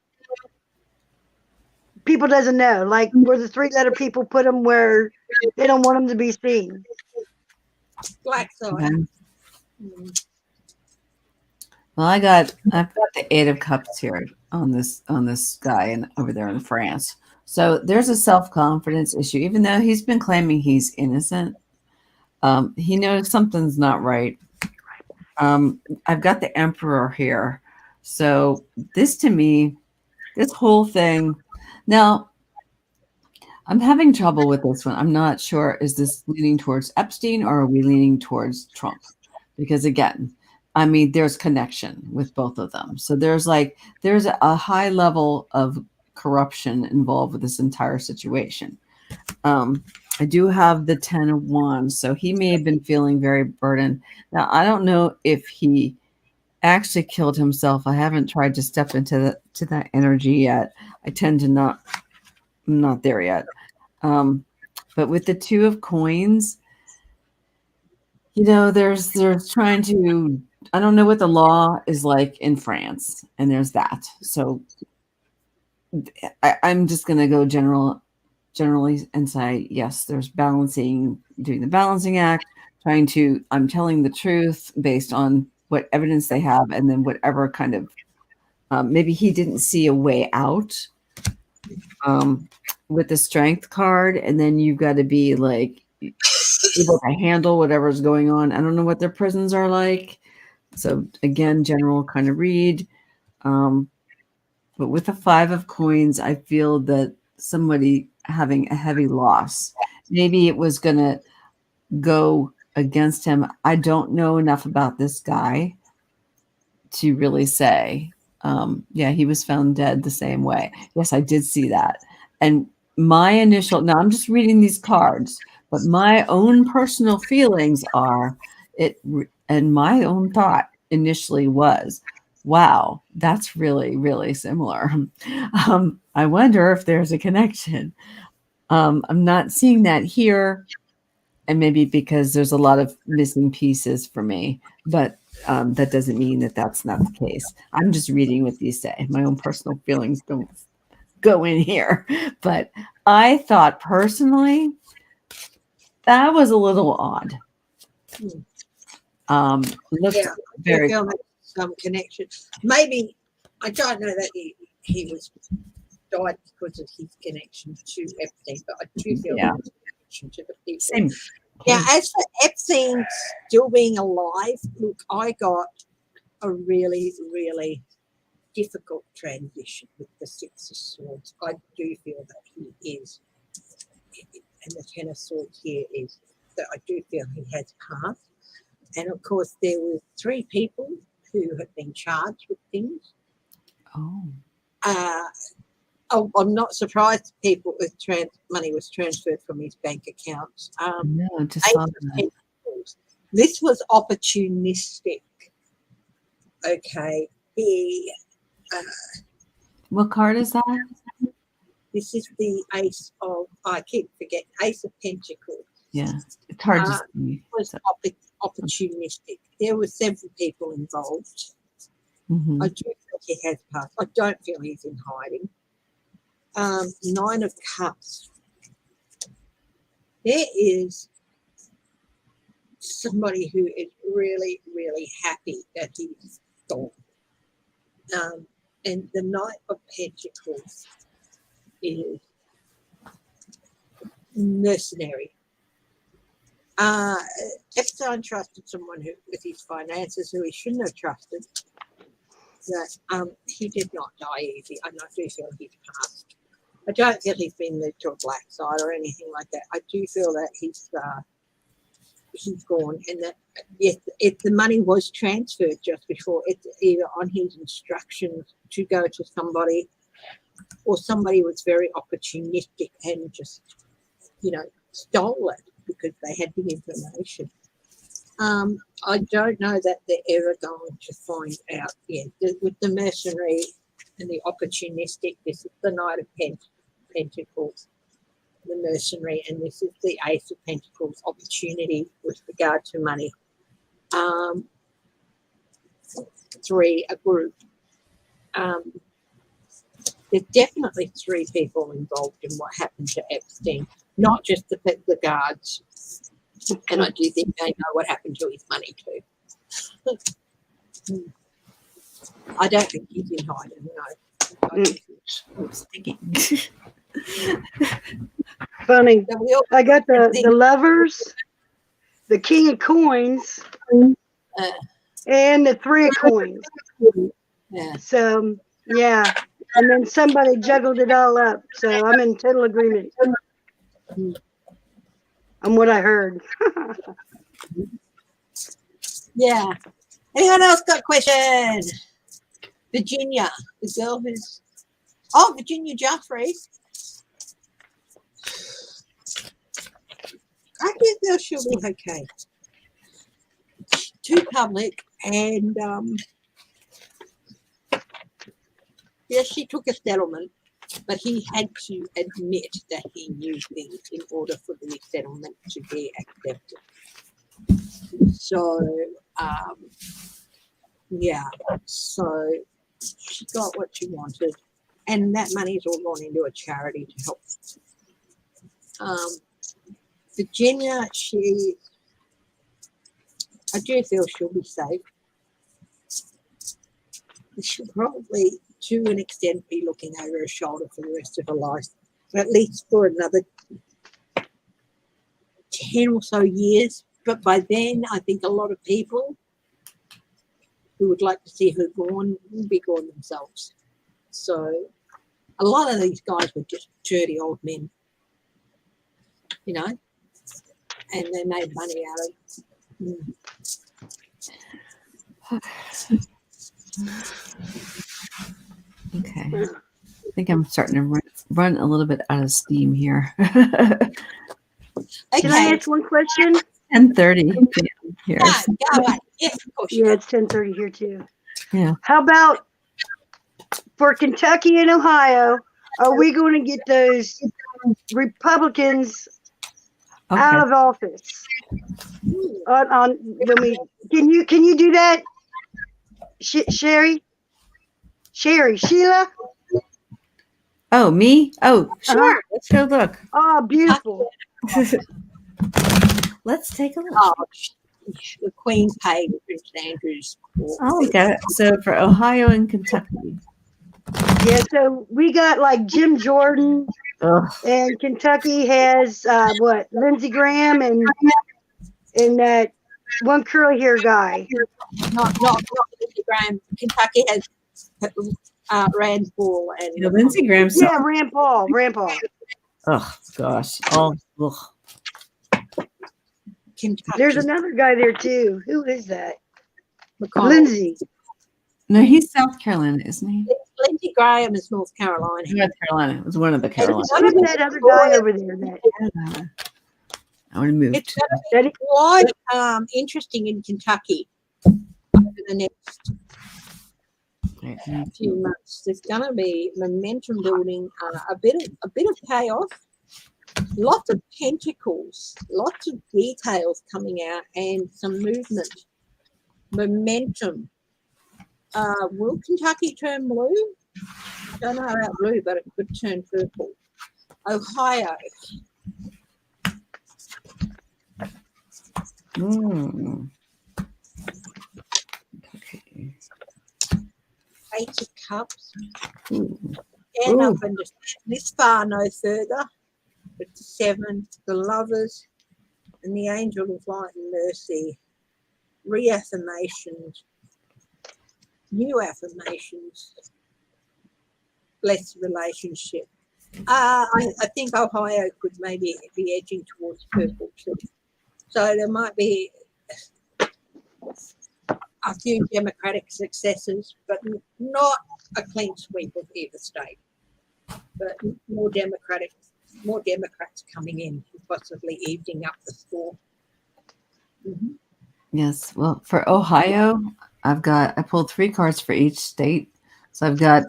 people doesn't know, like where the 3-letter people put them where they don't want them to be seen. Black side. Okay. Well, I've got the 8 of Cups here on this guy over there in France. So there's a self-confidence issue, even though he's been claiming he's innocent. He knows something's not right. I've got the Emperor here. So this, to me, this whole thing. Now, I'm having trouble with this one. I'm not sure. Is this leaning towards Epstein or are we leaning towards Trump? Because again, I mean, there's connection with both of them. So there's a high level of corruption involved with this entire situation. I do have the 10 of Wands, so he may have been feeling very burdened. Now, I don't know if he actually killed himself. I haven't tried to step into that energy yet. I tend to I'm not there yet. But with the 2 of Coins, you know, there's trying to, I don't know what the law is like in France, and there's that. So I'm just going to go generally and say, yes, there's doing the balancing act, I'm telling the truth based on what evidence they have, and then whatever kind of, maybe he didn't see a way out with the Strength card, and then you've got to be like able to handle whatever's going on. I don't know what their prisons are like. So again, general kind of read. But with the 5 of Coins, I feel that somebody having a heavy loss. Maybe it was going to go against him. I don't know enough about this guy to really say. Yeah, he was found dead the same way. Yes, I did see that. And my initial, now I'm just reading these cards, but my own personal feelings are and my own thought initially was, wow, that's really, really similar. I wonder if there's a connection. I'm not seeing that here, and maybe because there's a lot of missing pieces for me, but that doesn't mean that that's not the case. I'm just reading what these say. My own personal feelings don't go in here, but I thought personally that was a little odd. Looked Yeah, very feel like some connection. Maybe I don't know that he was died because of his connection to Epstein, but I do feel Yeah. there's a connection to the people. same. Now, as for Epstein still being alive, look, I got a really, really difficult transition with the Six of Swords. I do feel that he is, and the Ten of Swords here is that I do feel he has passed. And of course, there were 3 people who have been charged with things. I'm not surprised people with money was transferred from his bank accounts. No, just Ace saw of that. Pentacles. This was opportunistic. Okay, What card is that? this is the Ace of. I keep forgetting Ace of Pentacles. Yeah, it's hard to see. It was opportunistic. There were several people involved. Mhm. I do feel he has passed. I don't feel he's in hiding. 9 of Cups. There is somebody who is really, really happy that he's gone. And the Knight of Pentacles is mercenary. Epstein trusted someone who, with his finances, who he shouldn't have trusted. That he did not die easy. I do feel he's passed. I don't feel he's been moved to a black side or anything like that. I do feel that he's gone, and that yes, if the money was transferred just before, it's either on his instructions to go to somebody, or somebody was very opportunistic and just, stole it because they had the information. I don't know that they're ever going to find out. Yeah, with the mercenary and the opportunistic, this is the Knight of Pentacles, the mercenary, and this is the Ace of Pentacles, opportunity with regard to money. 3, a group. There's definitely 3 people involved in what happened to Epstein, not just the guards. And I do think they know what happened to his money too. I don't think he's in hiding, no. Funny. I got the lovers, the King of Coins, and the 3 of Coins. Yeah. So, yeah. And then somebody juggled it all up. So I'm in total agreement on what I heard. Yeah. Anyone else got a question? Virginia, the girl who's... Oh, Virginia Jeffrey. I think she'll be okay. Too public, and yes, she took a settlement, but he had to admit that he knew things in order for the settlement to be accepted. So, yeah, so she got what she wanted, and that money's all gone into a charity to help. Virginia, I do feel she'll be safe. She'll probably, to an extent, be looking over her shoulder for the rest of her life, at least for another 10 or so years. But by then, I think a lot of people who would like to see her gone will be gone themselves. So a lot of these guys were just dirty old men, and they made money out of it. Okay. I think I'm starting to run a little bit out of steam here. Can I ask one question? 10:30 p.m. here. Go away. Yes, of course. Yeah, it's 10:30 here too. Yeah. How about for Kentucky and Ohio? Are we going to get those Republicans Okay. out of office? On when we can you do that, Sherry, Sheila? Oh, me? Oh, sure. Let's go look. Oh, beautiful. Let's take a look. Oh, the Queen paid Prince Andrew's court. Oh, okay. So for Ohio and Kentucky. Yeah, so we got like Jim Jordan, Ugh. and Kentucky has Lindsey Graham and that one curly hair guy. Not Lindsey Graham. Kentucky has Rand Paul and Lindsey Graham. Yeah, Rand Paul. Oh gosh. Oh. Ugh. Kentucky. There's another guy there too. Who is that? McConnell. Lindsey. No, he's South Carolina, isn't he? Lindsey Graham is North Carolina. North Carolina. It was one of the Carolinas. What is that other guy over there? I want to move. It's going to be quite interesting in Kentucky over the next few months. There's going to be momentum building, a bit of chaos, lots of pentacles, lots of details coming out, and some movement, momentum. Will Kentucky turn blue? I don't know about blue, but it could turn purple. Ohio. Okay. Eight of Cups. Ooh. And Ooh. up and this far, no further. But the Seven, the Lovers, and the Angel of Light and Mercy. Reaffirmations. New affirmations. Blessed relationship. I think Ohio could maybe be edging towards purple too. So there might be a few Democratic successes, but not a clean sweep of either state. But more Democrats coming in, possibly evening up the score. Mm-hmm. Yes. Well, for Ohio, I pulled 3 cards for each state. So I've got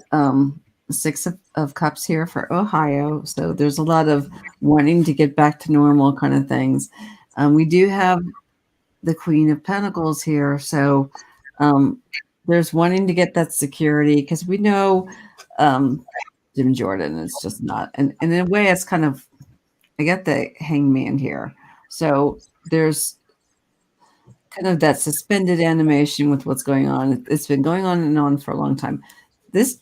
6 of cups here for Ohio. So there's a lot of wanting to get back to normal kind of things. We do have the Queen of Pentacles here. So there's wanting to get that security because we know Jim Jordan is just not. And in a way, it's kind of, I got the Hangman here. So there's kind of that suspended animation with what's going on. It's been going on and on for a long time. This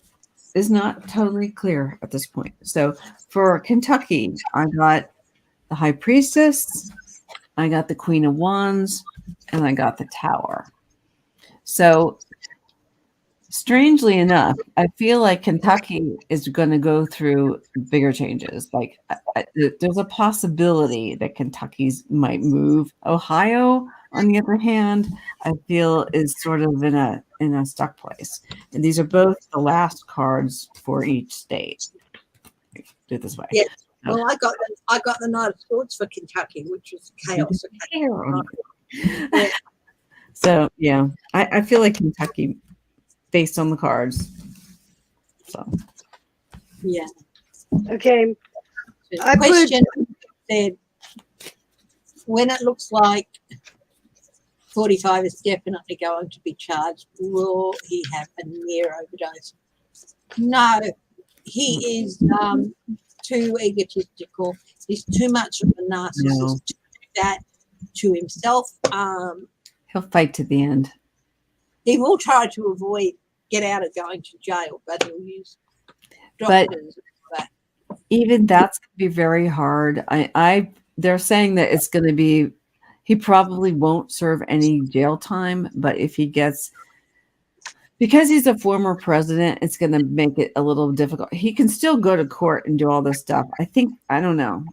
is not totally clear at this point. So for Kentucky, I got the High Priestess, I got the Queen of Wands, and I got the Tower. So strangely enough, I feel like Kentucky is going to go through bigger changes. Like there's a possibility that Kentucky's might move. Ohio, on the other hand, I feel is sort of in a stuck place. And these are both the last cards for each state. Do it this way. Yeah. Well, I got the Knight of Swords for Kentucky, which is chaos. Yeah. So yeah, I feel like Kentucky, based on the cards. So yeah. Okay. The question said, when it looks like 45 is definitely going to be charged, will he have a near overdose? No, he is too egotistical. He's too much of a narcissist to do that to himself. He'll fight to the end. He will try to get out of going to jail, but he'll use doctors. But even that's going to be very hard. They're saying that it's going to be, he probably won't serve any jail time, but if he gets, because he's a former president, it's going to make it a little difficult. He can still go to court and do all this stuff. I don't know.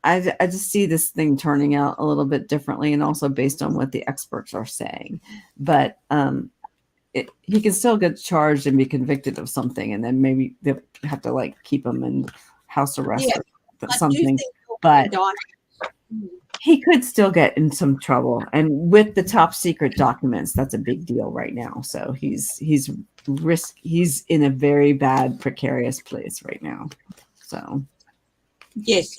I just see this thing turning out a little bit differently, and also based on what the experts are saying. But he can still get charged and be convicted of something, and then maybe they have to like keep him in house arrest Yeah, or I do something. think But indictment. he could still get in some trouble, and with the top secret documents, that's a big deal right now. So he's in a very bad, precarious place right now. So Yes,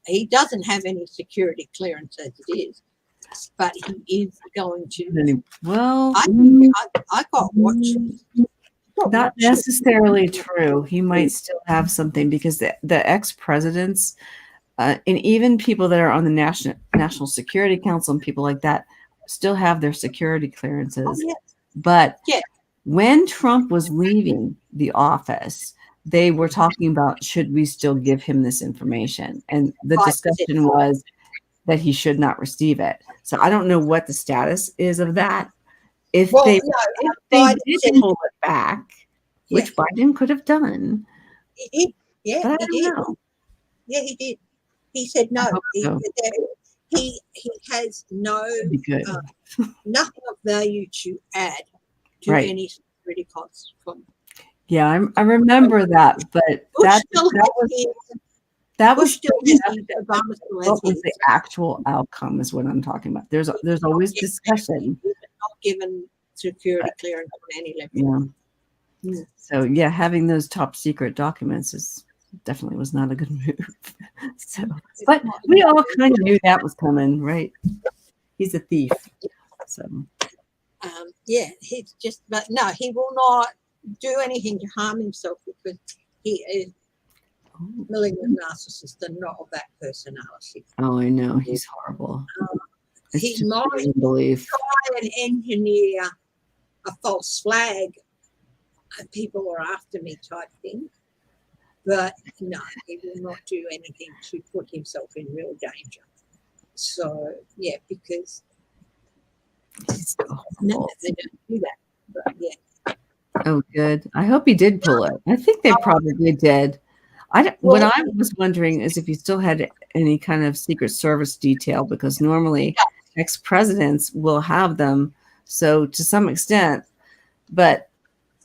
he doesn't have any security clearance as it is, but he is going to. well, I got watches. not necessarily true. He might still have something because the ex-presidents and even people that are on the National Security Council and people like that still have their security clearances. Oh, yes. But Yeah. when Trump was leaving the office, they were talking about, should we still give him this information? And the discussion was that he should not receive it. So I don't know what the status is of that. If they did pull it back, which Biden could have done. He did. Yeah, but I don't know. Yeah, he did. He said no. So. He has nothing of value to add to any security costs. Yeah, I remember that, but that was the actual outcome is what I'm talking about. There's always discussion. Not given security clearance on any level. Yeah. So yeah, having those top secret documents definitely was not a good move. So, but we all kind of knew that was coming, right? He's a thief. So he's just, but no, he will not do anything to harm himself because he is malignant narcissist and not of that personality. Oh, I know. He's horrible. He might try and engineer a false flag. People are after me type thing. But no, he will not do anything to put himself in real danger. So, yeah, because no, they don't do that. But yeah. Oh, good. I hope he did pull it. I think they probably did. What I was wondering is if he still had any kind of Secret Service detail, because normally ex-presidents will have them. So to some extent, but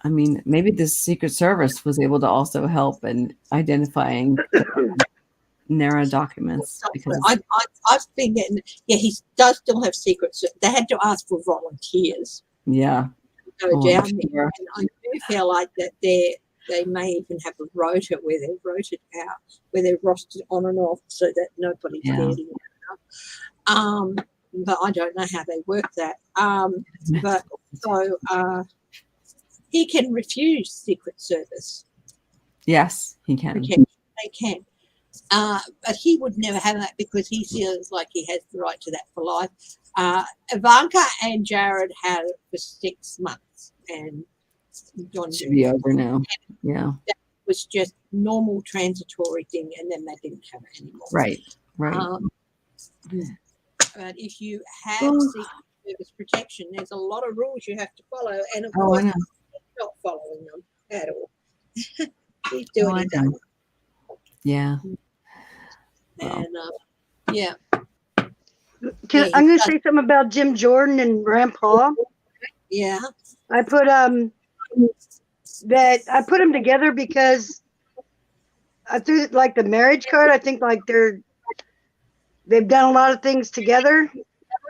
I mean, maybe the Secret Service was able to also help in identifying narrow documents. Because I've been getting, he does still have secrets. They had to ask for volunteers. Yeah. Go down there. And I do feel like that they may even have a rota where they wrote it out, where they're rostered on and off so that nobody's getting it. But I don't know how they work that. But so he can refuse Secret Service. Yes, he can. They can. But he would never have that because he feels like he has the right to that for life. Ivanka and Jared had it for 6 months, and John should be over now. Yeah, that was just normal transitory thing, and then they didn't have it anymore. Right. But if you have Secret Service protection, there's a lot of rules you have to follow, and of course, he's not following them at all. He's doing his own. Yeah. And I'm going to say something about Jim Jordan and Rand Paul. Yeah. I put them together because I threw like the marriage card. I think like they've done a lot of things together,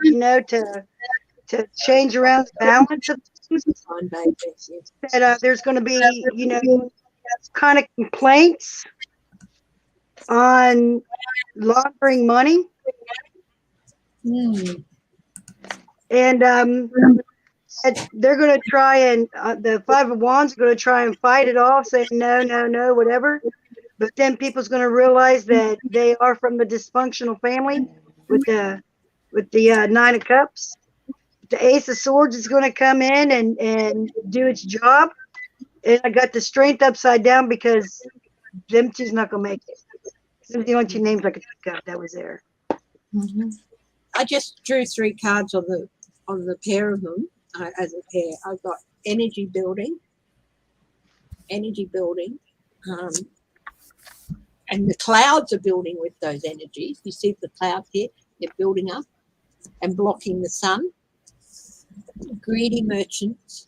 to change around the balance of things. That there's going to be, kind of complaints on laundering money. And they're going to try and the Five of Wands are going to try and fight it off, saying no, whatever. But then people's going to realize that they are from the dysfunctional family with the Nine of Cups. The Ace of Swords is going to come in and do its job. And I got the Strength upside down because them two's not going to make it. Them the only two names I could think of that was there. I just drew 3 cards on the pair of them as a pair. I've got energy building, And the clouds are building with those energies. You see the clouds here? They're building up and blocking the sun. Greedy merchants,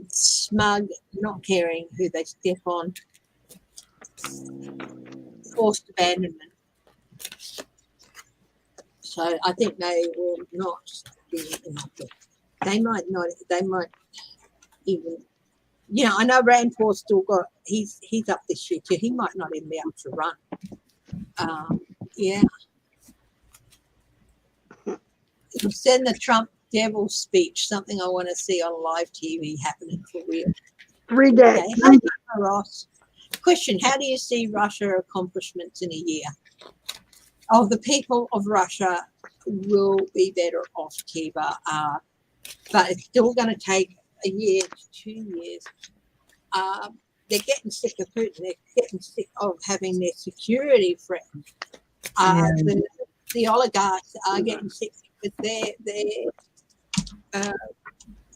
smug, not caring who they step on, forced abandonment. So I think they will not be enough. They might even, I know Rand Paul's still got, he's up this year too. He might not even be able to run. Yeah. It'll send the Trump devil speech, something I want to see on live TV happening for real. 3 days. Okay. Hi, Ross. Question, how do you see Russia accomplishments in a year? Oh, the people of Russia will be better off, Kiva, but it's still going to take a year to 2 years. They're getting sick of Putin. They're getting sick of having their security threatened. The oligarchs are getting sick because their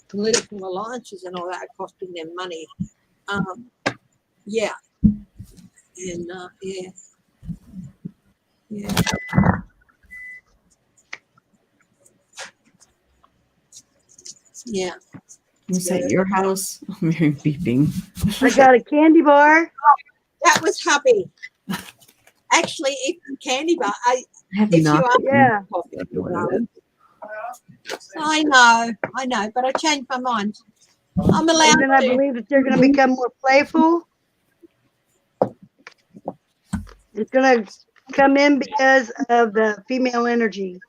political alliances and all that are costing them money. Yeah. And, yeah. Yeah. Yeah. Is that your house? I'm hearing beeping. I got a candy bar. That was hubby. Actually, if candy bar, have if not. you are, Yeah. I know, but I changed my mind. I'm allowed And then I to. believe that they're going to become more playful. It's going to come in because of the female energy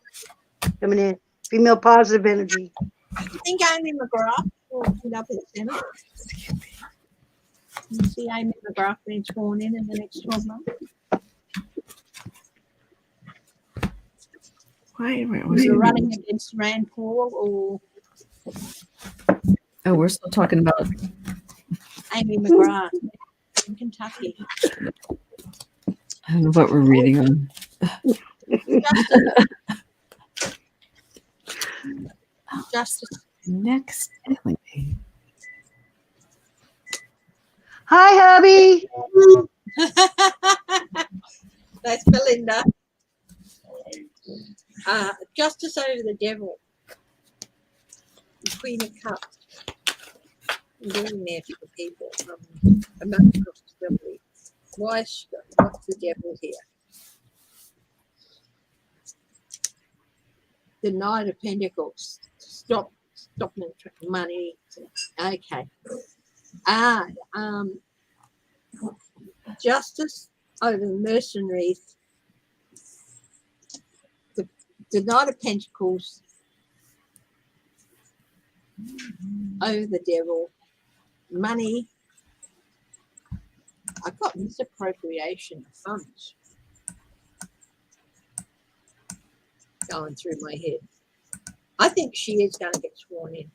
coming in, female positive energy. I think Amy McGrath will end up in the Senate. You see Amy McGrath being sworn in the next 12 months. You're running against Rand Paul or Oh, we're still talking about Amy McGrath in Kentucky. I don't know what we're reading on. Justice. Next. Hi, hubby. That's Belinda. Justice over the devil. The Queen of Cups. Very nasty for people. What's the devil here? The Knight of Pentacles. Stop money. Okay. Justice over mercenaries. The Knight of Pentacles over the devil. Money. I got misappropriation of funds going through my head. I think she is going to get sworn in.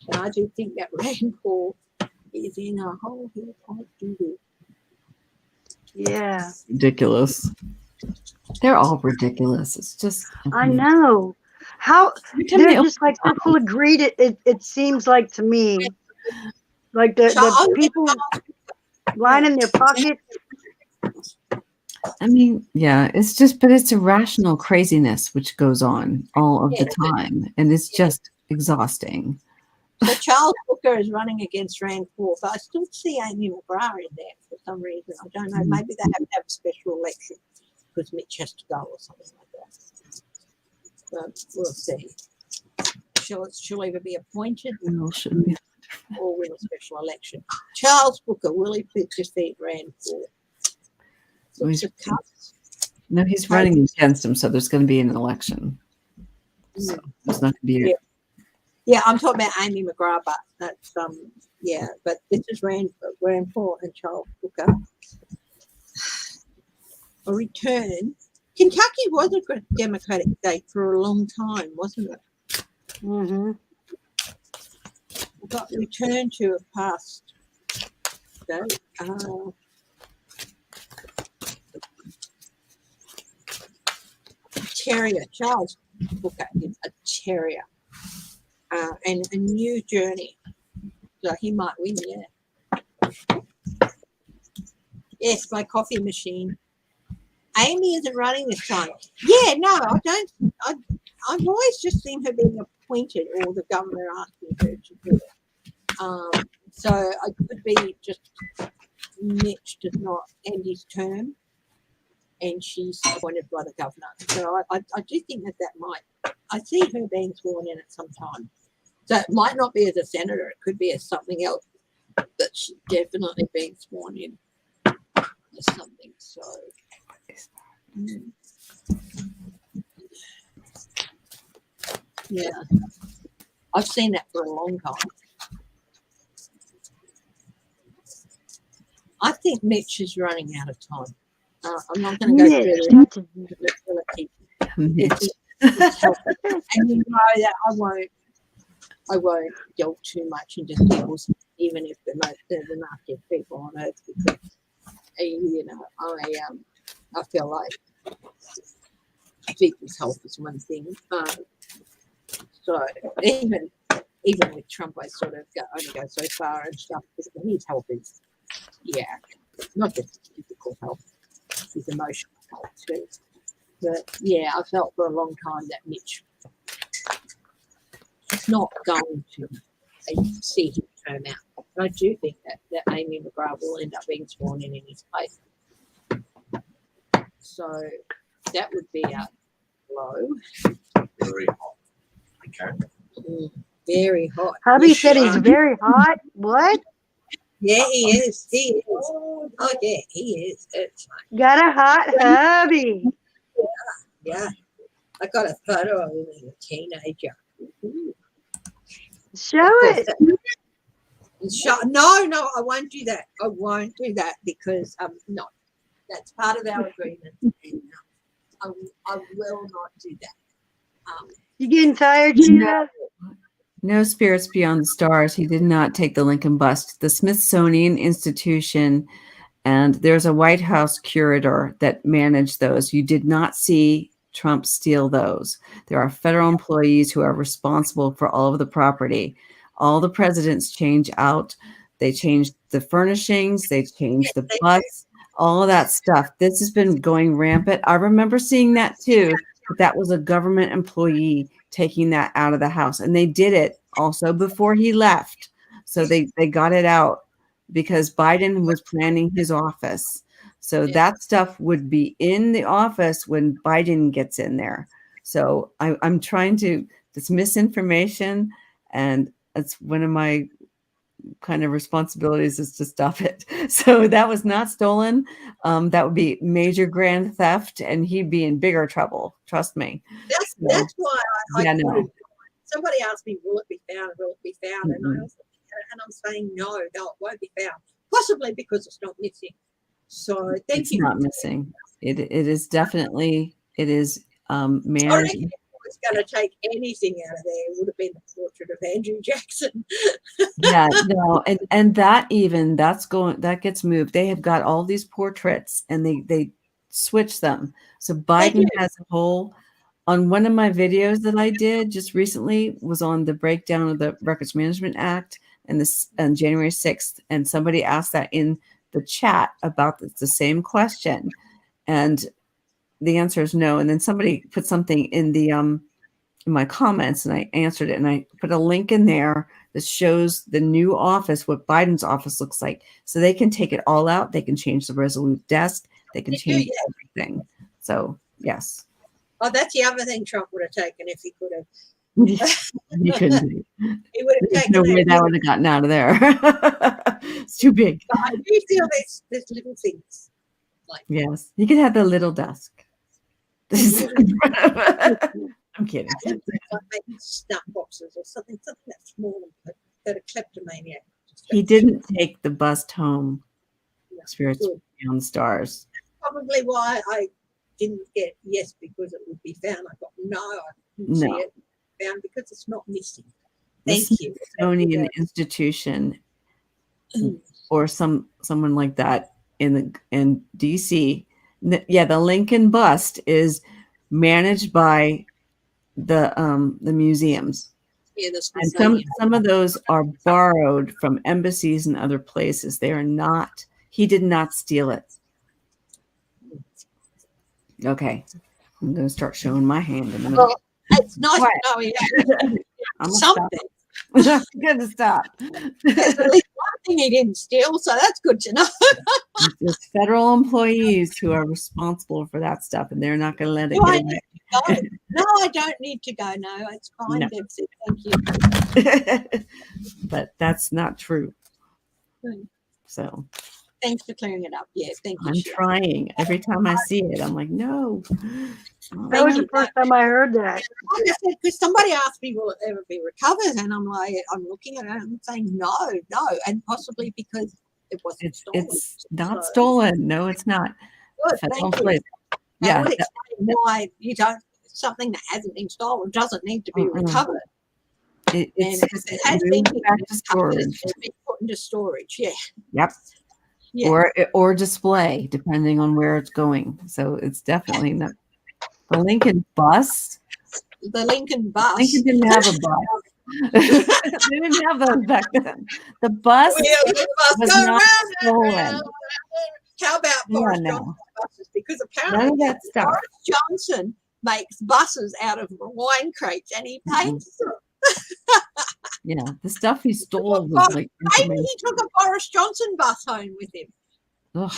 And I do think that Rand Paul is in a whole heap of doo-doo. Yeah. Ridiculous. They're all ridiculous. It's just. I know. How they're just like so full of greed. It seems like to me, like the people lining their pockets. I mean, yeah, it's just, but it's irrational craziness which goes on all of the time, and it's just exhausting. So Charles Booker is running against Rand Paul, but I still see Amy McGrath in there for some reason. I don't know. Maybe they have to have a special election because Mitch has to go or something like that. But we'll see. She'll either be appointed or win a special election. Charles Booker, will he defeat Rand Paul? No, he's running against him, so there's going to be an election. So there's not going to be. Yeah, I'm talking about Amy McGrath, but that's but this is Rand Paul and Charles Booker. A return. Kentucky was a Democratic state for a long time, wasn't it? Mm-hmm. We got returned to a past state. Chariot. Charles Booker is a chariot. And a new journey. So he might win, yeah. Yes, my coffee machine. Amy isn't running this time. Yeah, no, I don't. I've always just seen her being appointed, or the governor asking her to do it. So it could be just Mitch does not end his term, and she's appointed by the governor. So I do think that might. I see her being sworn in at some time. So it might not be as a senator. It could be as something else. But she's definitely being sworn in as something. So. Yeah, I've seen that for a long time. I think Mitch is running out of time. I'm not going to go through it. And you know that I won't delve too much into people's, even if they're the nastiest people on earth, because you know I feel like people's health is one thing. So even with Trump, I sort of only go so far and stuff, because his health is, not just his physical health, his emotional health too. But yeah, I felt for a long time that Mitch is not going to see his term out. But I do think that Amy McGrath will end up being sworn in his place. So that would be a blow. Very hot. Okay. Very hot. Hubby said he's very hot. What? Yeah, he is. He is. Oh yeah, he is. It's like, Got a hot hubby. yeah. I got a photo of him as a teenager. Ooh. Show it. No, I won't do that. I won't do that because no, that's part of our agreement. And, I will not do that. You getting tired, Sheila? No spirits beyond the stars. He did not take the Lincoln bust. The Smithsonian Institution, and there's a White House curator that managed those. You did not see Trump steal those. There are federal employees who are responsible for all of the property. All the presidents change out. They changed the furnishings. They changed the bus, all of that stuff. This has been going rampant. I remember seeing that too. But that was a government employee taking that out of the house. And they did it also before he left. So they got it out because Biden was planning his office. So that stuff would be in the office when Biden gets in there. So I'm trying to, this misinformation, and it's one of my kind of responsibilities is to stop it. So that was not stolen. That would be major grand theft, and he'd be in bigger trouble. Trust me. That's why I no. Somebody asked me, will it be found? Will it be found? Mm-hmm. And I'm saying no, it won't be found. Possibly because it's not missing. So thank you. It's not missing. It is definitely, it is managed. I reckon if it was going to take anything out of there, it would have been the portrait of Andrew Jackson. Yeah, no, and that gets moved. They have got all these portraits and they switch them. So Biden has a whole, on one of my videos that I did just recently was on the breakdown of the Records Management Act and this on January 6th. And somebody asked that in the chat about the same question. And the answer is no. And then somebody put something in the in my comments and I answered it, and I put a link in there that shows the new office, what Biden's office looks like. So they can take it all out. They can change the Resolute desk. They can change everything. So yes. Oh, that's the other thing Trump would have taken if he could have. He couldn't. He would have taken no way that would have gotten out of there. It's too big. But I do feel there's little things. Like yes, you could have the little desk. I'm kidding. Like maybe snuff boxes or something that's small that a kleptomaniac. He didn't take the bust home. No, Spirits beyond the stars. Probably why I didn't get yes because it would be found. I got no, I couldn't see it found because it's not missing. Thank you. Smithsonian Institution or someone like that in DC. Yeah, the Lincoln bust is managed by the museums. Yeah, and some of those are borrowed from embassies and other places. They are not. He did not steal it. Okay. I'm going to start showing my hand in a minute. Well, it's nice What? to know he I'm something. I'm going to stop. There's at least one thing he didn't steal, so that's good to know. It's federal employees who are responsible for that stuff, and they're not going to let it Do I get need away. to go? No, I don't need to go. No, it's fine, No. Debsy. Thank you. But that's not true. Hmm. So Thanks for clearing it up. Yeah, thank you. I'm Sheila. trying. Every time I see it, I'm like, no. That was the first time I heard that. Like I said, because somebody asked me, will it ever be recovered? And I'm like, I'm looking at it and I'm saying, no, and possibly because it wasn't stolen. It's not So, stolen. No, it's not. Good, Federal thank you. employees. That Yeah. would explain why you don't, something that hasn't been stolen doesn't need to be recovered. It's And if it has been moved back to recovered, storage. it's been put into storage. Yeah. Yep. Yeah. Or display, depending on where it's going. So it's definitely not. The Lincoln bus. The Lincoln bus. Lincoln didn't have a bus. They didn't have those back then. The bus was not stolen. How about Boris no. Johnson buses? Because None apparently of that stuff. Boris Johnson makes buses out of wine crates and he paints them. Yeah, the stuff he stole Well, was like maybe he took a Boris Johnson bus home with him. Ugh,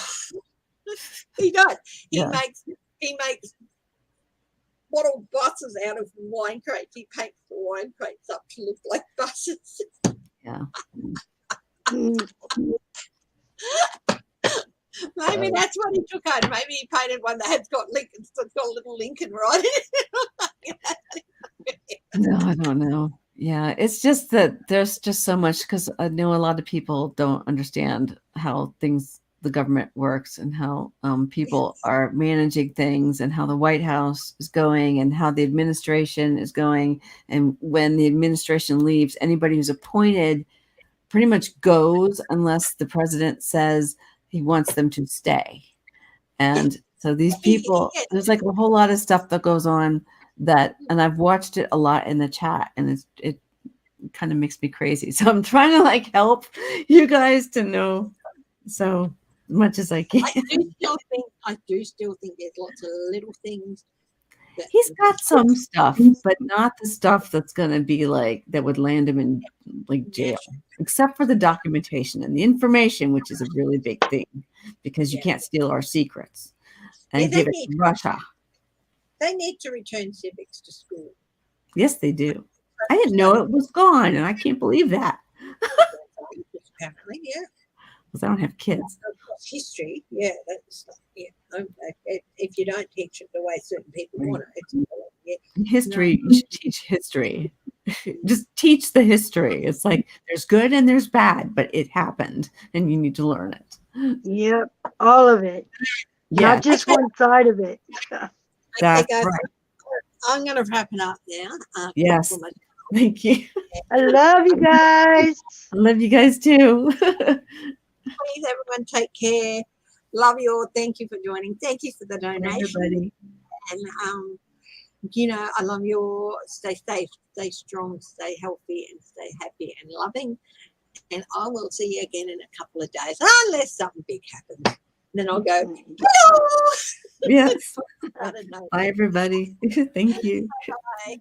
He does. He Yeah. makes bottled buses out of wine crates. He paints the wine crates up to look like buses. yeah. Maybe that's what he took home. Maybe he painted one that has got Lincoln, it's got a little Lincoln right in it. No, I don't know. Yeah, it's just that there's just so much because I know a lot of people don't understand how the government works and how people are managing things and how the White House is going and how the administration is going. And when the administration leaves, anybody who's appointed pretty much goes unless the president says he wants them to stay. And so these people, there's like a whole lot of stuff that goes on and I've watched it a lot in the chat and it kind of makes me crazy. So I'm trying to like help you guys to know so much as I can. I do still think there's lots of little things. He's got some stuff, but not the stuff that's going to be like that would land him in like jail, except for the documentation and the information, which is a really big thing because you can't steal our secrets and give it to Russia. They need to return civics to school. Yes, they do. I didn't know it was gone, and I can't believe that. Apparently, yeah. Because I don't have kids. History, yeah, that's if you don't teach it the way certain people want it, History, you should teach history. Just teach the history. It's like there's good and there's bad, but it happened, and you need to learn it. Yep, all of it. Yeah, not just one side of it. That's right. I'm going to wrap it up now. Yes. Thank you. I love you guys. I love you guys too. Please, everyone, take care. Love you all. Thank you for joining. Thank you for the donation. Everybody. And, I love you all. Stay safe, stay strong, stay healthy, and stay happy and loving. And I will see you again in a couple of days, unless something big happens. Then I'll go, hello. Yes. I don't know. Bye, everybody. Thank you. Bye.